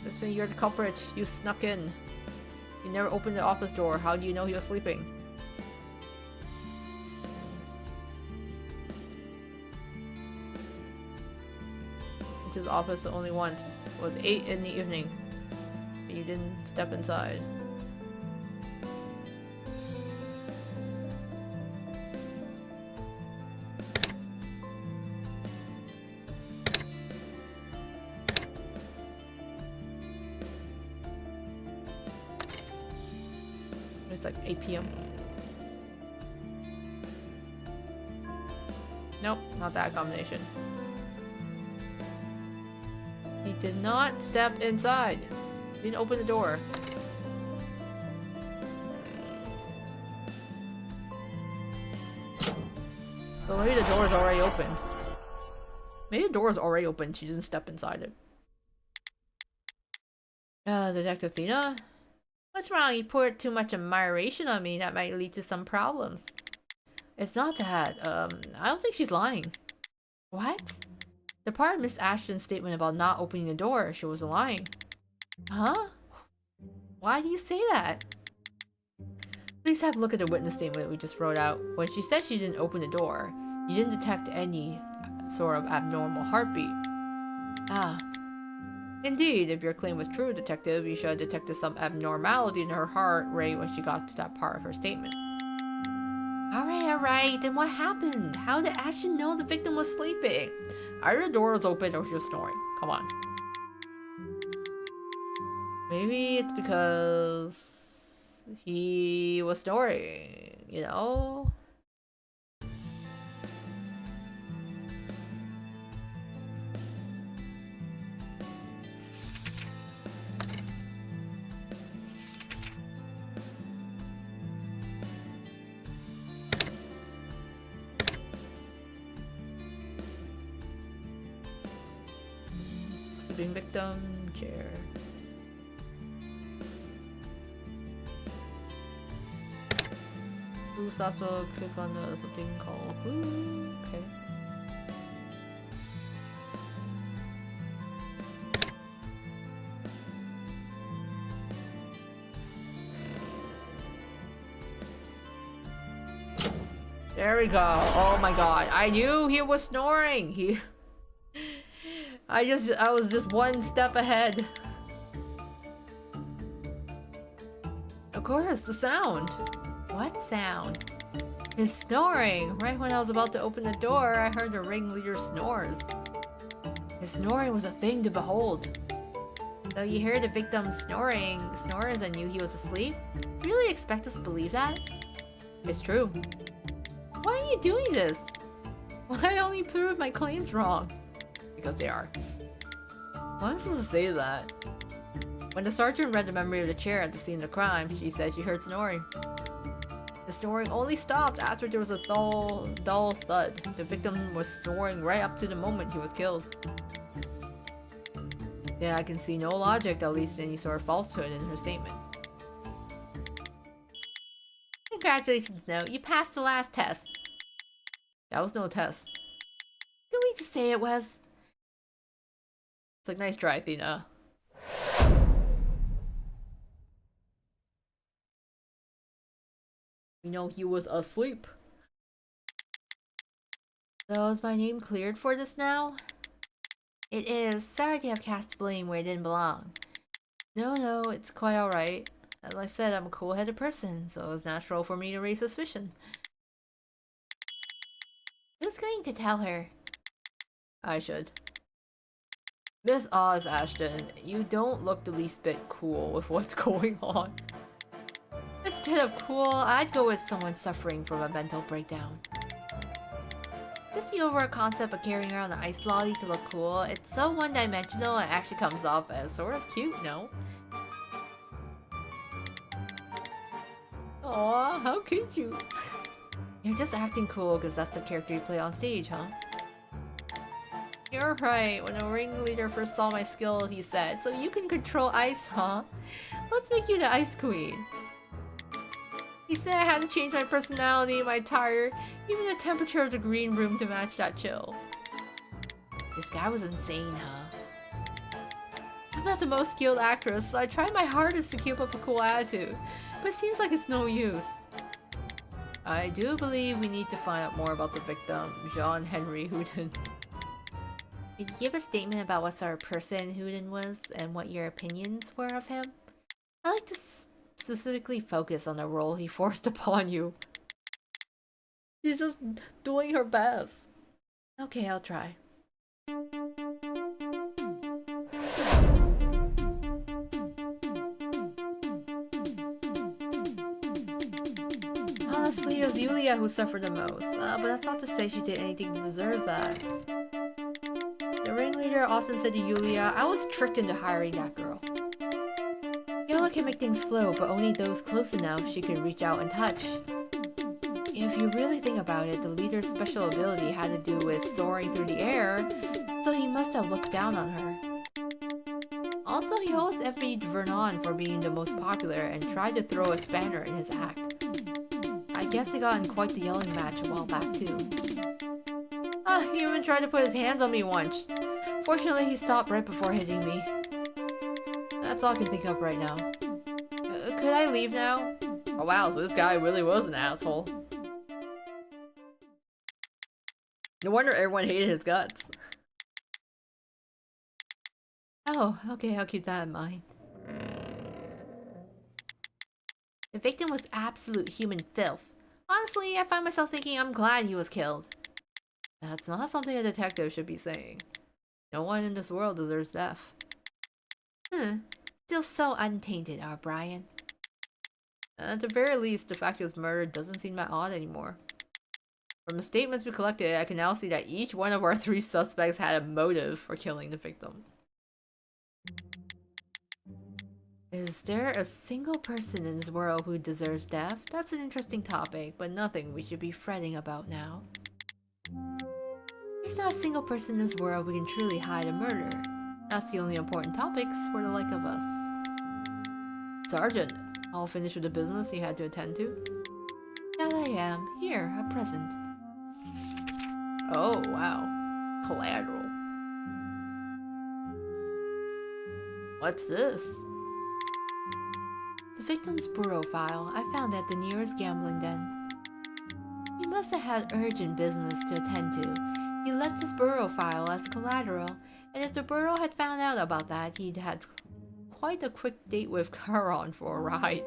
Listen, you're the culprit. You snuck in. You never opened the office door. How do you know he was sleeping? Into his office only once. It was 8 in the evening. But you didn't step inside. It's like 8 p.m. Nope, not that combination. He did not step inside. He didn't open the door. So maybe the door is already open. Maybe the door is already open. She didn't step inside it. Detective Athena? What's wrong? You poured too much admiration on me. That might lead to some problems. It's not that. I don't think she's lying. What? The part of Miss Ashton's statement about not opening the door, she was lying. Huh? Why do you say that? Please have a look at the witness statement we just wrote out. When she said she didn't open the door, you didn't detect any sort of abnormal heartbeat. Ah. Indeed, if your claim was true, Detective, you should have detected some abnormality in her heart rate when she got to that part of her statement. Alright, then what happened? How did Ashton know the victim was sleeping? Either the door was open or she was snoring. Come on. Maybe it's because he was snoring, you know? Sleeping victim, chair. Who's also click on the something called who? Okay. There we go. Oh my god. I knew he was snoring. I was just one step ahead. Of course, the sound. What sound? His snoring. Right when I was about to open the door, I heard the ringleader snores. His snoring was a thing to behold. So you heard the victim snores and knew he was asleep? You really expect us to believe that? It's true. Why are you doing this? Why only prove my claims wrong? Because they are. Why am I supposed to say that? When the sergeant read the memory of the chair at the scene of the crime, she said she heard snoring. The snoring only stopped after there was a dull thud. The victim was snoring right up to the moment he was killed. Yeah, I can see no logic that leads to any sort of falsehood in her statement. Congratulations, Note. You passed the last test. That was no test. Can we just say it was? It's like, nice try, Athena. You know he was asleep. So is my name cleared for this now? It is. Sorry to have cast blame where it didn't belong. No, it's quite alright. As I said, I'm a cool-headed person, so it's natural for me to raise suspicion. Who's going to tell her? I should. Miss Oz, Ashton, you don't look the least bit cool with what's going on. Instead of cool, I'd go with someone suffering from a mental breakdown. Just the overall concept of carrying around an ice lolly to look cool, it's so one-dimensional it actually comes off as sort of cute, no? Aw, how cute you. You're just acting cool because that's the character you play on stage, huh? You're right, when the ringleader first saw my skill, he said, "So you can control ice, huh? Let's make you the ice queen." He said I had to change my personality, my attire, even the temperature of the green room to match that chill. This guy was insane, huh? I'm not the most skilled actress, so I tried my hardest to keep up a cool attitude, but it seems like it's no use. I do believe we need to find out more about the victim, Jean Henry Houdin. Did you give a statement about what sort of person Houdin was and what your opinions were of him? I like to specifically focus on the role he forced upon you. She's just doing her best. Okay, I'll try. Honestly, it was Yulia who suffered the most, but that's not to say she did anything to deserve that. The ringleader often said to Yulia, "I was tricked into hiring that girl." Yellow can make things flow, but only those close enough she could reach out and touch. If you really think about it, the leader's special ability had to do with soaring through the air, so he must have looked down on her. Also, he always envied Vernon for being the most popular and tried to throw a spanner in his act. I guess he got in quite the yelling match a while back too. He even tried to put his hands on me once. Fortunately, he stopped right before hitting me. That's all I can think of right now. Could I leave now? Oh wow, so this guy really was an asshole. No wonder everyone hated his guts. Oh, okay, I'll keep that in mind. The victim was absolute human filth. Honestly, I find myself thinking I'm glad he was killed. That's not something a detective should be saying. No one in this world deserves death. Still so untainted, O'Brien. At the very least, the fact he was murdered doesn't seem that odd anymore. From the statements we collected, I can now see that each one of our 3 suspects had a motive for killing the victim. Is there a single person in this world who deserves death? That's an interesting topic, but nothing we should be fretting about now. There's not a single person in this world who can truly hide a murder. That's the only important topics for the like of us. Sergeant, all finished with the business you had to attend to? That I am. Here, a present. Oh, wow. Collateral. What's this? The victim's bureau file I found at the nearest gambling den. He must have had urgent business to attend to. He left his bureau file as collateral, and if the bureau had found out about that, he'd had quite a quick date with Charon for a ride.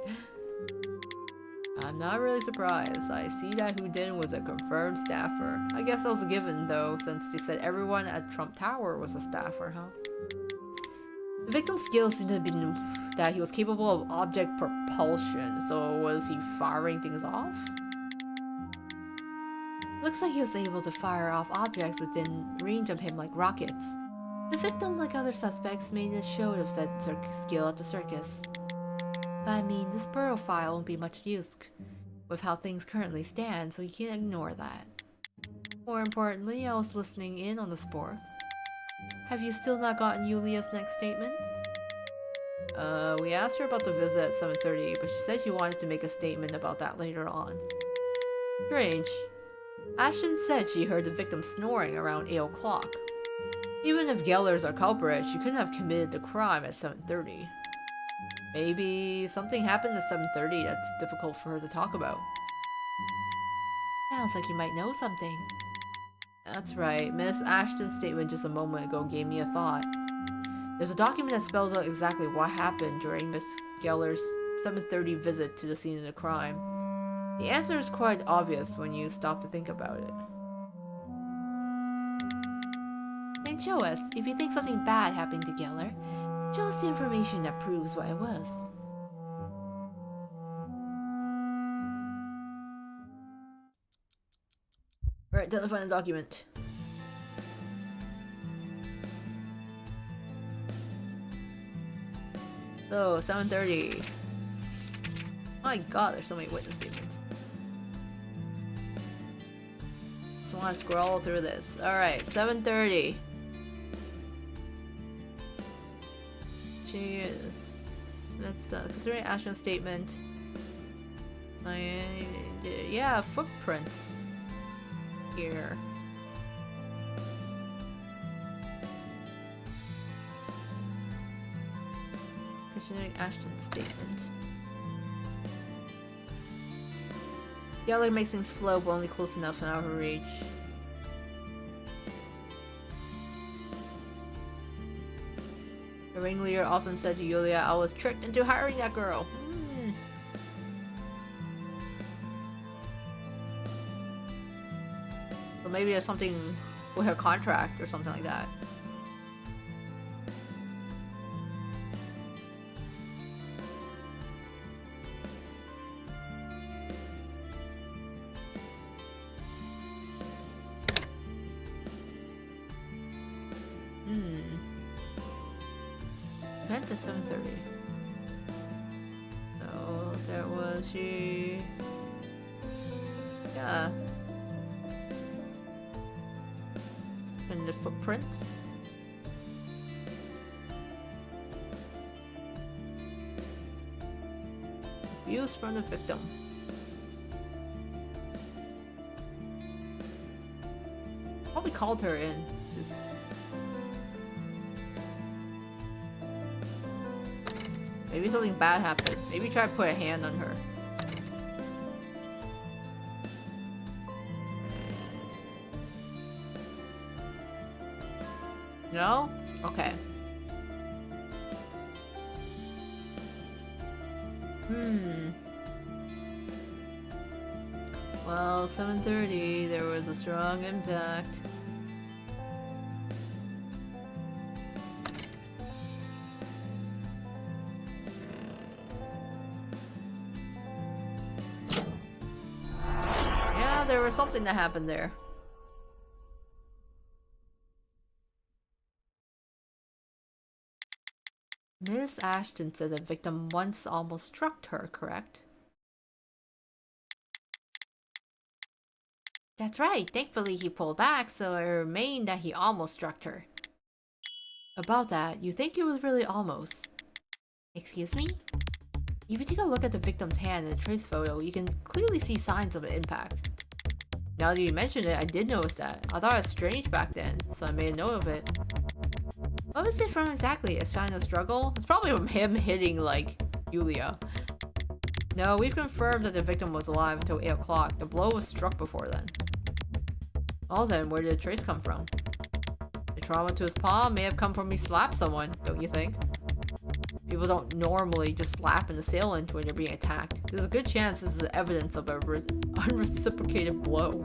I'm not really surprised. I see that Houdin was a confirmed staffer. I guess that was a given though, since they said everyone at Trump Tower was a staffer, huh? The victim's skills seemed to have been that he was capable of object propulsion, so was he firing things off? Looks like he was able to fire off objects within range of him like rockets. The victim, like other suspects, made a show of said skill at the circus. But I mean, this bureau file won't be much use with how things currently stand, so you can't ignore that. More importantly, I was listening in on the sport. Have you still not gotten Yulia's next statement? We asked her about the visit at 7:30, but she said she wanted to make a statement about that later on. Strange. Ashton said she heard the victim snoring around 8 o'clock. Even if Geller's our culprit, she couldn't have committed the crime at 7:30. Maybe something happened at 7:30 that's difficult for her to talk about. Sounds like you might know something. That's right. Miss Ashton's statement just a moment ago gave me a thought. There's a document that spells out exactly what happened during Miss Geller's 7:30 visit to the scene of the crime. The answer is quite obvious when you stop to think about it. Then show us. If you think something bad happened to Geller, show us the information that proves what it was. Alright, time to find the document. So, 7:30. My god, there's so many witness statements. Just want to scroll through this. Alright, 7:30. She is... That's considering Ashton's statement. Yeah, footprints. Here. Considering Ashton's statement. Geller makes things flow, but only close enough and out of her reach. The ringleader often said to Yulia, "I was tricked into hiring that girl." So maybe there's something with her contract or something like that. Event at 7:30. So there was she. Yeah. And the footprints. Views from the victim. Probably called her in. Just... Maybe something bad happened. Maybe try to put a hand on her. No? Okay. Well, 7:30, there was a strong impact. Yeah, there was something that happened there. Miss Ashton said the victim once almost struck her, correct? That's right. Thankfully, he pulled back, so it remained that he almost struck her. About that, you think it was really almost? Excuse me? If you take a look at the victim's hand in the trace photo, you can clearly see signs of an impact. Now that you mention it, I did notice that. I thought it was strange back then, so I made a note of it. What was it from exactly? A sign of struggle? It's probably from him hitting, like, Yulia. No, we've confirmed that the victim was alive until 8 o'clock. The blow was struck before then. Well then, where did the trace come from? The trauma to his palm may have come from he slapped someone, don't you think? People don't normally just slap an assailant when they're being attacked. There's a good chance this is evidence of a unreciprocated blow.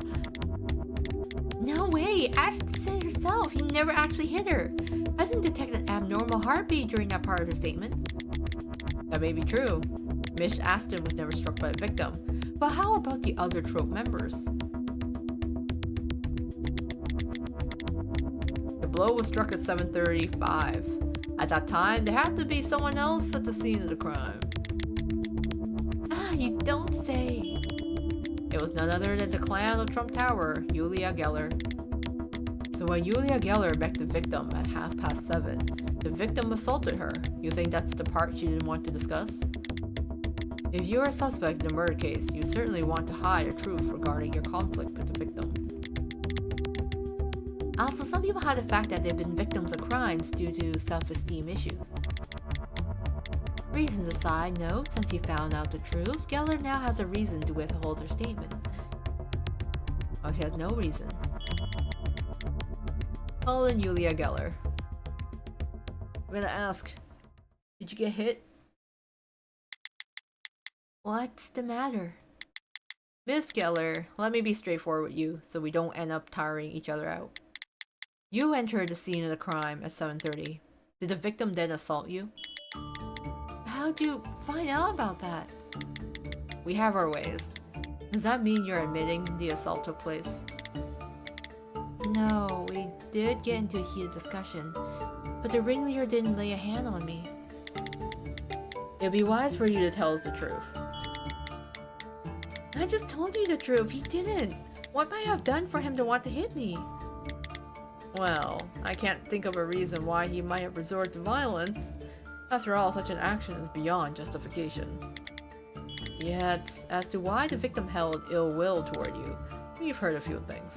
No way! Ashton said it herself. He never actually hit her. I didn't detect an abnormal heartbeat during that part of the statement. That may be true. Miss Ashton was never struck by a victim. But how about the other troop members? The blow was struck at 7:35. At that time, there had to be someone else at the scene of the crime. Ah, you don't say. It was none other than the clan of Trump Tower, Yulia Geller. So when Yulia Geller met the victim at 7:30, the victim assaulted her. You think that's the part she didn't want to discuss? If you're a suspect in a murder case, you certainly want to hide the truth regarding your conflict with the victim. Also, some people hide the fact that they've been victims of crimes due to self-esteem issues. Reasons aside, no, since you found out the truth, Geller now has a reason to withhold her statement. Oh, she has no reason. Call in Yulia Geller. gonna ask. Did you get hit? What's the matter? Miss Geller, let me be straightforward with you so we don't end up tiring each other out. You entered the scene of the crime at 7:30. Did the victim then assault you? How'd you find out about that? We have our ways. Does that mean you're admitting the assault took place? No, we did get into a heated discussion, but the ringleader didn't lay a hand on me. It'd be wise for you to tell us the truth. I just told you the truth, he didn't. What might I have done for him to want to hit me? Well, I can't think of a reason why he might have resorted to violence. After all, such an action is beyond justification. Yet, as to why the victim held ill will toward you, we've heard a few things.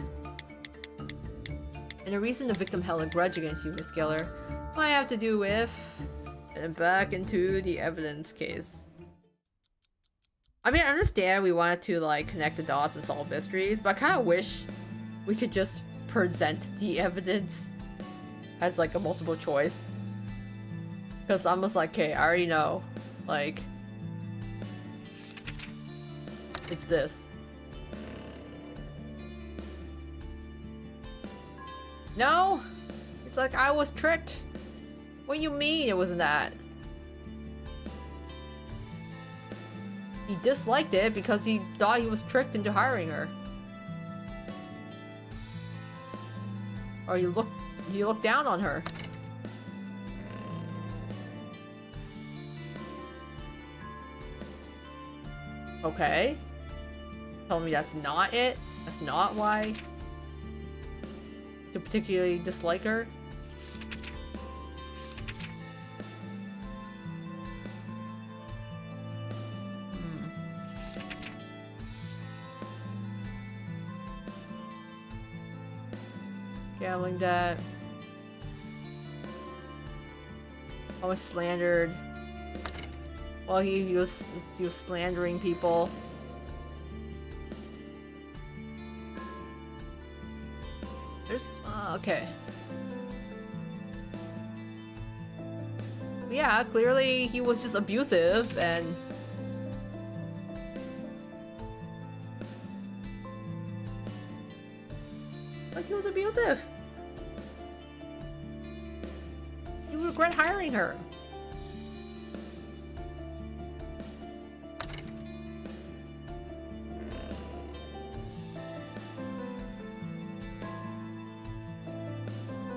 And the reason the victim held a grudge against you, Miss Geller, might have to do with... And back into the evidence case. I mean, I understand we wanted to, like, connect the dots and solve mysteries, but I kind of wish we could just present the evidence as, like, a multiple choice. Because I'm just like, okay, I already know. Like... It's this. No! It's like I was tricked. What do you mean it wasn't that? He disliked it because he thought he was tricked into hiring her. Or you look down on her. Okay. Tell me that's not it? That's not why you particularly dislike her? Gambling debt. I was slandered. Well, he was slandering people. There's okay. Yeah, clearly he was just abusive and like he was abusive. You regret hiring her.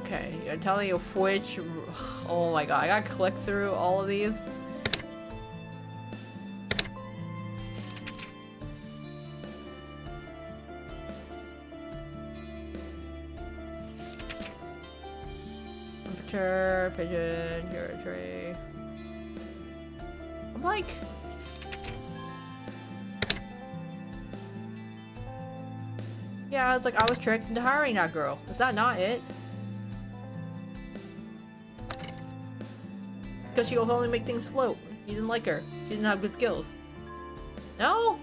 Okay, you're telling you which... Oh my god, I gotta click through all of these. Temperature, pigeon, territory. I'm like... Yeah, it's like I was tricked into hiring that girl. Is that not it? Because she will only make things float. You didn't like her. She didn't have good skills. No?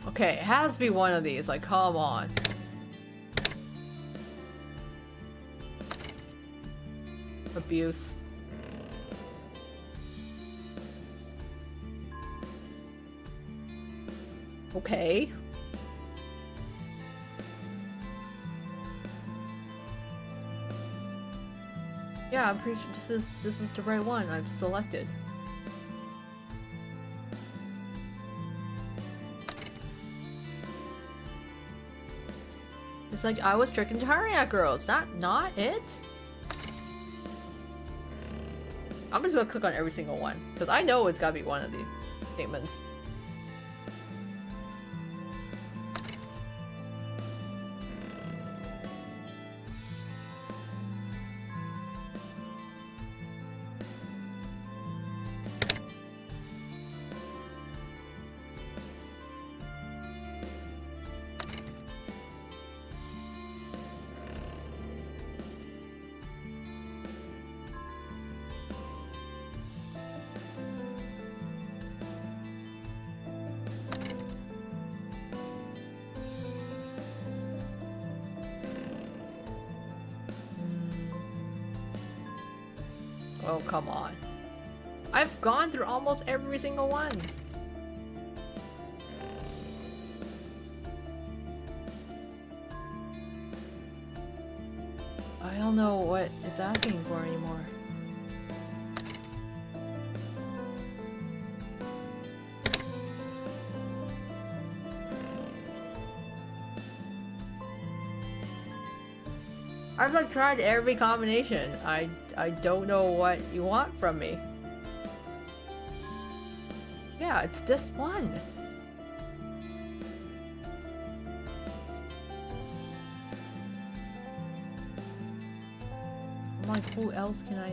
Okay, it has to be one of these. Like, come on. Abuse. Okay. Yeah, I'm pretty sure this is the right one I've selected. It's like I was tricked into hiring that girl. It's not it? I'm just gonna click on every single one because I know it's gotta be one of these statements. Oh, come on. I've gone through almost every single one. I don't know what it's asking for anymore. I've like tried every combination. I don't know what you want from me. Yeah, it's just one. I'm like, who else can I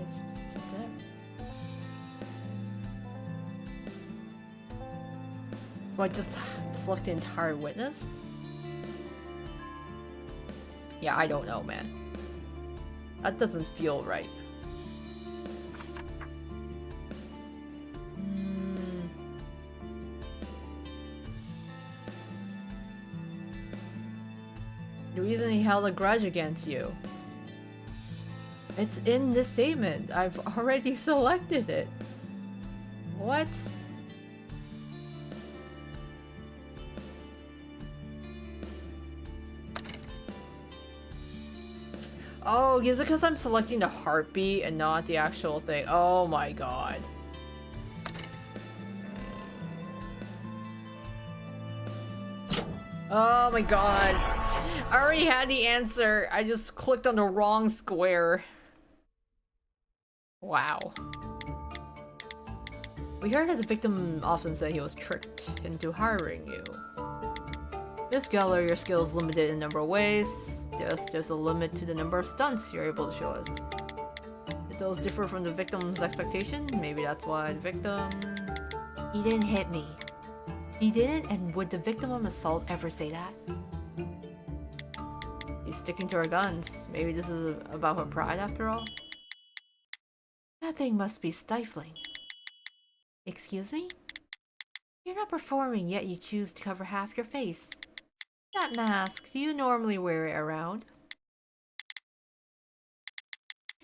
select? Do I just select the entire witness? Yeah, I don't know, man. That doesn't feel right. The reason he held a grudge against you. It's in this statement. I've already selected it. What? Oh, is it because I'm selecting the heartbeat and not the actual thing? Oh my god. Oh my god. I already had the answer. I just clicked on the wrong square. Wow. We heard that the victim often said he was tricked into hiring you. Miss Geller, your skill is limited in a number of ways. There's a limit to the number of stunts you're able to show us. If those differ from the victim's expectation, maybe that's why the victim... He didn't hit me. He didn't, and would the victim of assault ever say that? He's sticking to her guns. Maybe this is about her pride after all? That thing must be stifling. Excuse me? You're not performing, yet you choose to cover half your face. That mask, do you normally wear it around?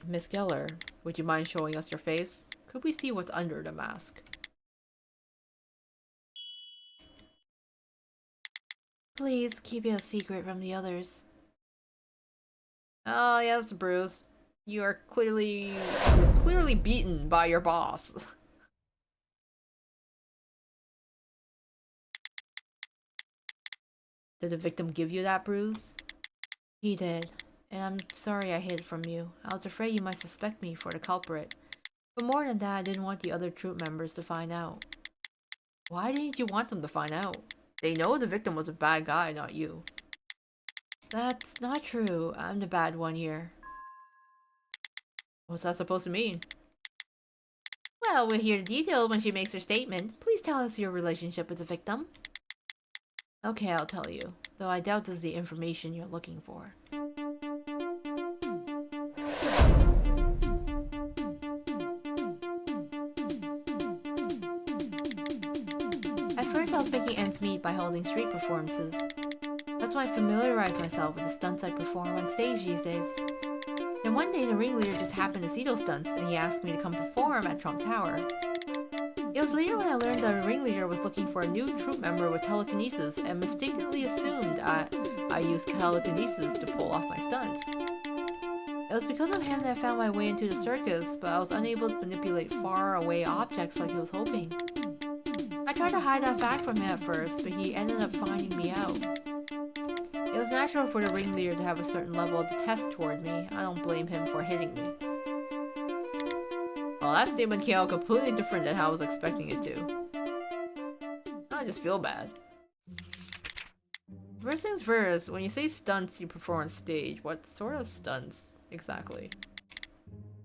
Miss Geller, would you mind showing us your face? Could we see what's under the mask? Please keep it a secret from the others. Oh yeah, that's a bruise. You are clearly beaten by your boss. Did the victim give you that bruise? He did, and I'm sorry I hid it from you. I was afraid you might suspect me for the culprit. But more than that, I didn't want the other troop members to find out. Why didn't you want them to find out? They know the victim was a bad guy, not you. That's not true. I'm the bad one here. What's that supposed to mean? Well, we'll hear the details when she makes her statement. Please tell us your relationship with the victim. Okay, I'll tell you. Though I doubt this is the information you're looking for. At first I was making ends meet by holding street performances. That's why I familiarized myself with the stunts I perform on stage these days. Then one day the ringleader just happened to see those stunts and he asked me to come perform at Trump Tower. It was later when I learned that the ringleader was looking for a new troop member with telekinesis and mistakenly assumed I used telekinesis to pull off my stunts. It was because of him that I found my way into the circus, but I was unable to manipulate far away objects like he was hoping. I tried to hide that fact from him at first, but he ended up finding me out. It was natural for the ringleader to have a certain level of detest toward me. I don't blame him for hitting me. Well, that statement came out completely different than how I was expecting it to. I just feel bad. First things first, when you say stunts you perform on stage, what sort of stunts exactly?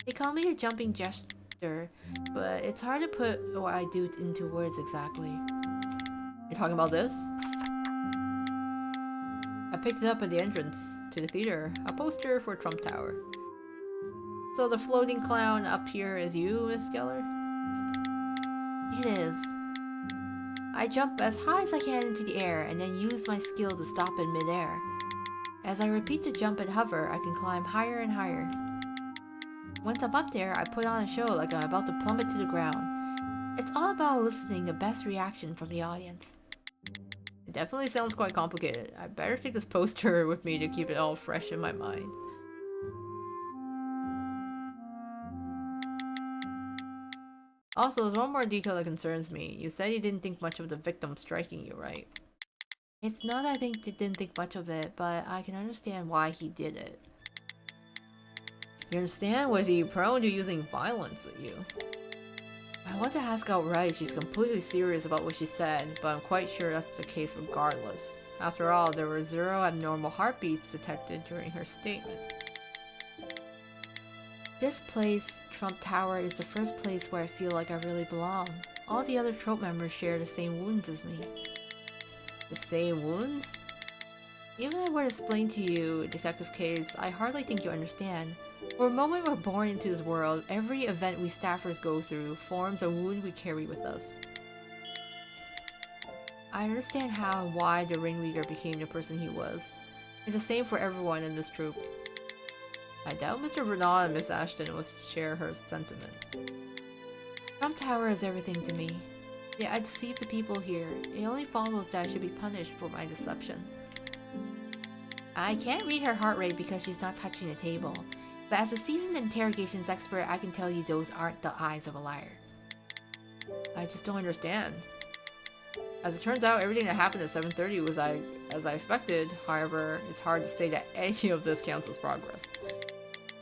They call me a jumping gesture, but it's hard to put what I do into words exactly. You're talking about this? I picked it up at the entrance to the theater, a poster for Trump Tower. So the floating clown up here is you, Miss Geller? It is. I jump as high as I can into the air and then use my skill to stop in midair. As I repeat the jump and hover, I can climb higher and higher. Once I'm up there, I put on a show like I'm about to plummet to the ground. It's all about eliciting the best reaction from the audience. It definitely sounds quite complicated. I better take this poster with me to keep it all fresh in my mind. Also, there's one more detail that concerns me. You said you didn't think much of the victim striking you, right? It's not I didn't think much of it, but I can understand why he did it. You understand? Was he prone to using violence with you? I want to ask outright she's completely serious about what she said, but I'm quite sure that's the case regardless. After all, there were 0 abnormal heartbeats detected during her statement. This place, Trump Tower, is the first place where I feel like I really belong. All the other trope members share the same wounds as me. The same wounds? Even if I were to explain to you, Detective Case, I hardly think you understand. For a moment we're born into this world, every event we staffers go through forms a wound we carry with us. I understand how and why the ringleader became the person he was. It's the same for everyone in this troupe. I doubt Mr. Bernard and Miss Ashton will share her sentiment. Trump Tower is everything to me. Yet I deceive the people here. It only follows that I should be punished for my deception. I can't read her heart rate because she's not touching the table. But as a seasoned interrogations expert, I can tell you those aren't the eyes of a liar. I just don't understand. As it turns out, everything that happened at 7:30 was as I expected. However, it's hard to say that any of this counts as progress.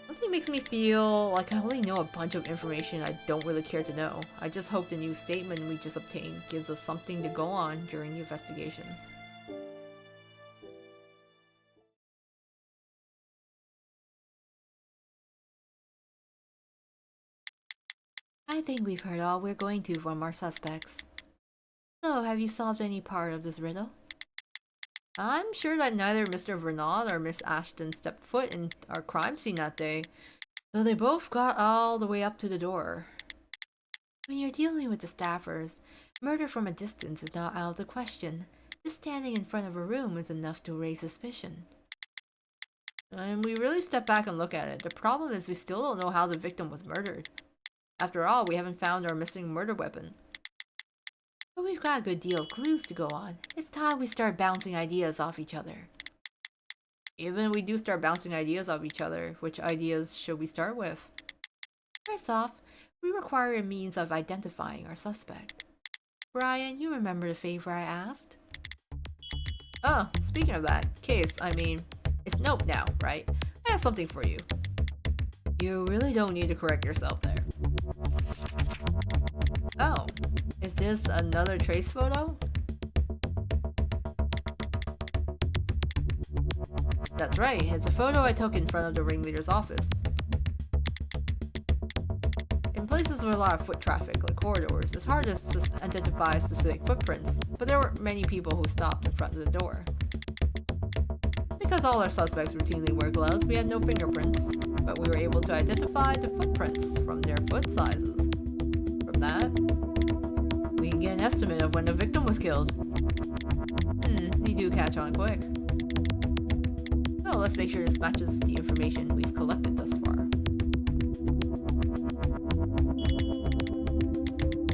Something makes me feel like I only know a bunch of information I don't really care to know. I just hope the new statement we just obtained gives us something to go on during the investigation. I think we've heard all we're going to from our suspects. So, have you solved any part of this riddle? I'm sure that neither Mr. Vernon or Miss Ashton stepped foot in our crime scene that day, though they both got all the way up to the door. When you're dealing with the staffers, murder from a distance is not out of the question. Just standing in front of a room is enough to raise suspicion. And we really step back and look at it. The problem is we still don't know how the victim was murdered. After all, we haven't found our missing murder weapon. But we've got a good deal of clues to go on. It's time we start bouncing ideas off each other. Even if we do start bouncing ideas off each other, which ideas should we start with? First off, we require a means of identifying our suspect. Brian, you remember the favor I asked? Oh, speaking of that, it's Nope now, right? I have something for you. You really don't need to correct yourself there. Oh, is this another trace photo? That's right, it's a photo I took in front of the ringleader's office. In places with a lot of foot traffic, like corridors, it's hard to identify specific footprints, but there were many people who stopped in front of the door. Because all our suspects routinely wear gloves, we had no fingerprints, but we were able to identify the footprints from their foot sizes. From that, we can get an estimate of when the victim was killed. You do catch on quick. So let's make sure this matches the information we've collected thus far.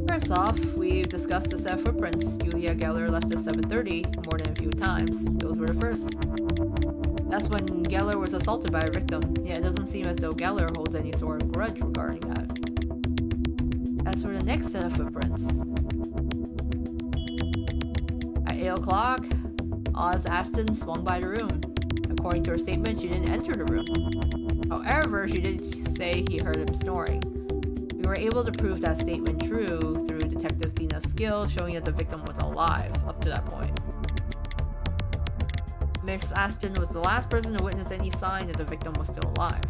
First off, we've discussed the set of footprints. Julia Geller left at 7:30 more than a few times. Those were the first. That's when Geller was assaulted by a victim. Yet it doesn't seem as though Geller holds any sort of grudge regarding that. As for the next set of footprints, at 8 o'clock, Oz Aston swung by the room. According to her statement, she didn't enter the room. However, she did say he heard him snoring. We were able to prove that statement true through Detective Dina's skill, showing that the victim was alive up to that point. Miss Aston was the last person to witness any sign that the victim was still alive.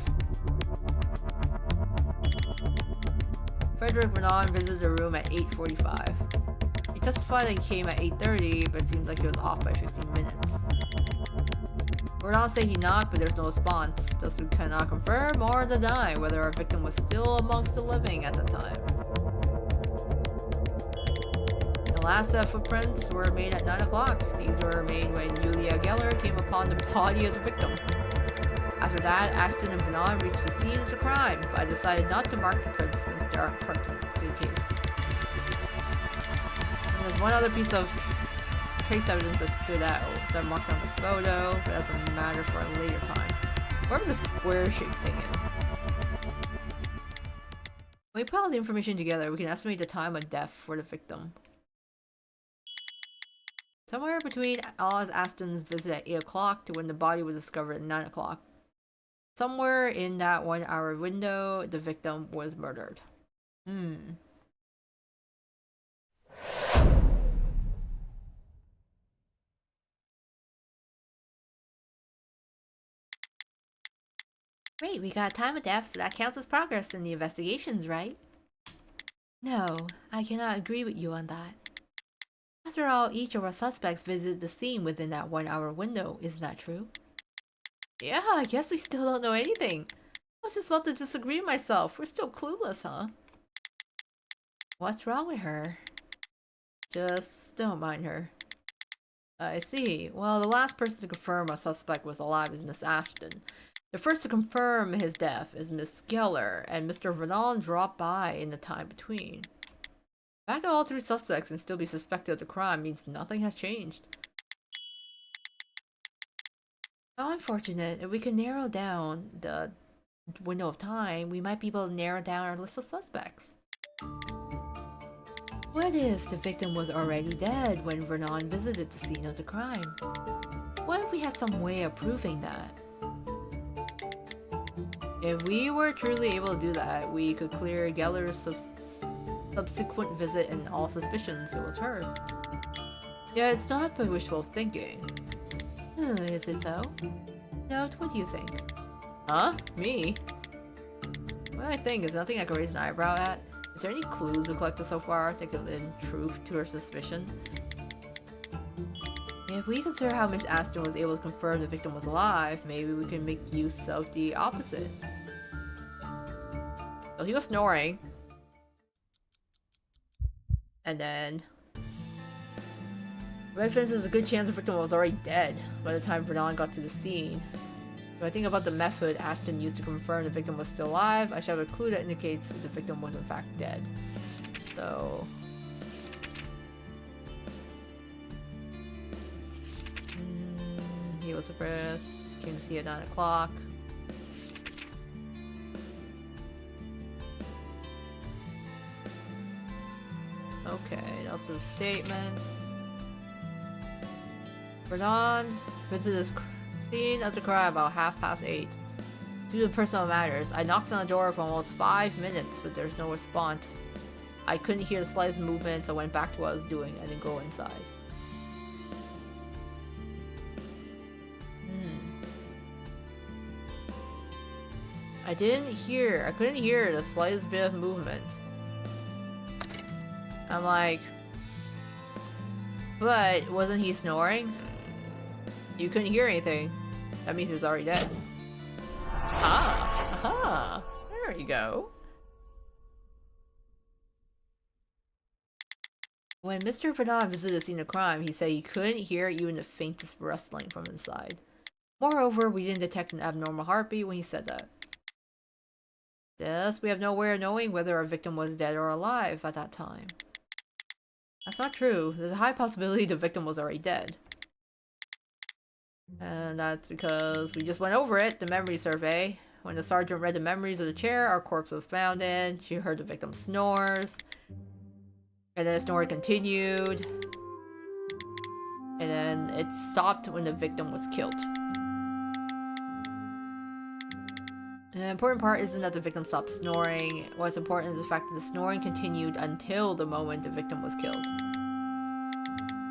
Frederick Vernon visited the room at 8:45. He testified that he came at 8:30, but it seems like he was off by 15 minutes. Vernon said he knocked, but there's no response, thus we cannot confirm or deny whether our victim was still amongst the living at the time. The last set of footprints were made at 9 o'clock. These were made when Julia Geller came upon the body of the victim. After that, Ashton and Vernon reached the scene of the crime, but I decided not to mark the prints since they aren't pertinent to the case. And there's one other piece of trace evidence that stood out. So I marked on the photo, but it doesn't matter for a later time. Whatever the square-shaped thing is. When we put all the information together, we can estimate the time of death for the victim. Somewhere between Alice Aston's visit at 8 o'clock to when the body was discovered at 9 o'clock. Somewhere in that 1 hour window, the victim was murdered. Great, we got time of death, so that counts as progress in the investigations, right? No, I cannot agree with you on that. After all, each of our suspects visited the scene within that 1 hour window, isn't that true? Yeah, I guess we still don't know anything. I was just about to disagree myself. We're still clueless, huh? What's wrong with her? Just don't mind her. I see. Well, the last person to confirm a suspect was alive is Miss Ashton. The first to confirm his death is Miss Geller, and Mr. Vernon dropped by in the time between. The fact that all three suspects can still be suspected of the crime means nothing has changed. How unfortunate. If we could narrow down the window of time, we might be able to narrow down our list of suspects. What if the victim was already dead when Vernon visited the scene of the crime? What if we had some way of proving that? If we were truly able to do that, we could clear Geller's subsequent visit and all suspicions it was her. Yet it's not by wishful thinking. Is it though? Note, what do you think? Huh? Me? What I think is nothing I can raise an eyebrow at. Is there any clues we collected so far that could lend truth to her suspicion? If we consider how Miss Aston was able to confirm the victim was alive, maybe we can make use of the opposite. So he was snoring. And then... Red Fence has a good chance the victim was already dead by the time Vernon got to the scene. When I think about the method Ashton used to confirm the victim was still alive, I should have a clue that indicates that the victim was in fact dead. So... he was suppressed, came to see at 9 o'clock. Okay, that's the statement. Vernon visited the scene of the crime about 8:30. Due to personal matters, I knocked on the door for almost 5 minutes, but there's no response. I couldn't hear the slightest movement, so I went back to what I was doing and didn't go inside. I couldn't hear the slightest bit of movement. I'm like, but wasn't he snoring? You couldn't hear anything. That means he was already dead. Aha! There we go. When Mr. Vernon visited the scene of crime, he said he couldn't hear even the faintest rustling from inside. Moreover, we didn't detect an abnormal heartbeat when he said that. Thus, we have no way of knowing whether our victim was dead or alive at that time. That's not true. There's a high possibility the victim was already dead. And that's because we just went over it, the memory survey. When the sergeant read the memories of the chair our corpse was found in, she heard the victim snores. And then the snore continued. And then it stopped when the victim was killed. And the important part isn't that the victim stopped snoring. What's important is the fact that the snoring continued until the moment the victim was killed.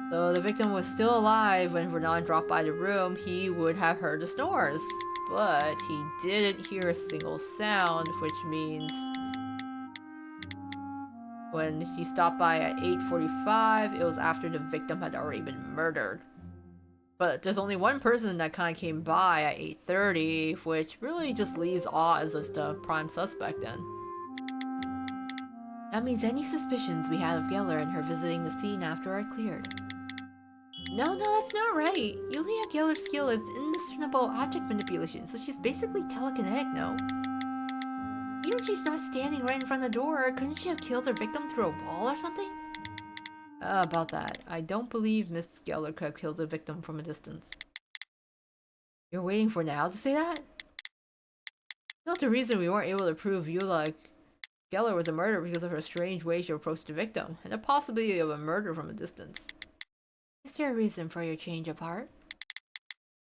So the victim was still alive when Vernon dropped by the room, he would have heard the snores. But he didn't hear a single sound, which means when he stopped by at 8:45, it was after the victim had already been murdered. But there's only one person that kind of came by at 8:30, which really just leaves Oz as the prime suspect then. That means any suspicions we had of Geller and her visiting the scene after are cleared. No, that's not right. Yulia Geller's skill is indiscernible object manipulation, so she's basically telekinetic, no? Even if she's not standing right in front of the door, couldn't she have killed her victim through a wall or something? About that. I don't believe Miss Geller could have killed the victim from a distance. You're waiting for now to say that? Not the reason we weren't able to prove Yulia Geller was a murderer because of her strange way she approached the victim, and the possibility of a murder from a distance. Is there a reason for your change of heart?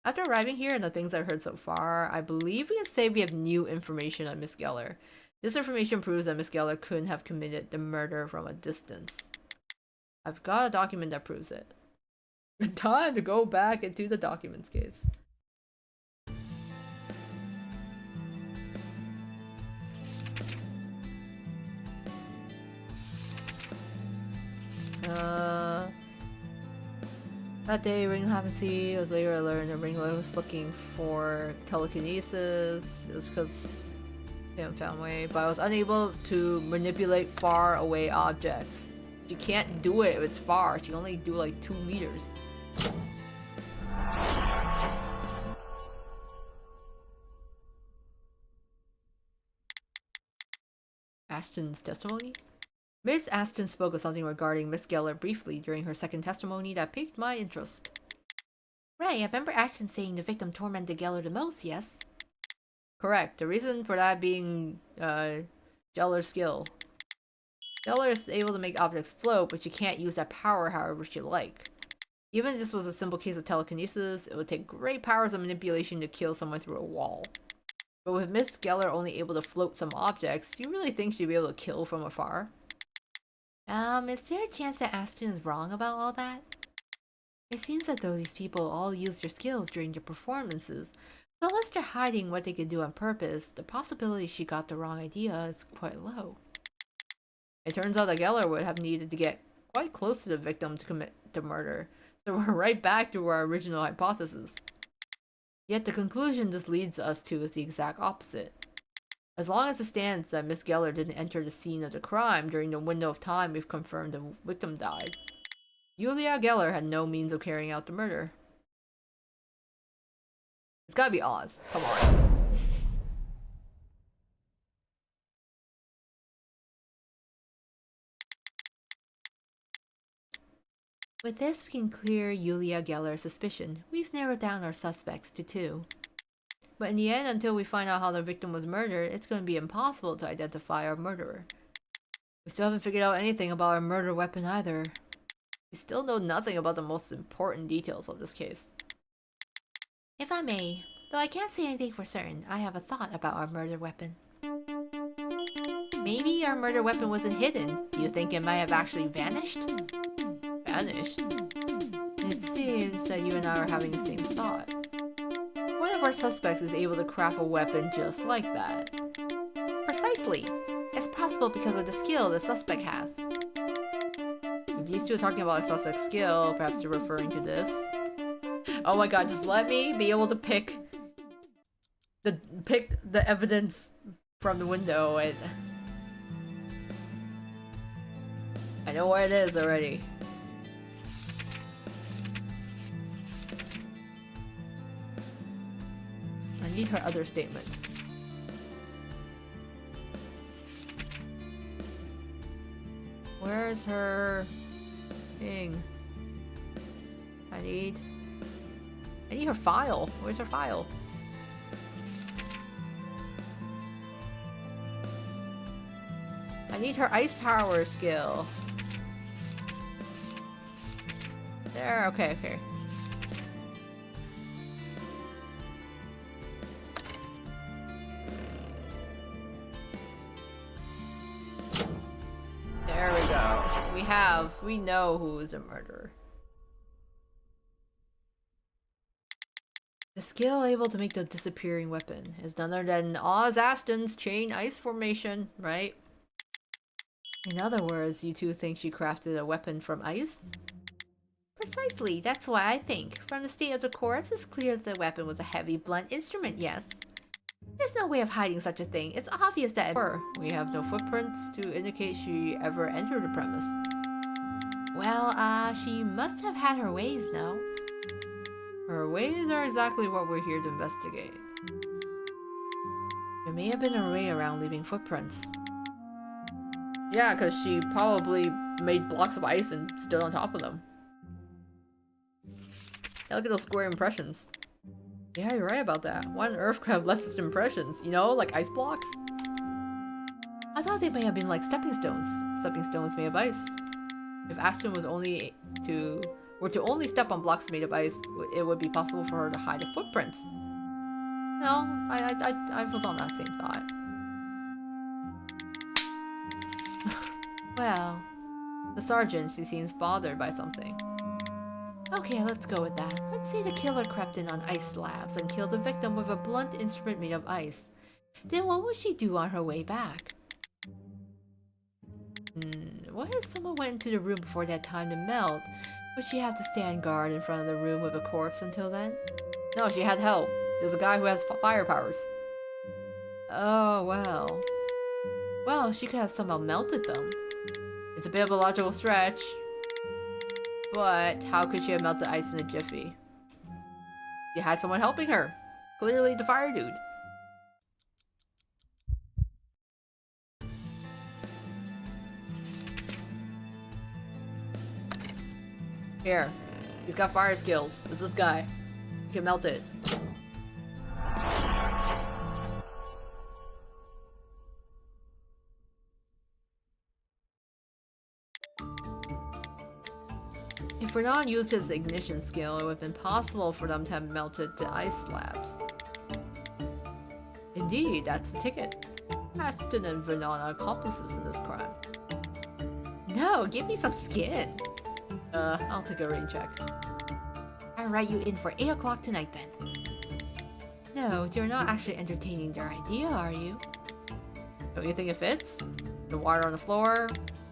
After arriving here and the things I've heard so far, I believe we can say we have new information on Miss Geller. This information proves that Miss Geller couldn't have committed the murder from a distance. I've got a document that proves it. Time to go back into the documents case. That day, Ring happened to see. It was later I learned that Ringler was looking for telekinesis. It was because he hadn't found a way, but I was unable to manipulate far away objects. She can't do it if it's far. She can only do like 2 meters. Ashton's testimony? Miss Ashton spoke of something regarding Miss Geller briefly during her second testimony that piqued my interest. Right, I remember Ashton saying the victim tormented Geller the most, yes? Correct. The reason for that being Geller's skill. Geller is able to make objects float, but she can't use that power however she'd like. Even if this was a simple case of telekinesis, it would take great powers of manipulation to kill someone through a wall. But with Miss Geller only able to float some objects, do you really think she'd be able to kill from afar? Is there a chance that Ashton is wrong about all that? It seems as though these people all use their skills during their performances, so unless they're hiding what they could do on purpose, the possibility she got the wrong idea is quite low. It turns out that Geller would have needed to get quite close to the victim to commit the murder, so we're right back to our original hypothesis. Yet the conclusion this leads us to is the exact opposite. As long as it stands that Miss Geller didn't enter the scene of the crime during the window of time we've confirmed the victim died, Yulia Geller had no means of carrying out the murder. It's gotta be Oz. Come on. With this, we can clear Yulia Geller's suspicion. We've narrowed down our suspects to 2. But in the end, until we find out how the victim was murdered, it's going to be impossible to identify our murderer. We still haven't figured out anything about our murder weapon either. We still know nothing about the most important details of this case. If I may, though I can't say anything for certain, I have a thought about our murder weapon. Maybe our murder weapon wasn't hidden. Do you think it might have actually vanished? Vanished? It seems that you and I are having the same thought. One of our suspects is able to craft a weapon just like that. Precisely! It's possible because of the skill the suspect has. If these two are talking about a suspect's skill, perhaps they're referring to this. Oh my god, just let me be able to pick the evidence from the window and... I know where it is already. I need her other statement. Where's her thing? I need her file. Where's her file? I need her ice power skill. There, okay. There we go. We know who is a murderer. The skill able to make the disappearing weapon is none other than Oz Aston's chain ice formation, right? In other words, you two think she crafted a weapon from ice? Precisely, that's why I think. From the state of the corpse, it's clear that the weapon was a heavy, blunt instrument, yes. There's no way of hiding such a thing. It's obvious that we have no footprints to indicate she ever entered the premise. Well, she must have had her ways, no? Her ways are exactly what we're here to investigate. There may have been a way around leaving footprints. Yeah, because she probably made blocks of ice and stood on top of them. Yeah, look at those square impressions. Yeah, you're right about that. Why on earth could have less impressions? You know, like ice blocks? I thought they may have been like stepping stones. Stepping stones made of ice. If Aston was were to only step on blocks made of ice, it would be possible for her to hide the footprints. No, I was on that same thought. Well, the sergeant, she seems bothered by something. Okay, let's go with that. Let's say the killer crept in on ice slabs and killed the victim with a blunt instrument made of ice. Then what would she do on her way back? What if someone went into the room before they had time to melt? Would she have to stand guard in front of the room with a corpse until then? No, she had help. There's a guy who has fire powers. Oh, well. Well, she could have somehow melted them. It's a bit of a logical stretch. But how could she have melted ice in a jiffy? You had someone helping her. Clearly the fire dude. Here. He's got fire skills. It's this guy. He can melt it. If Renan used his ignition skill, it would have been possible for them to have melted the ice slabs. Indeed, that's the ticket. Aston and Renan are accomplices in this crime. No, give me some skin! I'll take a rain check. I'll write you in for 8 o'clock tonight then. No, you're not actually entertaining their idea, are you? Don't you think it fits? The water on the floor?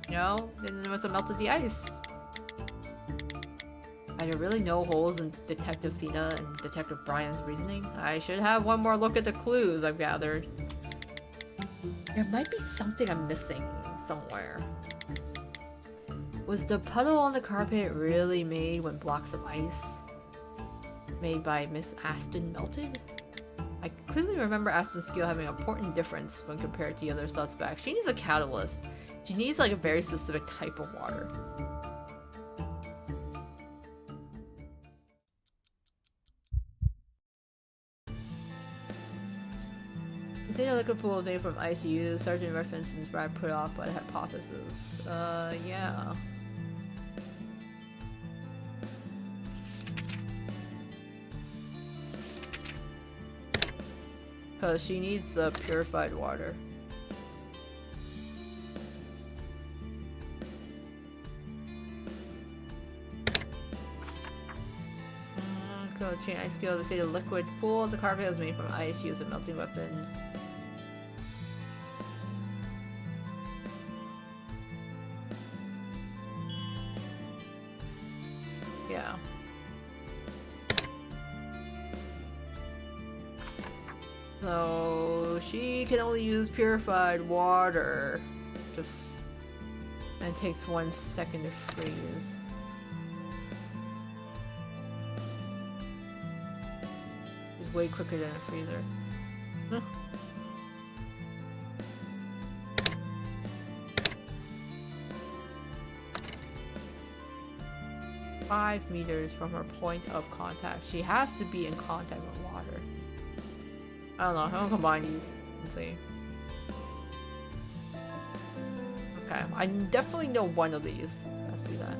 No? Then it must have melted the ice. Are there really no holes in Detective Thena and Detective Brian's reasoning? I should have one more look at the clues I've gathered. There might be something I'm missing somewhere. Was the puddle on the carpet really made when blocks of ice made by Miss Aston melted? I clearly remember Aston's skill having an important difference when compared to the other suspects. She needs a catalyst. She needs like a very specific type of water. You say the liquid pool was made from ice used. Sergeant referenced and Brad put off by the hypothesis. Yeah. Because she needs purified water. Go chain ice skill to say the liquid pool. The carpet was made from ice, use a melting weapon. Yeah. So she can only use purified water. And it takes 1 second to freeze. It's way quicker than a freezer. Huh. "5 meters from her point of contact. She has to be in contact with water." I don't know. I'm gonna combine these and see. Okay, I definitely know one of these. Let's do that.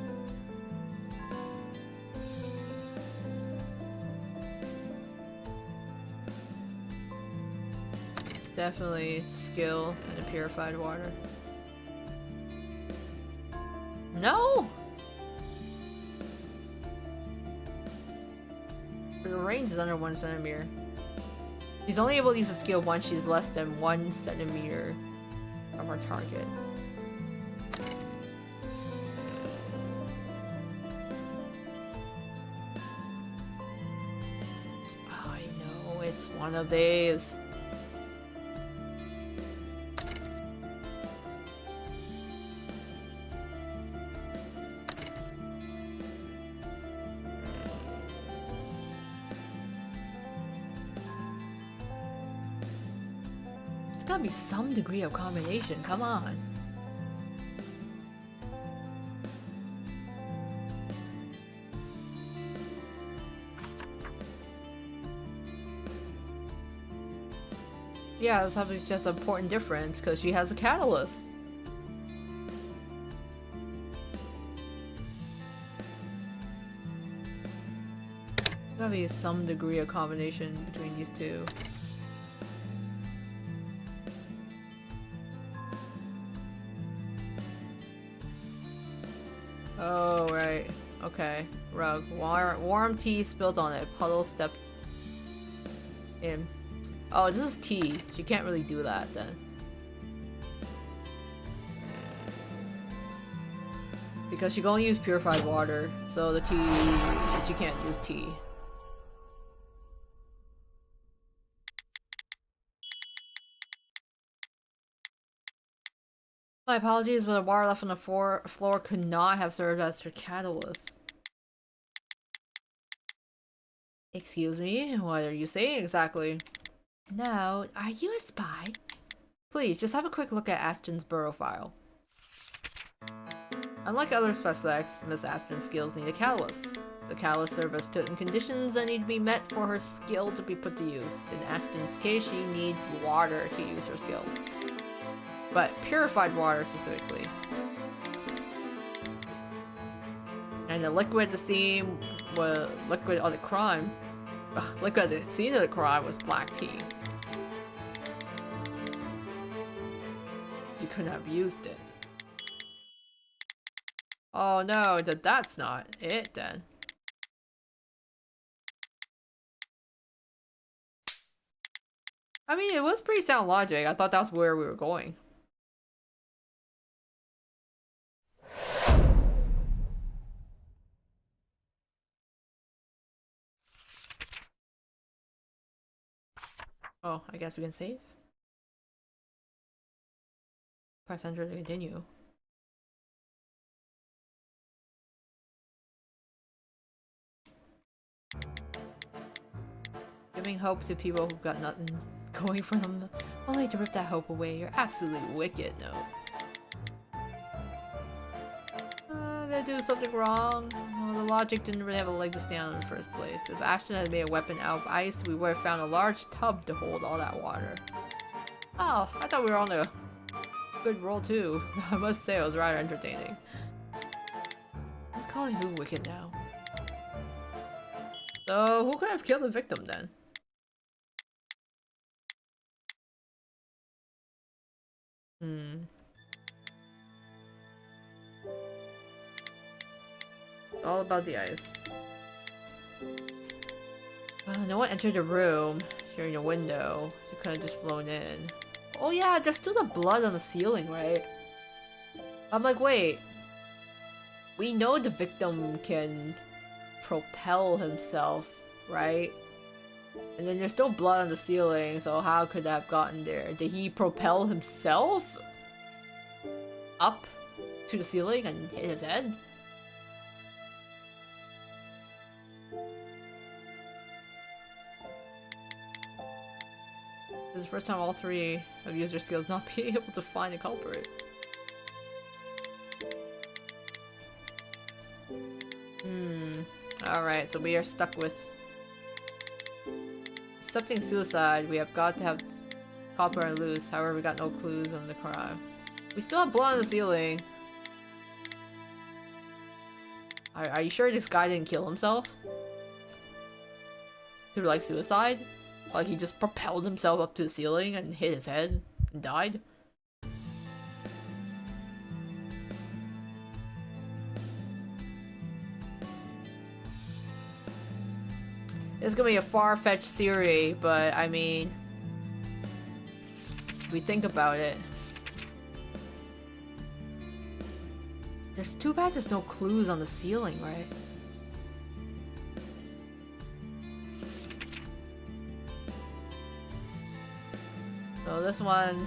Definitely skill and a purified water. No! Her range is under 1 centimeter. She's only able to use the skill once she's less than 1 centimeter from her target. Oh, I know, it's one of these. There's gotta be some degree of combination, come on. Yeah, that's probably just an important difference because she has a catalyst. Gotta be some degree of combination between these two. Oh, right. Okay. Rug. Warm tea spilled on it. Puddle stepped in. Oh, this is tea. She can't really do that then. Because she can only use purified water, so the tea, she can't use tea. My apologies, but the water left on the floor could not have served as her catalyst. Excuse me? What are you saying exactly? No, are you a spy? Please, just have a quick look at Aston's burrow file. Unlike other suspects, Miss Aston's skills need a catalyst. The catalyst serves as certain conditions that need to be met for her skill to be put to use. In Aston's case, she needs water to use her skill. But purified water specifically. And the liquid at the scene was liquid of the crime. Liquid at the scene of the crime was black tea. She couldn't have used it. Oh no, that's not it then. I mean, it was pretty sound logic. I thought that's where we were going. Oh, I guess we can save. Press enter to continue. Giving hope to people who've got nothing going for them, only to rip that hope away. You're absolutely wicked, no. Did I do something wrong? Well, the logic didn't really have a leg to stand on in the first place. If Ashton had made a weapon out of ice, we would have found a large tub to hold all that water. Oh, I thought we were on a good roll too. I must say it was rather entertaining. Who's calling who wicked now? So, who could have killed the victim then? All about the ice. No one entered the room during the window. You could have just flown in. Oh yeah, there's still the blood on the ceiling, right? I'm like, wait. We know the victim can propel himself, right? And then there's still blood on the ceiling, so how could that have gotten there? Did he propel himself up to the ceiling and hit his head? This is the first time all three have used their skills not being able to find a culprit. Alright, so we are stuck with accepting suicide. We have got to have copper and loose. However, we got no clues on the crime. We still have blood on the ceiling. Are you sure this guy didn't kill himself? Through like suicide? Like he just propelled himself up to the ceiling and hit his head and died? It's gonna be a far-fetched theory, but I mean, if we think about it, there's too bad there's no clues on the ceiling, right? So this one,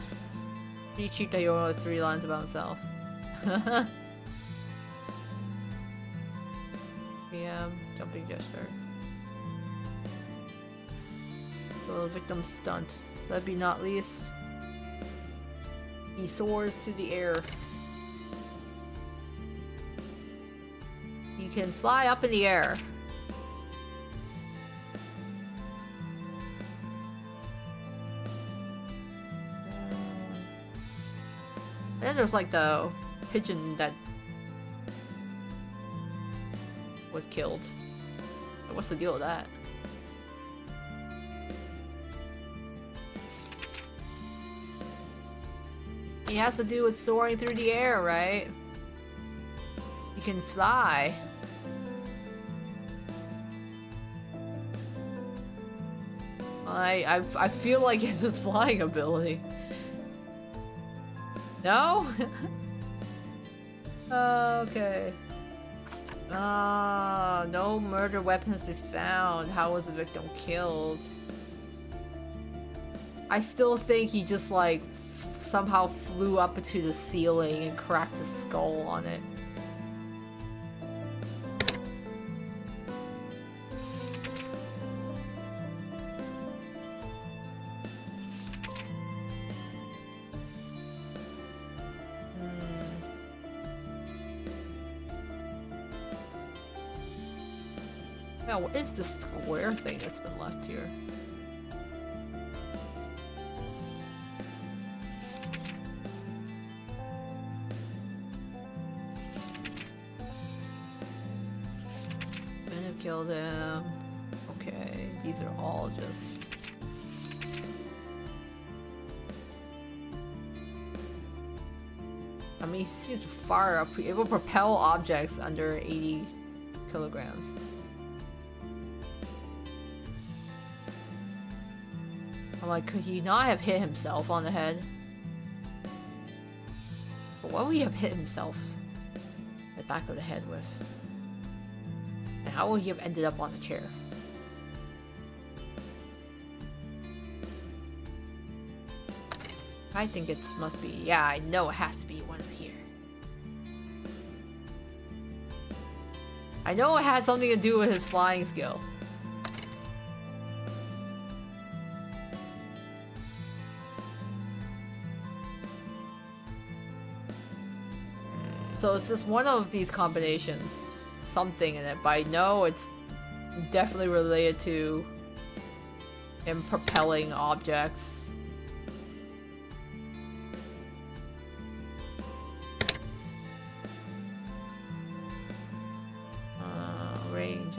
pretty cheap that he only has 3 lines about himself. PM, jumping gesture. The victim stunt. That be not least. He soars through the air. You can fly up in the air. And then there's like the pigeon that was killed. What's the deal with that? It has to do with soaring through the air, right? You can fly. I feel like it's his flying ability. No? Okay. Ah, no murder weapon has been found. How was the victim killed? I still think he just like somehow flew up into the ceiling and cracked his skull on it. Yeah, what is this square thing that's been left here? Gonna kill them. Okay, these are all just... I mean, he seems to fire up. It will propel objects under 80 kilograms. I'm like, could he not have hit himself on the head? But what would he have hit himself in the back of the head with? And how would he have ended up on the chair? I think it must be, yeah, I know it has to be one of here. I know it had something to do with his flying skill. So it's just one of these combinations, something in it, but I know it's definitely related to him propelling objects. Range.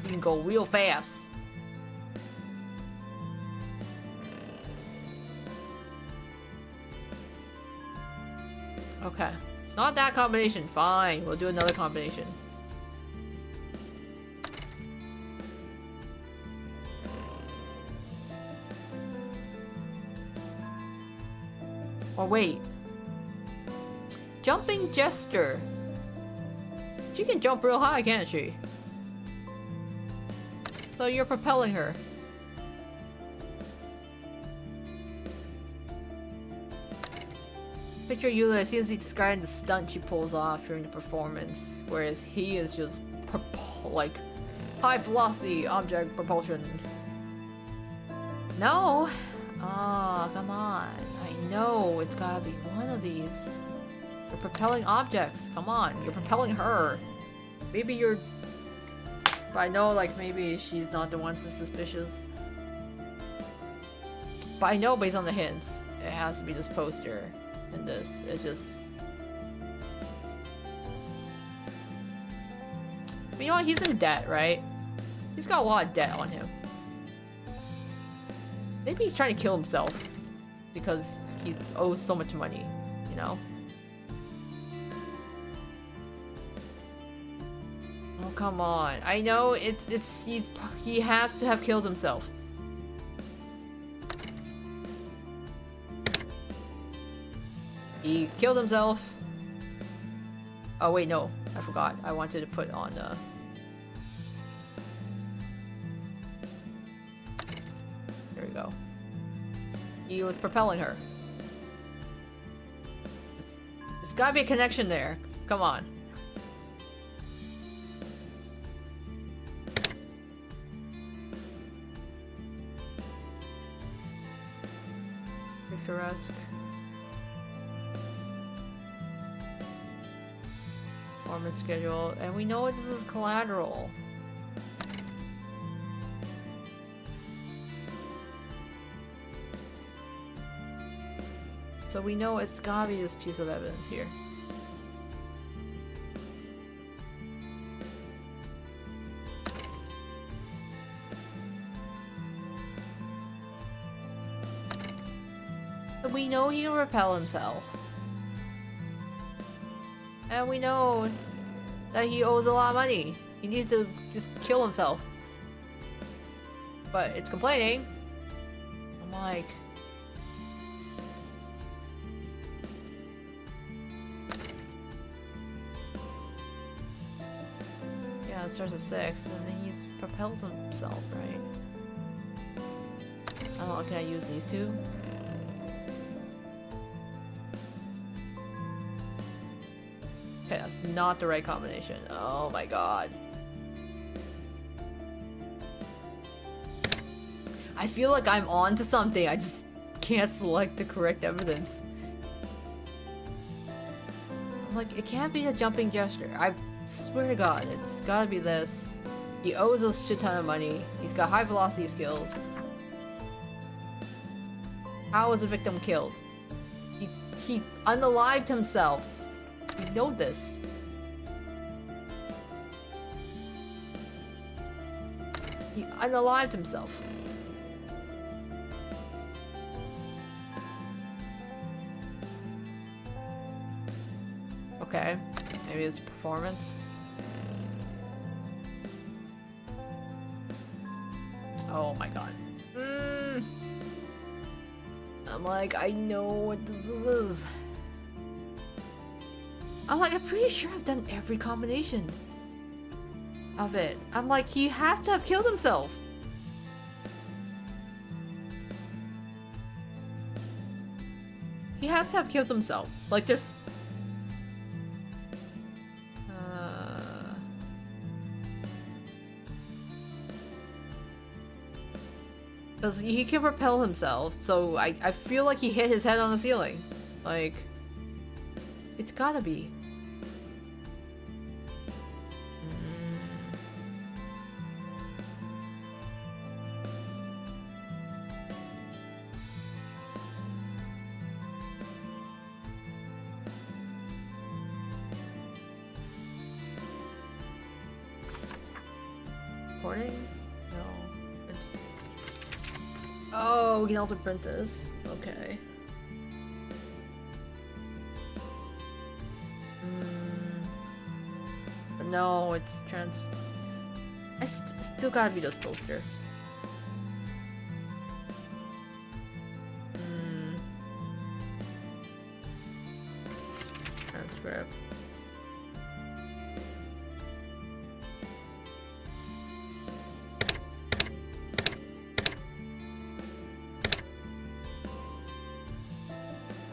You can go real fast. Okay. It's not that combination. Fine. We'll do another combination. Oh, wait. Jumping Jester. She can jump real high, can't she? So you're propelling her. Picture Eula as soon as he described the stunt she pulls off during the performance, whereas he is just like high velocity object propulsion. No! Ah, come on. I know it's gotta be one of these. You're propelling objects. Come on, you're propelling her. Maybe you're... But I know, like, maybe she's not the one that's suspicious. But I know based on the hints, it has to be this poster. And this is just... But you know what? He's in debt, right? He's got a lot of debt on him. Maybe he's trying to kill himself. Because he owes so much money, you know? Oh, come on. I know he has to have killed himself. He killed himself. Oh wait, no. I forgot. I wanted to put on There we go. He was propelling her. There's gotta be a connection there. Come on. picturesque. Performance schedule, and we know this is collateral. So we know it's gotta be this piece of evidence here. So we know he can repel himself. And we know that he owes a lot of money. He needs to just kill himself. But it's complaining. I'm like... yeah, it starts at 6, and then he propels himself, right? I don't know, can I use these two? Okay, that's not the right combination. Oh my god. I feel like I'm on to something. I just can't select the correct evidence. I'm like, it can't be a jumping gesture. I swear to god, it's gotta be this. He owes a shit ton of money. He's got high velocity skills. How was the victim killed? He unalived himself. You know this. He unalived himself. Okay, maybe it's performance. Oh my god. I'm like, I know what this is. I'm like, I'm pretty sure I've done every combination of it. I'm like, he has to have killed himself. He has to have killed himself. Like, just... because he can propel himself, so I feel like he hit his head on the ceiling. Like... it's gotta be. Recordings? No. Oh, we can also print this. Okay. But no, it's trans... I still gotta be this poster. Transcript.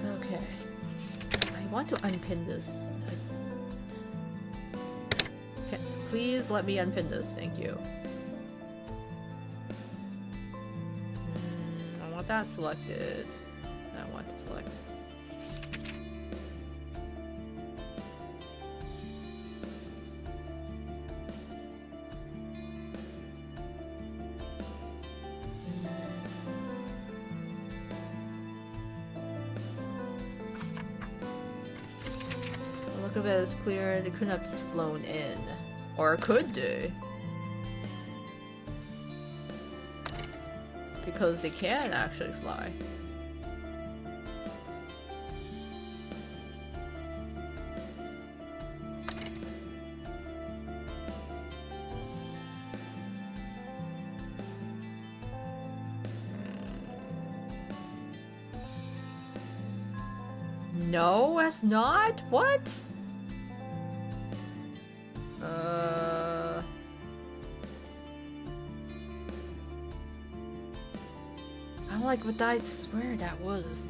Okay. I want to unpin this. Okay, please let me unpin this, thank you. I want that selected. I want to select. The look of it is clear. They couldn't have just flown in. Or could they? Because they can actually fly. No, that's not? What? I'm like, but I swear that was.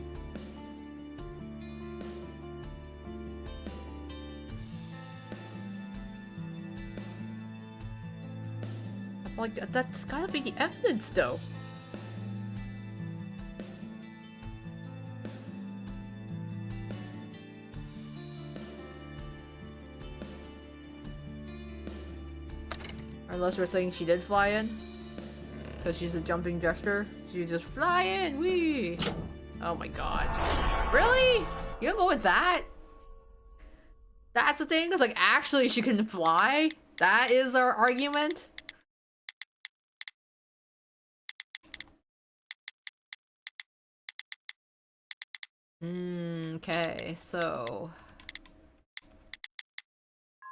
I'm like, that's gotta be the evidence though. Unless we're saying she did fly in. Because she's a jumping gesture. She just fly in, wee! Oh my god. Really? You don't go with that? That's the thing? Because like actually she can fly? That is our argument? Okay, so...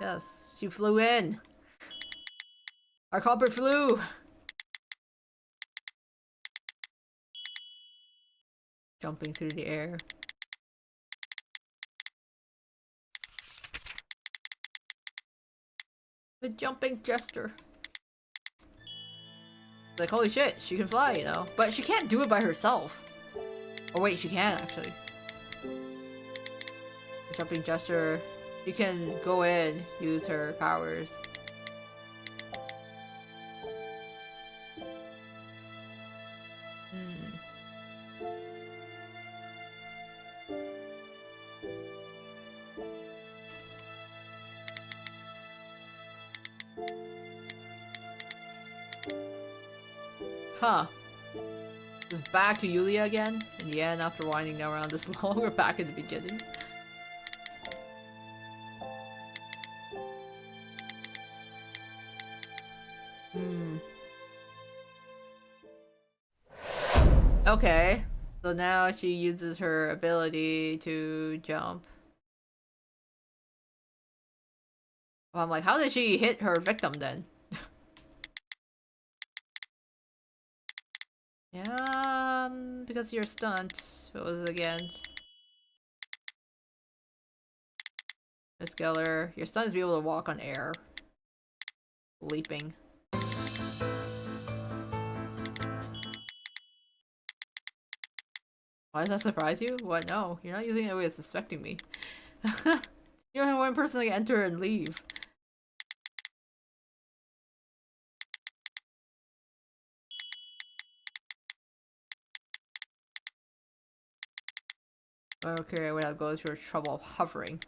Yes, she flew in! Our culprit flew! Jumping through the air. The jumping gesture. Like, holy shit, she can fly, you know? But she can't do it by herself. Oh wait, she can actually. Jumping gesture. She can go in, use her powers. Huh. Just back to Yulia again? In the end, after winding around this long, we're back in the beginning. Okay. So now she uses her ability to jump. Well, I'm like, how did she hit her victim then? Yeah, because you're stunned. What was it again? Miss Geller, your stunt is to be able to walk on air. Leaping. Why does that surprise you? What? No, you're not using it the way it's suspecting me. You're only one person that can enter and leave. Okay, without going through trouble of hovering.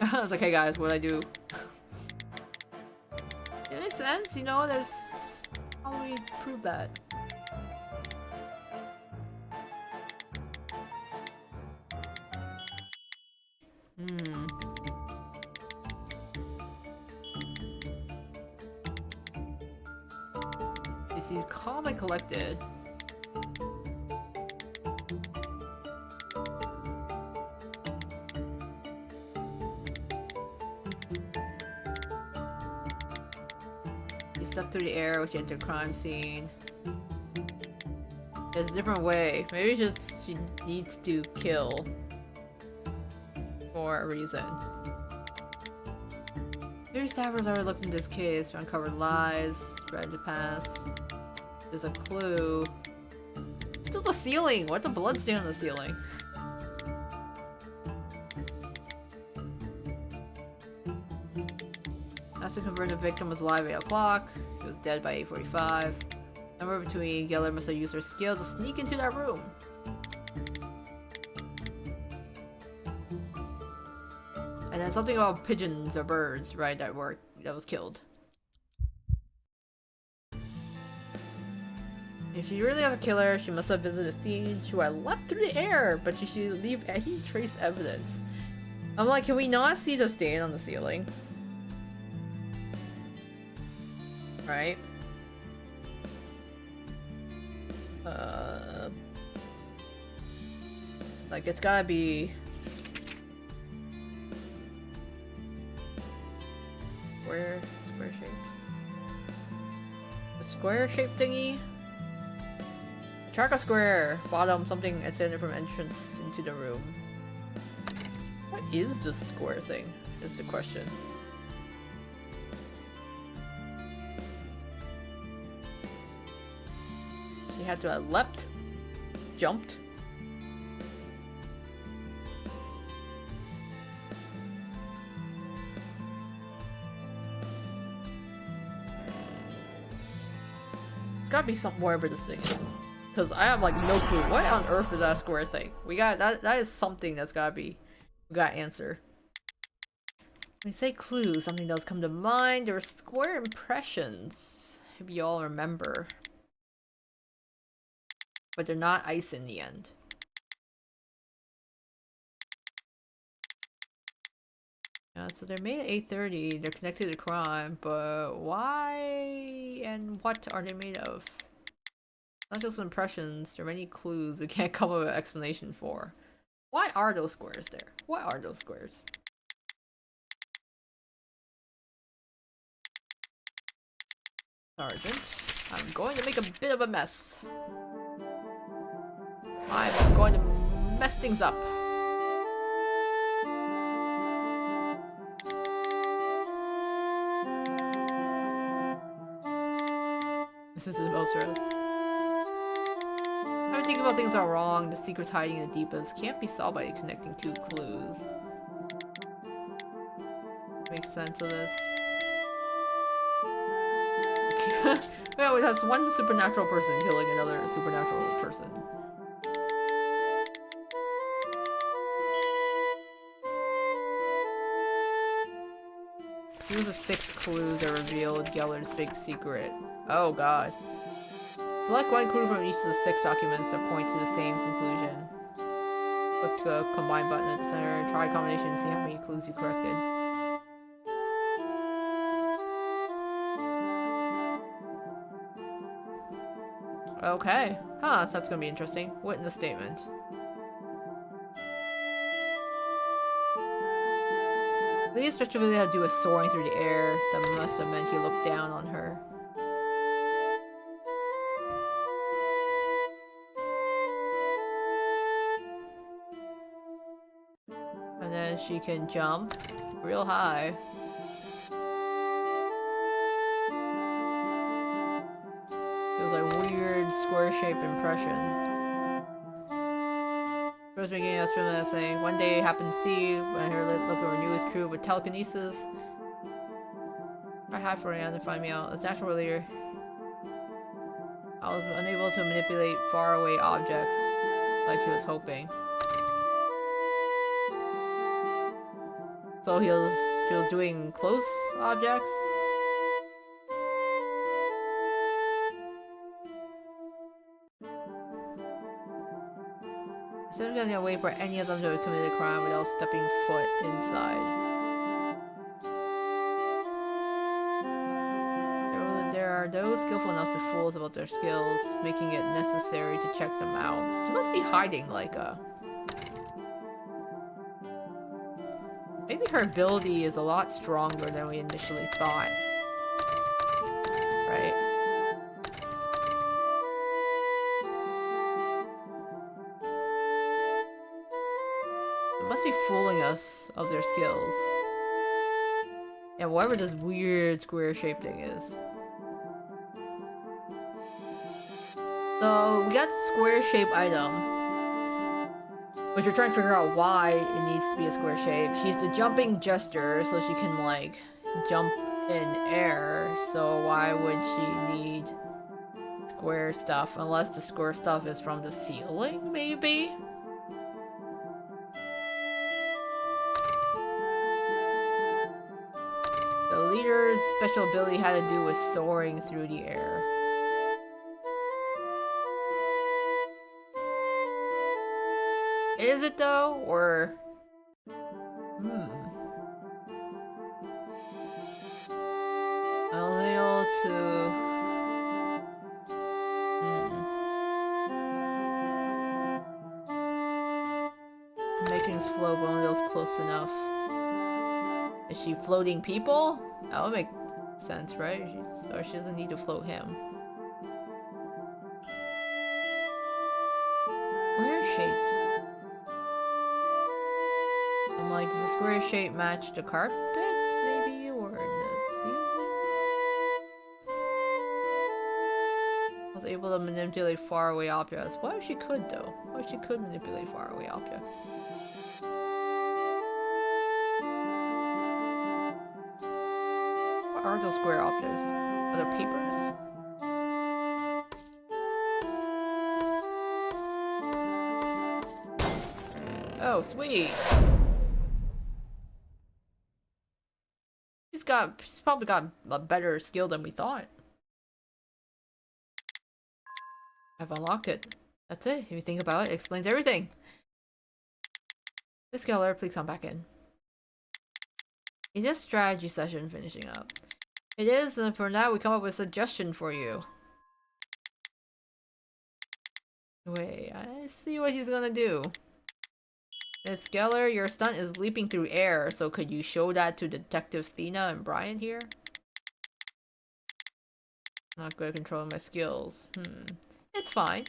I was like, hey guys, what'd I do? It makes sense, you know, there's... How do we prove that? He's calm and collected. You step through the air which you enter a crime scene. There's a different way. Maybe she needs to kill for a reason. Three staffers already looked into this case, uncovered lies, spread the past. There's a clue. Still the ceiling! Why'd the blood stay on the ceiling? Has to confirm the victim was alive at 8 o'clock. He was dead by 8:45. Somewhere between, Geller must have used her skills to sneak into that room. And then something about pigeons or birds, right, that was killed. If she really has a killer, she must have visited the scene. She would have leapt through the air, but she should leave any trace evidence. I'm like, can we not see the stain on the ceiling? Right? Like, it's gotta be... Square shape? A square shape thingy? Track a square, bottom, something extended from entrance into the room. What is this square thing? Is the question. She had to have leapt, jumped. There's gotta be somewhere where this thing is. because I have like no clue. What on earth is that square thing? We got that. That is something that's gotta be. We gotta answer. When we say clues, something does come to mind. There are square impressions. Maybe you all remember, but they're not ice in the end. Yeah, so they're made at 8:30. They're connected to crime, but why and what are they made of? Not just impressions. There are many clues we can't come up with an explanation for. Why are those squares there? What are those squares? Sergeant, I'm going to make a bit of a mess. I'm going to mess things up. This is the most rose. I'm thinking about things are wrong. The secrets hiding in the deepest can't be solved by connecting two clues. Makes sense of this. Yeah, it has one supernatural person killing another supernatural person. Use the 6 clues that revealed Geller's big secret. Oh god. Select one clue from each of the 6 documents that point to the same conclusion. Click the combine button at the center, try a combination and see how many clues you corrected. Okay. Huh, that's gonna be interesting. Witness statement. Leah's festival had to do with soaring through the air. That must have meant he looked down on her. And then she can jump real high. It was like weird square-shaped impression. Rose making us film an essay. One day I happened to see when her look over newest crew with telekinesis. I had for Ryan to find me out. As natural earlier, I was unable to manipulate faraway objects like he was hoping. So she was doing close objects. Instead of getting away for any of them to have committed a crime without stepping foot inside. There are those skillful enough to fool us about their skills, making it necessary to check them out. She must be hiding like a... Maybe her ability is a lot stronger than we initially thought. Right? It must be fooling us of their skills. And whatever this weird square-shaped thing is. So, we got the square-shaped item. Which we're trying to figure out why it needs to be a square shape. She's the jumping jester, so she can, like, jump in air. So why would she need square stuff? Unless the square stuff is from the ceiling, maybe? The leader's special ability had to do with soaring through the air. Is it though? Or... I was able to... Make things float, but only those close enough. Is she floating people? That would make sense, right? Or she doesn't need to float him. Square shaped. I'm like, does the square shape match the carpet, maybe? Or the ceiling? I was able to manipulate faraway objects. What if she could, though? What if she could manipulate faraway objects? What are those square objects? Are they papers? Oh, sweet. She's probably got a better skill than we thought. I've unlocked it. That's it. If you think about it, it explains everything. Miss Geller, please come back in. Is this strategy session finishing up? It is, and for now we come up with a suggestion for you. Wait, I see what he's gonna do. Miss Geller, your stunt is leaping through air, so could you show that to Detective Thena and Brian here? Not good at controlling my skills. It's fine.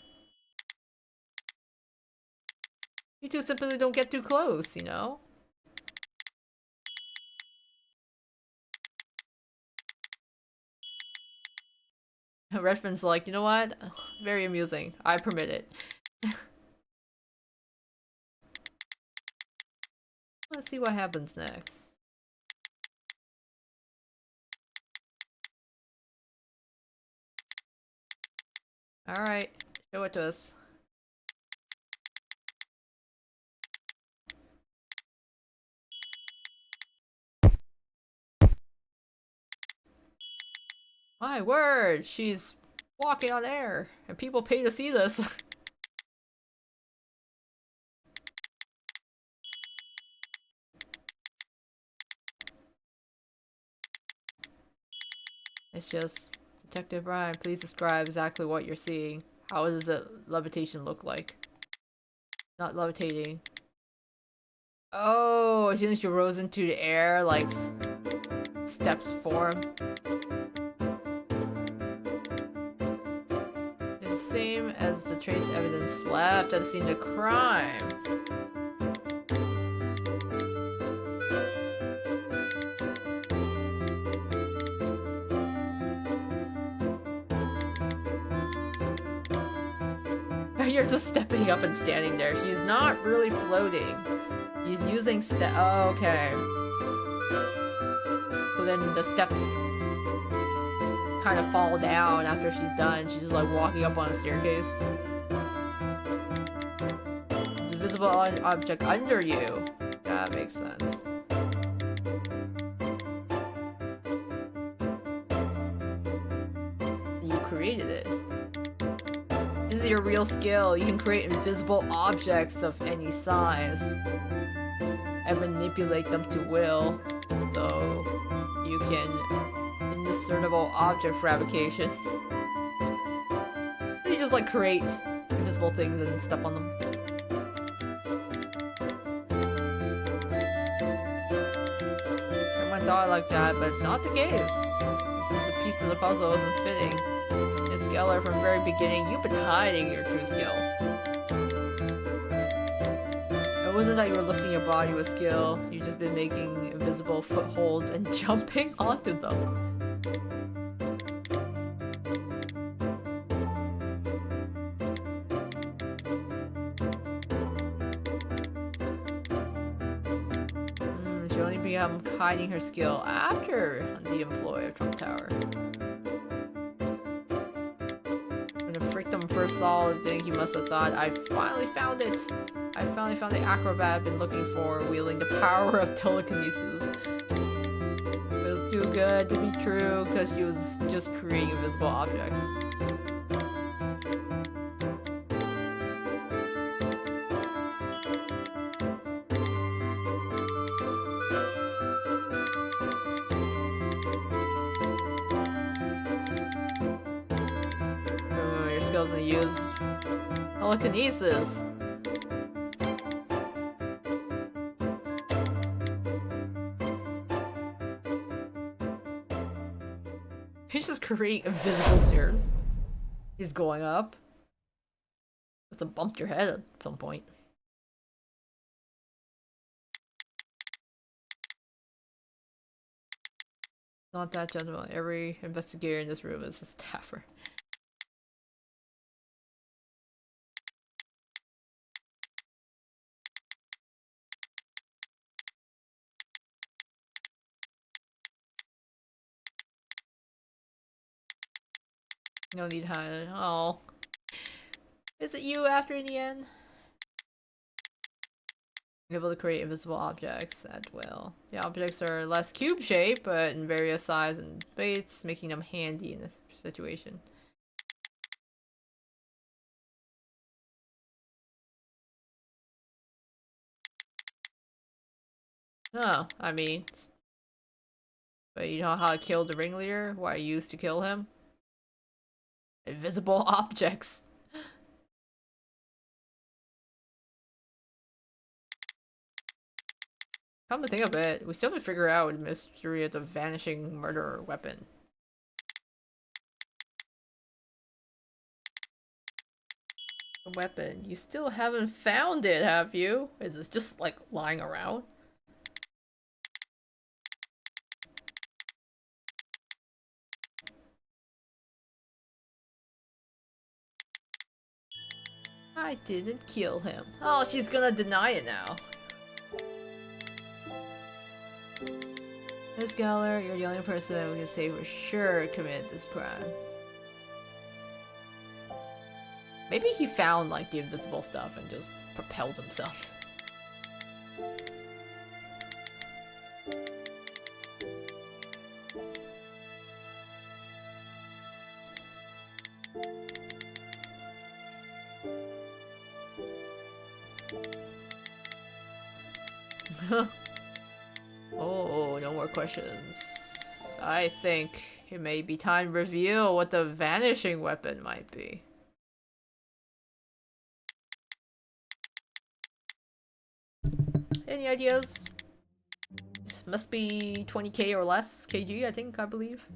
You two simply don't get too close, you know? Redfern's like, you know what? Very amusing. I permit it. Let's see what happens next. Alright, show it to us. My word, she's walking on air, and people pay to see this. It's just, Detective Brian, please describe exactly what you're seeing. How does the levitation look like? Not levitating. Oh, as soon as she rose into the air, like, steps form. It's the same as the trace evidence left at the scene of the crime. You're just stepping up and standing there. She's not really floating. She's using oh, okay. So then the steps kind of fall down after she's done. She's just like walking up on a staircase. It's a visible object under you. That makes sense. You created it. This is your real skill. You can create invisible objects of any size and manipulate them to will. So you can indiscernible object fabrication. You just like create invisible things and step on them. Everyone thought like that, but it's not the case. This is a piece of the puzzle isn't fitting. Miss Geller, from the very beginning, you've been hiding your true skill. It wasn't that you were lifting your body with skill, you've just been making invisible footholds and jumping onto them. She only began hiding her skill after the employee of Trump Tower. When the freakdom first saw the thing, he must have thought, I finally found it! I finally found the acrobat I've been looking for, wielding the power of telekinesis. It was too good to be true, because he was just creating invisible objects. Your skills to use telekinesis. He's just create invisible stairs. He's going up. Just to bump your head at some point. Not that gentleman. Every investigator in this room is a staffer. No need hide. Oh. Is it you after in the end? Able to create invisible objects at will. The objects are less cube shaped, but in various size and weights, making them handy in this situation. Oh, I mean, but you know how I killed the ringleader? What I used to kill him? Invisible objects. Come to think of it, we still haven't figured out the mystery of the vanishing murderer weapon. The weapon. You still haven't found it, have you? Is this just, like, lying around? I didn't kill him. Oh, she's gonna deny it now. Miss Geller, you're the only person we can say for sure committed this crime. Maybe he found, like, the invisible stuff and just propelled himself. Oh, no more questions. I think it may be time to reveal what the vanishing weapon might be. Any ideas? Must be 20k or less kg, I believe.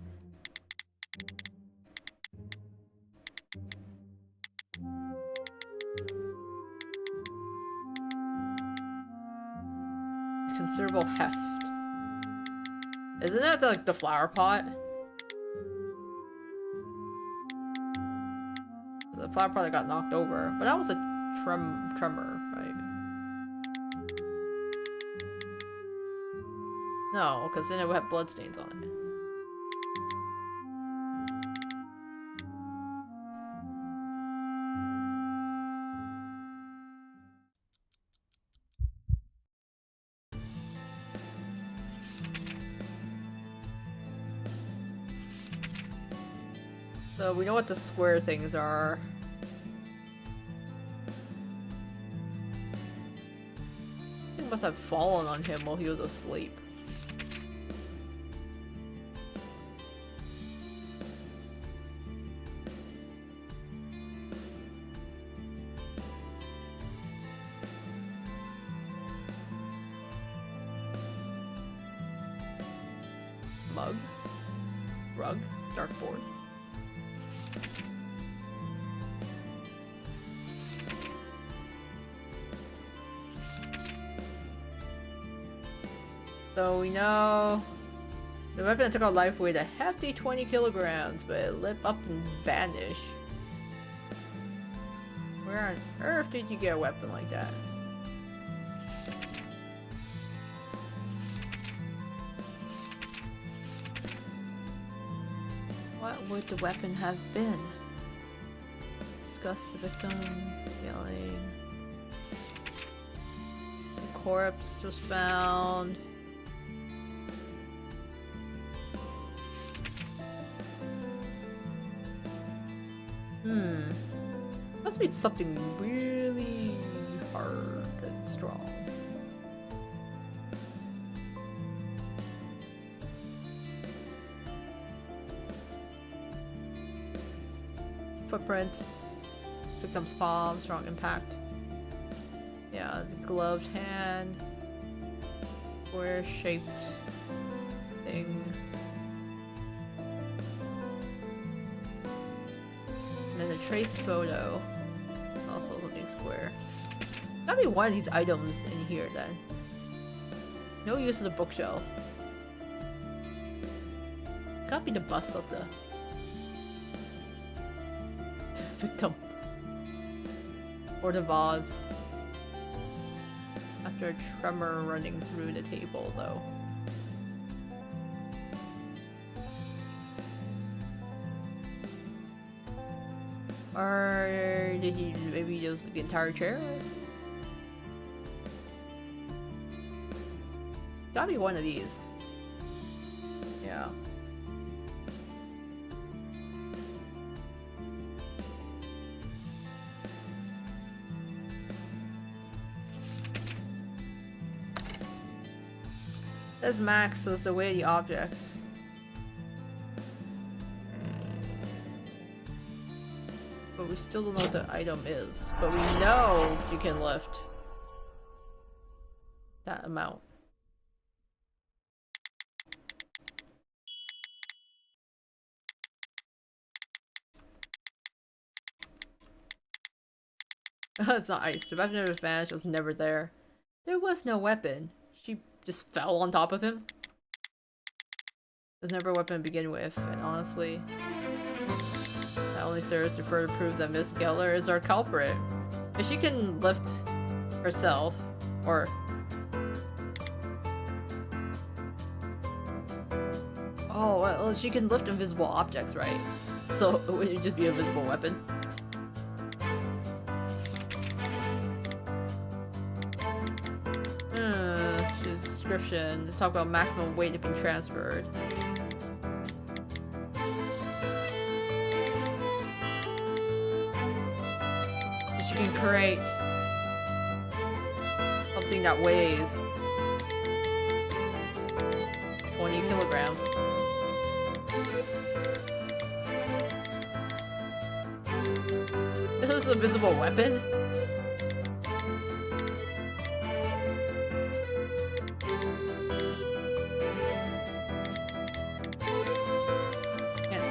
Considerable heft. Isn't that like the flower pot? The flower pot that got knocked over, but that was a tremor, right? No, because then it would have bloodstains on it. So we know what the square things are. It must have fallen on him while he was asleep. Mug? Rug? Dartboard? So we know the weapon took out life weighed a hefty 20 kilograms, but it lit up and vanished. Where on earth did you get a weapon like that? What would the weapon have been? Discuss the victim, yelling. The corpse was found. Must be something really hard and strong. Footprints, victim's palm, strong impact. Yeah, the gloved hand, square-shaped thing. And then the trace photo, also looking square. Gotta be one of these items in here then. No use of the bookshelf. Gotta be the bust of the victim. Or the vase. After a tremor running through the table though. Or did he maybe use the entire chair? gotta be one of these. Yeah. Says max, so it's the way the objects. But we still don't know what the item is. But we know you can lift that amount. It's not ice. The weapon of advantage was never there. There was no weapon. She just fell on top of him. There's never a weapon to begin with, and honestly, that only serves to further prove that Miss Geller is our culprit. If she can lift herself, or... Oh, well, she can lift invisible objects, right? So, it would just be a visible weapon. Description. Let's talk about maximum weight being transferred. She can create something that weighs 20 kilograms. This is a visible weapon?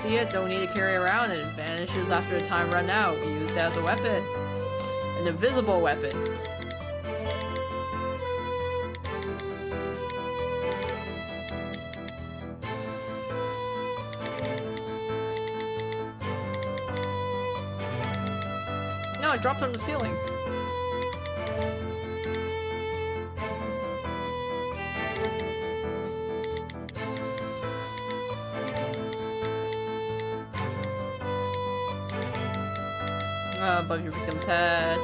See it, don't need to carry around, and it vanishes after the time run out. We use it as a weapon. An invisible weapon. No, I dropped on the ceiling. Above your victim's head.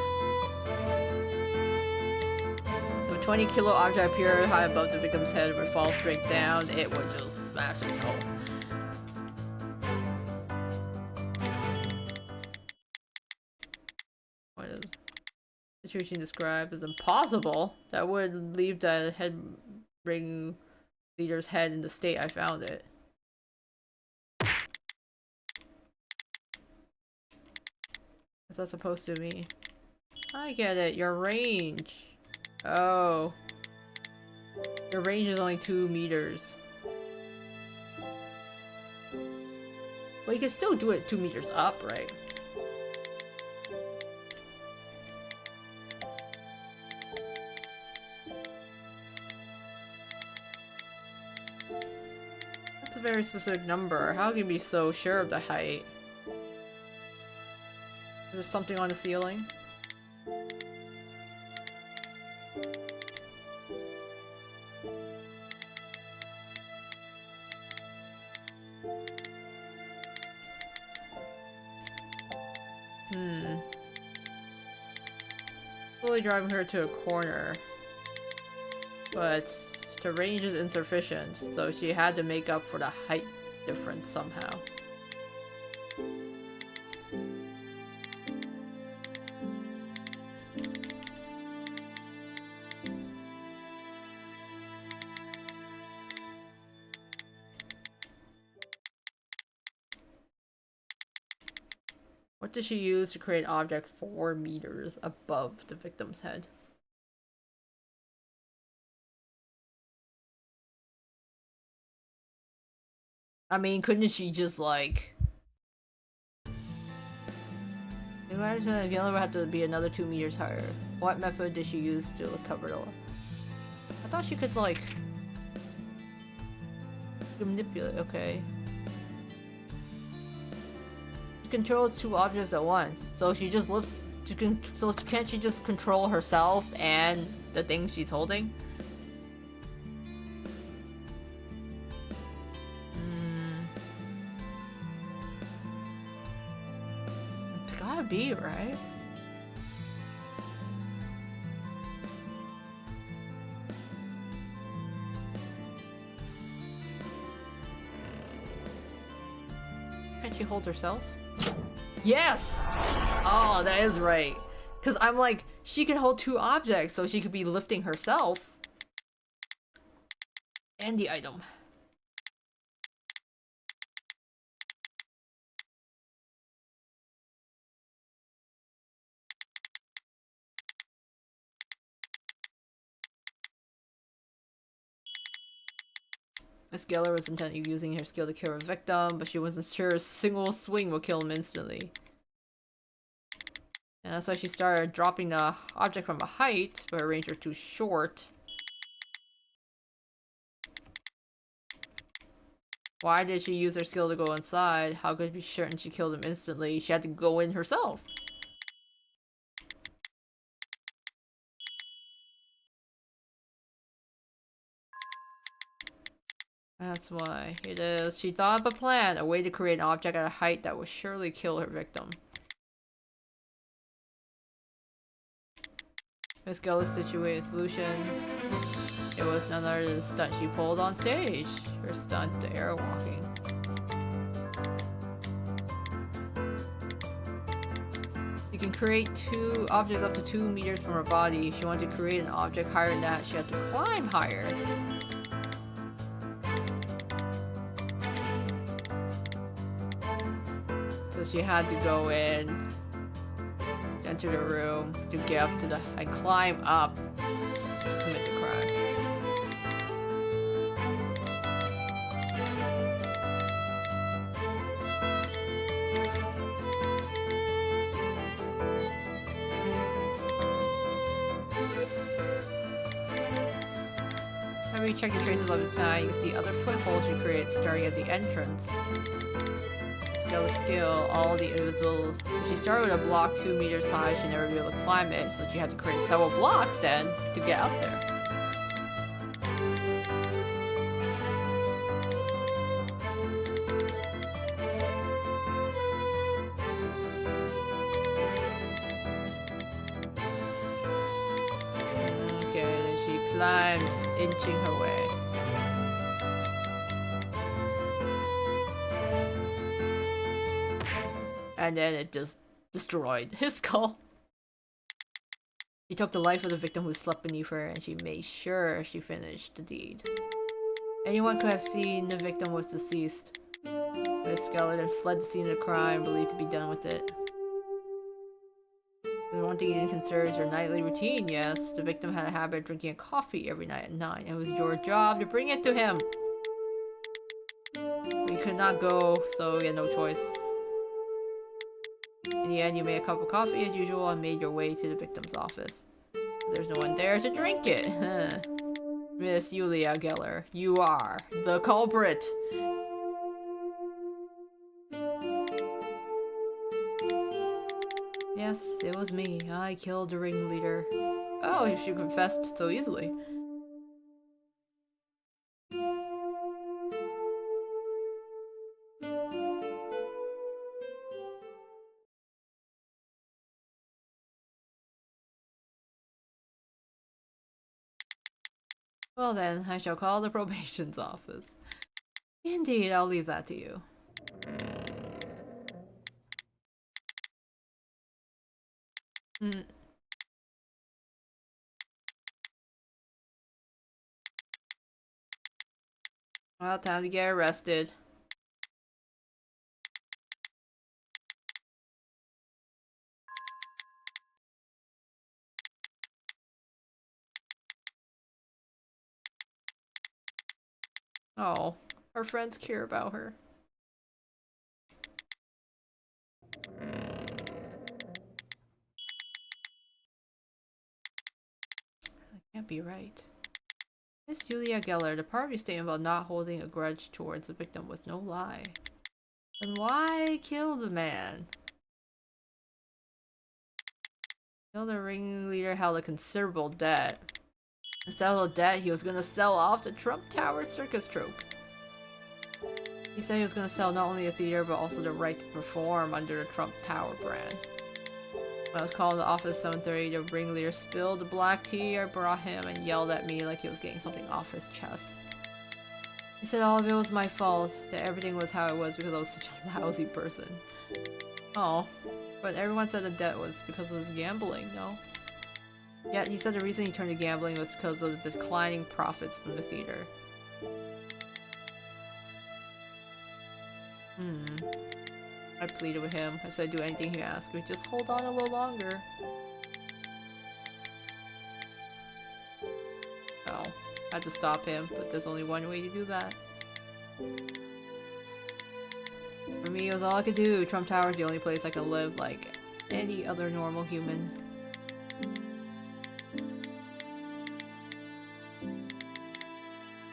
If a 20 kilo object appeared high above the victim's head, it would fall straight down. It would just smash his skull. What is the situation described as impossible? That would leave the head ring leader's head in the state I found it. What's that supposed to mean? I get it, your range. Oh. Your range is only 2 meters. Well, you can still do it 2 meters up, right? That's a very specific number. How can you be so sure of the height? Is there something on the ceiling? Slowly driving her to a corner. But the range is insufficient, so she had to make up for the height difference somehow. What did she use to create an object 4 meters above the victim's head? I mean, couldn't she just like... Imagine the yellow would have to be another 2 meters higher. What method did she use to cover the... I thought she could like... manipulate, okay. Controls 2 objects at once, so she just lifts. So can't she just control herself and the thing she's holding? It's gotta be, right? Can't she hold herself? Yes! Oh, that is right. Because I'm like, she can hold 2 objects, so she could be lifting herself. And the item. Miss Geller was intently using her skill to kill her victim, but she wasn't sure a single swing would kill him instantly. And that's why she started dropping the object from a height, but her range was too short. Why did she use her skill to go inside? How could she be certain she killed him instantly? She had to go in herself. That's why. It is. She thought of a plan, a way to create an object at a height that would surely kill her victim. Miss Geller's situated solution. It was none other than the stunt she pulled on stage. Her stunt, the arrow walking. You can create 2 objects up to 2 meters from her body. If she wanted to create an object higher than that, she had to climb higher. So she had to go in, enter the room, to get up to the, and climb up, commit the crime. After you check the traces of his side, you can see other footholds you created starting at the entrance. Skill, all the invisible. If she started with a block 2 meters high, she'd never be able to climb it, so she had to create several blocks then to get up there. Okay, then she climbed, inching her way. And then it just destroyed his skull. She took the life of the victim who slept beneath her, and she made sure she finished the deed. Anyone could have seen the victim was deceased. Miss Geller then fled the scene of the crime, believed to be done with it. There's one thing you didn't consider is your nightly routine, yes. The victim had a habit of drinking a coffee every night at 9. It was your job to bring it to him. We could not go, so we had no choice. In the end, you made a cup of coffee as usual and made your way to the victim's office. There's no one there to drink it. Miss Julia Geller, you are the culprit. Yes, it was me. I killed the ringleader. Oh, she confessed so easily. Well then, I shall call the probation's office. Indeed, I'll leave that to you. Well, time to get arrested. Oh, her friends care about her. That can't be right. Miss Julia Geller, the part of your statement about not holding a grudge towards the victim was no lie. Then why kill the man? The ringleader held a considerable debt. Instead of the debt, he was gonna sell off the Trump Tower circus troupe. He said he was gonna sell not only the theater, but also the right to perform under the Trump Tower brand. When I was called to the office at 7:30, the ringleader spilled the black tea I brought him and yelled at me like he was getting something off his chest. He said all of it was my fault, that everything was how it was because I was such a lousy person. Oh, but everyone said the debt was because of his gambling, no? Yeah, he said the reason he turned to gambling was because of the declining profits from the theater. I pleaded with him. I said do anything he asked me, just hold on a little longer. Oh, I had to stop him, but there's only one way to do that. For me, it was all I could do. Trump Tower is the only place I can live like any other normal human.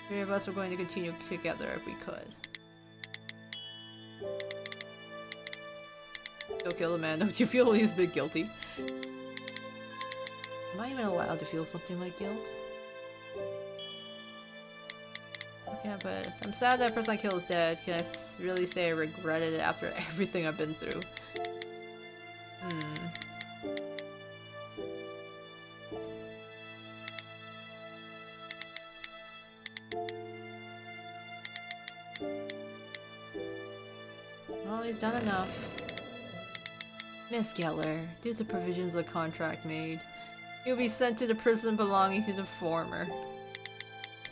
Three of us were going to continue together if we could. Don't kill the man. Don't you feel at least a bit guilty? Am I even allowed to feel something like guilt? Okay, but I'm sad that person I killed is dead. Can I really say I regretted it after everything I've been through? Well, he's done enough. Miss Geller, due to provisions of the contract made, you'll be sent to the prison belonging to the former.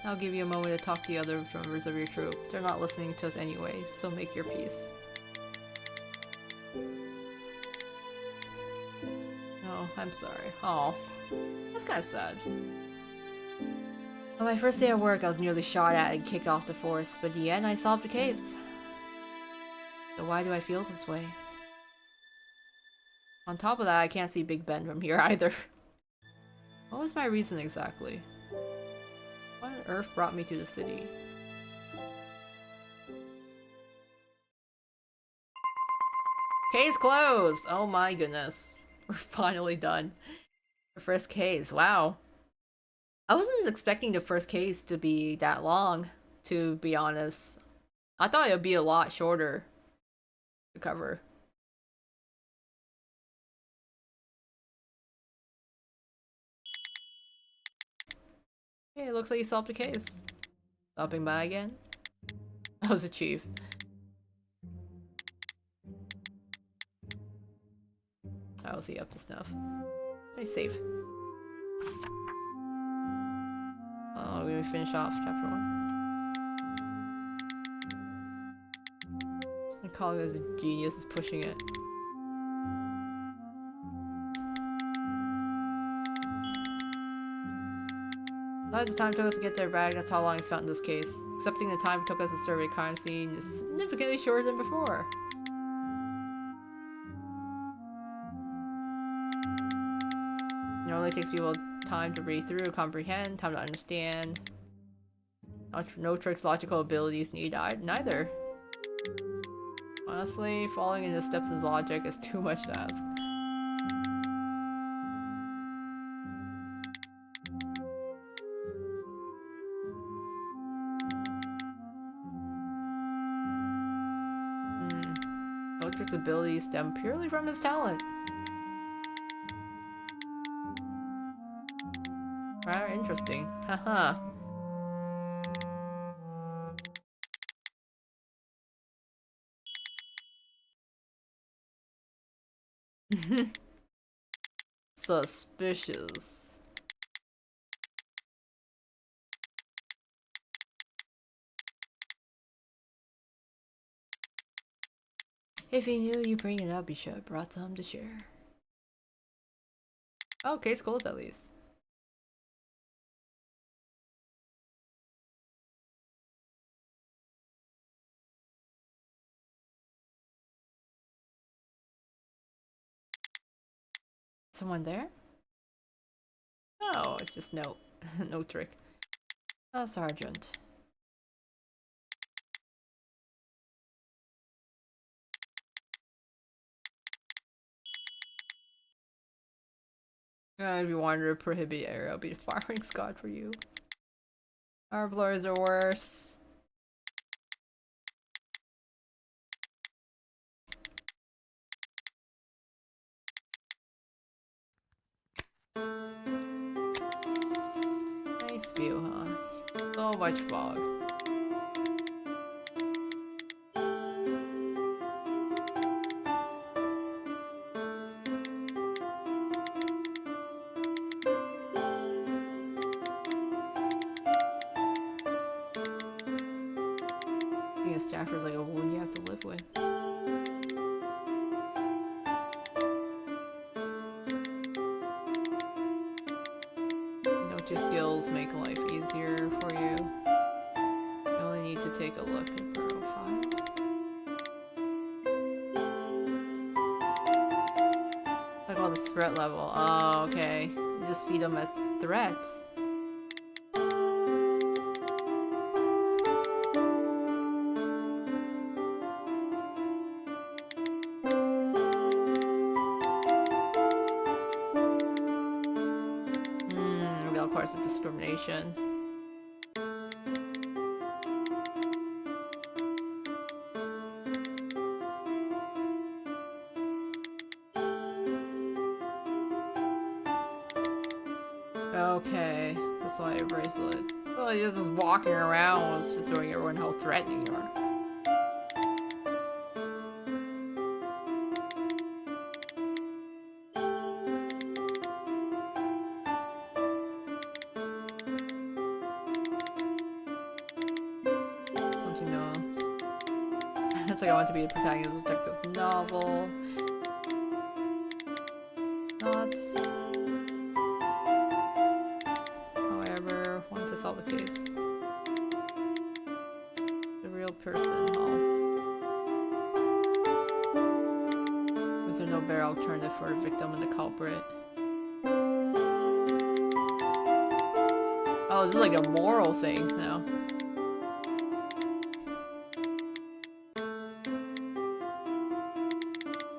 I'll give you a moment to talk to the other members of your troop. They're not listening to us anyway, so make your peace. Oh, I'm sorry. Oh, that's kind of sad. On my first day at work, I was nearly shot at and kicked off the force, but in the end, I solved the case. So why do I feel this way? On top of that, I can't see Big Ben from here either. What was my reason exactly? What on earth brought me to the city? Case closed! Oh my goodness. We're finally done. The first case, wow. I wasn't expecting the first case to be that long, to be honest. I thought it would be a lot shorter to cover. Hey, it looks like you solved the case. Stopping by again? That was achieved. How was he up to snuff? Pretty safe. Oh, we're gonna finish off chapter 1. I'm calling this a genius is pushing it. As the time it took us to get there back, that's how long it's spent in this case. Accepting the time it took us to survey crime scene is significantly shorter than before. It only takes people time to read through, comprehend, time to understand. No tricks, logical abilities needed neither. Honestly, following in the steps in logic is too much to ask. Electric's abilities stem purely from his talent. Rather interesting. Haha. Suspicious. If he knew you bring it up, he should have brought some to share. Oh, case closed at least. Someone there? Oh, it's just no. No trick. Oh, Sergeant. If you wander a prohibited area, I'll be the firing squad for you. Our blurs are worse. Nice view, huh? So much fog. Being a staffer is like a wound you have to live with. Don't your skills make life easier for you? You only need to take a look at profile. Like all the threat level. Oh, okay. You just see them as threats. Maybe all parts of discrimination. Okay, that's why your bracelet. So you're just walking around, it's just showing everyone how threatening you are. Something new. It's like I want to be a protagonist of a detective novel. Not. However, want to solve the case. The real person, huh? Is there no better alternative for the victim and the culprit? Oh, this is like a moral thing now.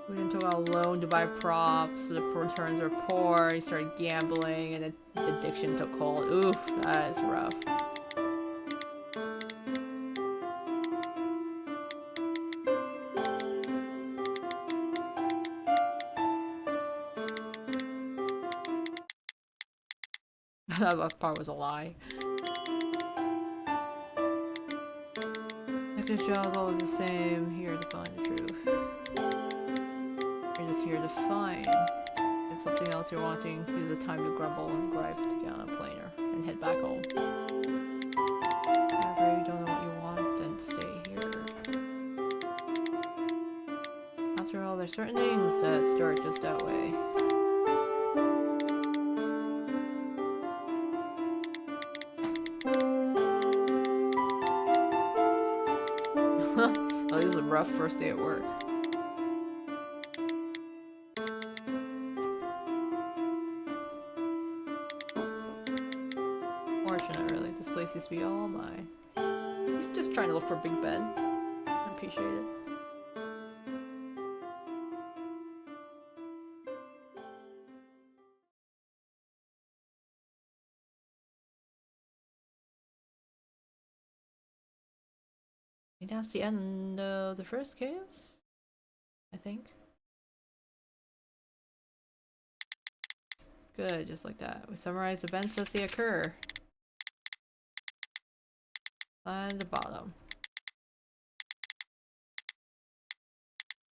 We didn't took out a loan to buy props, so the returns were poor, he started gambling, and addiction took hold. Oof, that is rough. That last part was a lie. This job is always the same, here to find the truth. You're just here to find. If something else you're wanting, use the time to grumble and gripe to get on a planer and head back home. However, you don't know what you want, then stay here. After all, there's certain things that start just that way. Oh, this is a rough first day at work. Fortunate, really. This place used to be all mine. He's just trying to look for Big Ben. I appreciate it. And that's the end of the first case, I think. Good, just like that. We summarize events as they occur. And the bottom.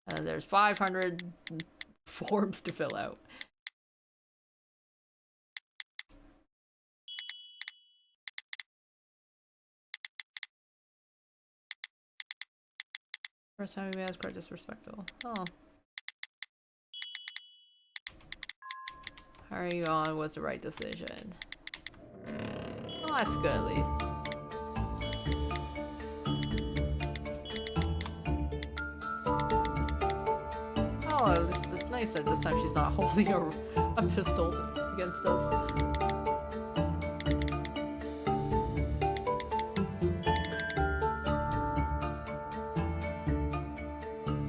And there's 500 forms to fill out. First time we made us quite disrespectful. Oh. Hurrying on was the right decision. Well, that's good at least. Oh, it's nice that this time she's not holding a pistol against us.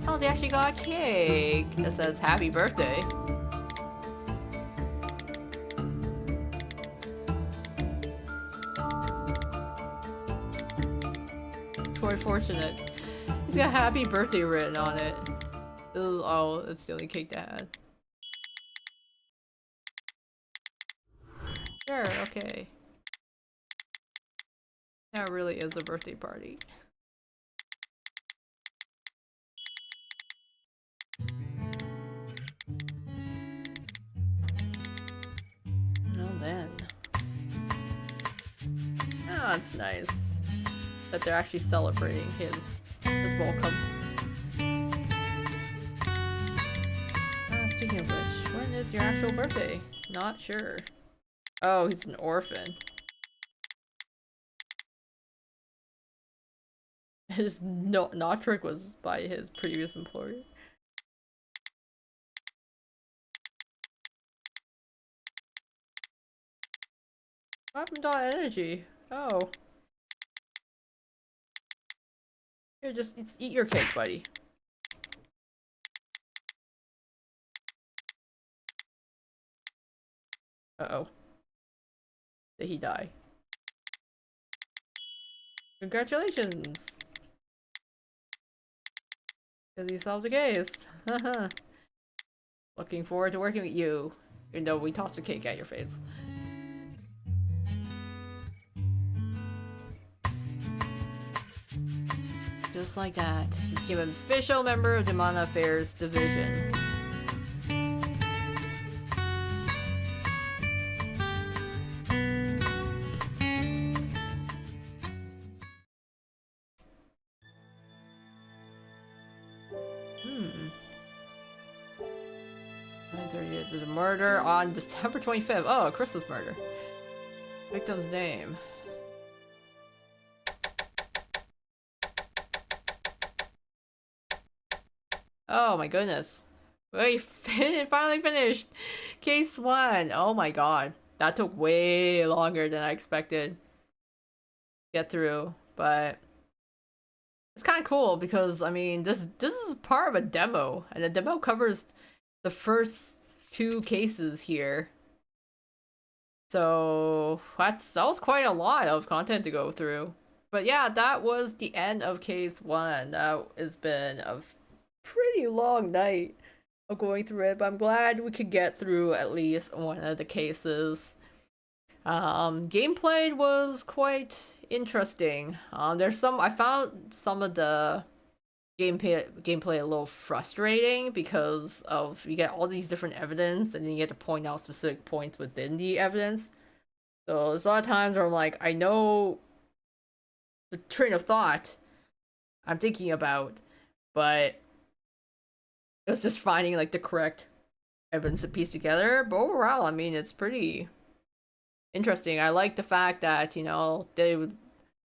Oh, they actually got a cake that says happy birthday. Very fortunate. He's got happy birthday written on it. Oh, it's the only cake that had. Sure, okay. Now it really is a birthday party. Well then. Oh, that's nice. that they're actually celebrating his welcome. Speaking of which, when is your actual birthday? Not sure. Oh, he's an orphan. His Notrick was by his previous employer. What happened to energy? Oh. Here, just eat your cake, buddy. Uh-oh. Did he die? Congratulations! Because he solved the case. Haha. Looking forward to working with you. Even though we tossed a cake at your face. Just like that, he became an official member of the Mana Affairs Division. There's a murder on December 25th. Oh, a Christmas murder. Victim's name. Oh my goodness. We finally finished! Case 1! Oh my god. That took way longer than I expected to get through, but it's kind of cool because, I mean, this is part of a demo, and the demo covers the first 2 cases here. So that was quite a lot of content to go through. But yeah, that was the end of case 1. That has been a pretty long night of going through it, but I'm glad we could get through at least one of the cases. Gameplay was quite interesting. I found some of the gameplay a little frustrating because of you get all these different evidence and then you get to point out specific points within the evidence. So there's a lot of times where I'm like, I know the train of thought I'm thinking about, but it's just finding like the correct evidence to piece together. But overall, I mean, it's pretty interesting. I like the fact that, you know, they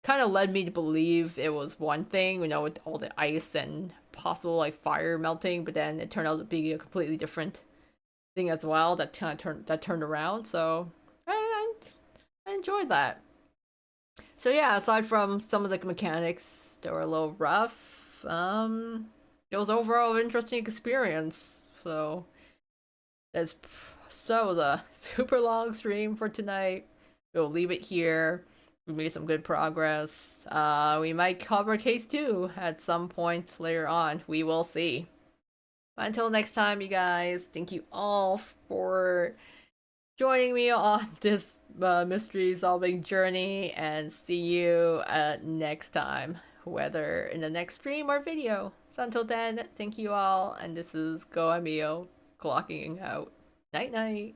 kind of led me to believe it was one thing, you know, with all the ice and possible like fire melting, but then it turned out to be a completely different thing as well that kind of turned around. So I enjoyed that. So yeah, aside from some of the mechanics that were a little rough, it was overall an interesting experience. So it was a super long stream for tonight. We'll leave it here. We made some good progress. We might cover case 2 at some point later on. We will see. But until next time, you guys, thank you all for joining me on this mystery solving journey, and see you next time, whether in the next stream or video. So until then, thank you all, and this is Go Emil clocking out. Night night.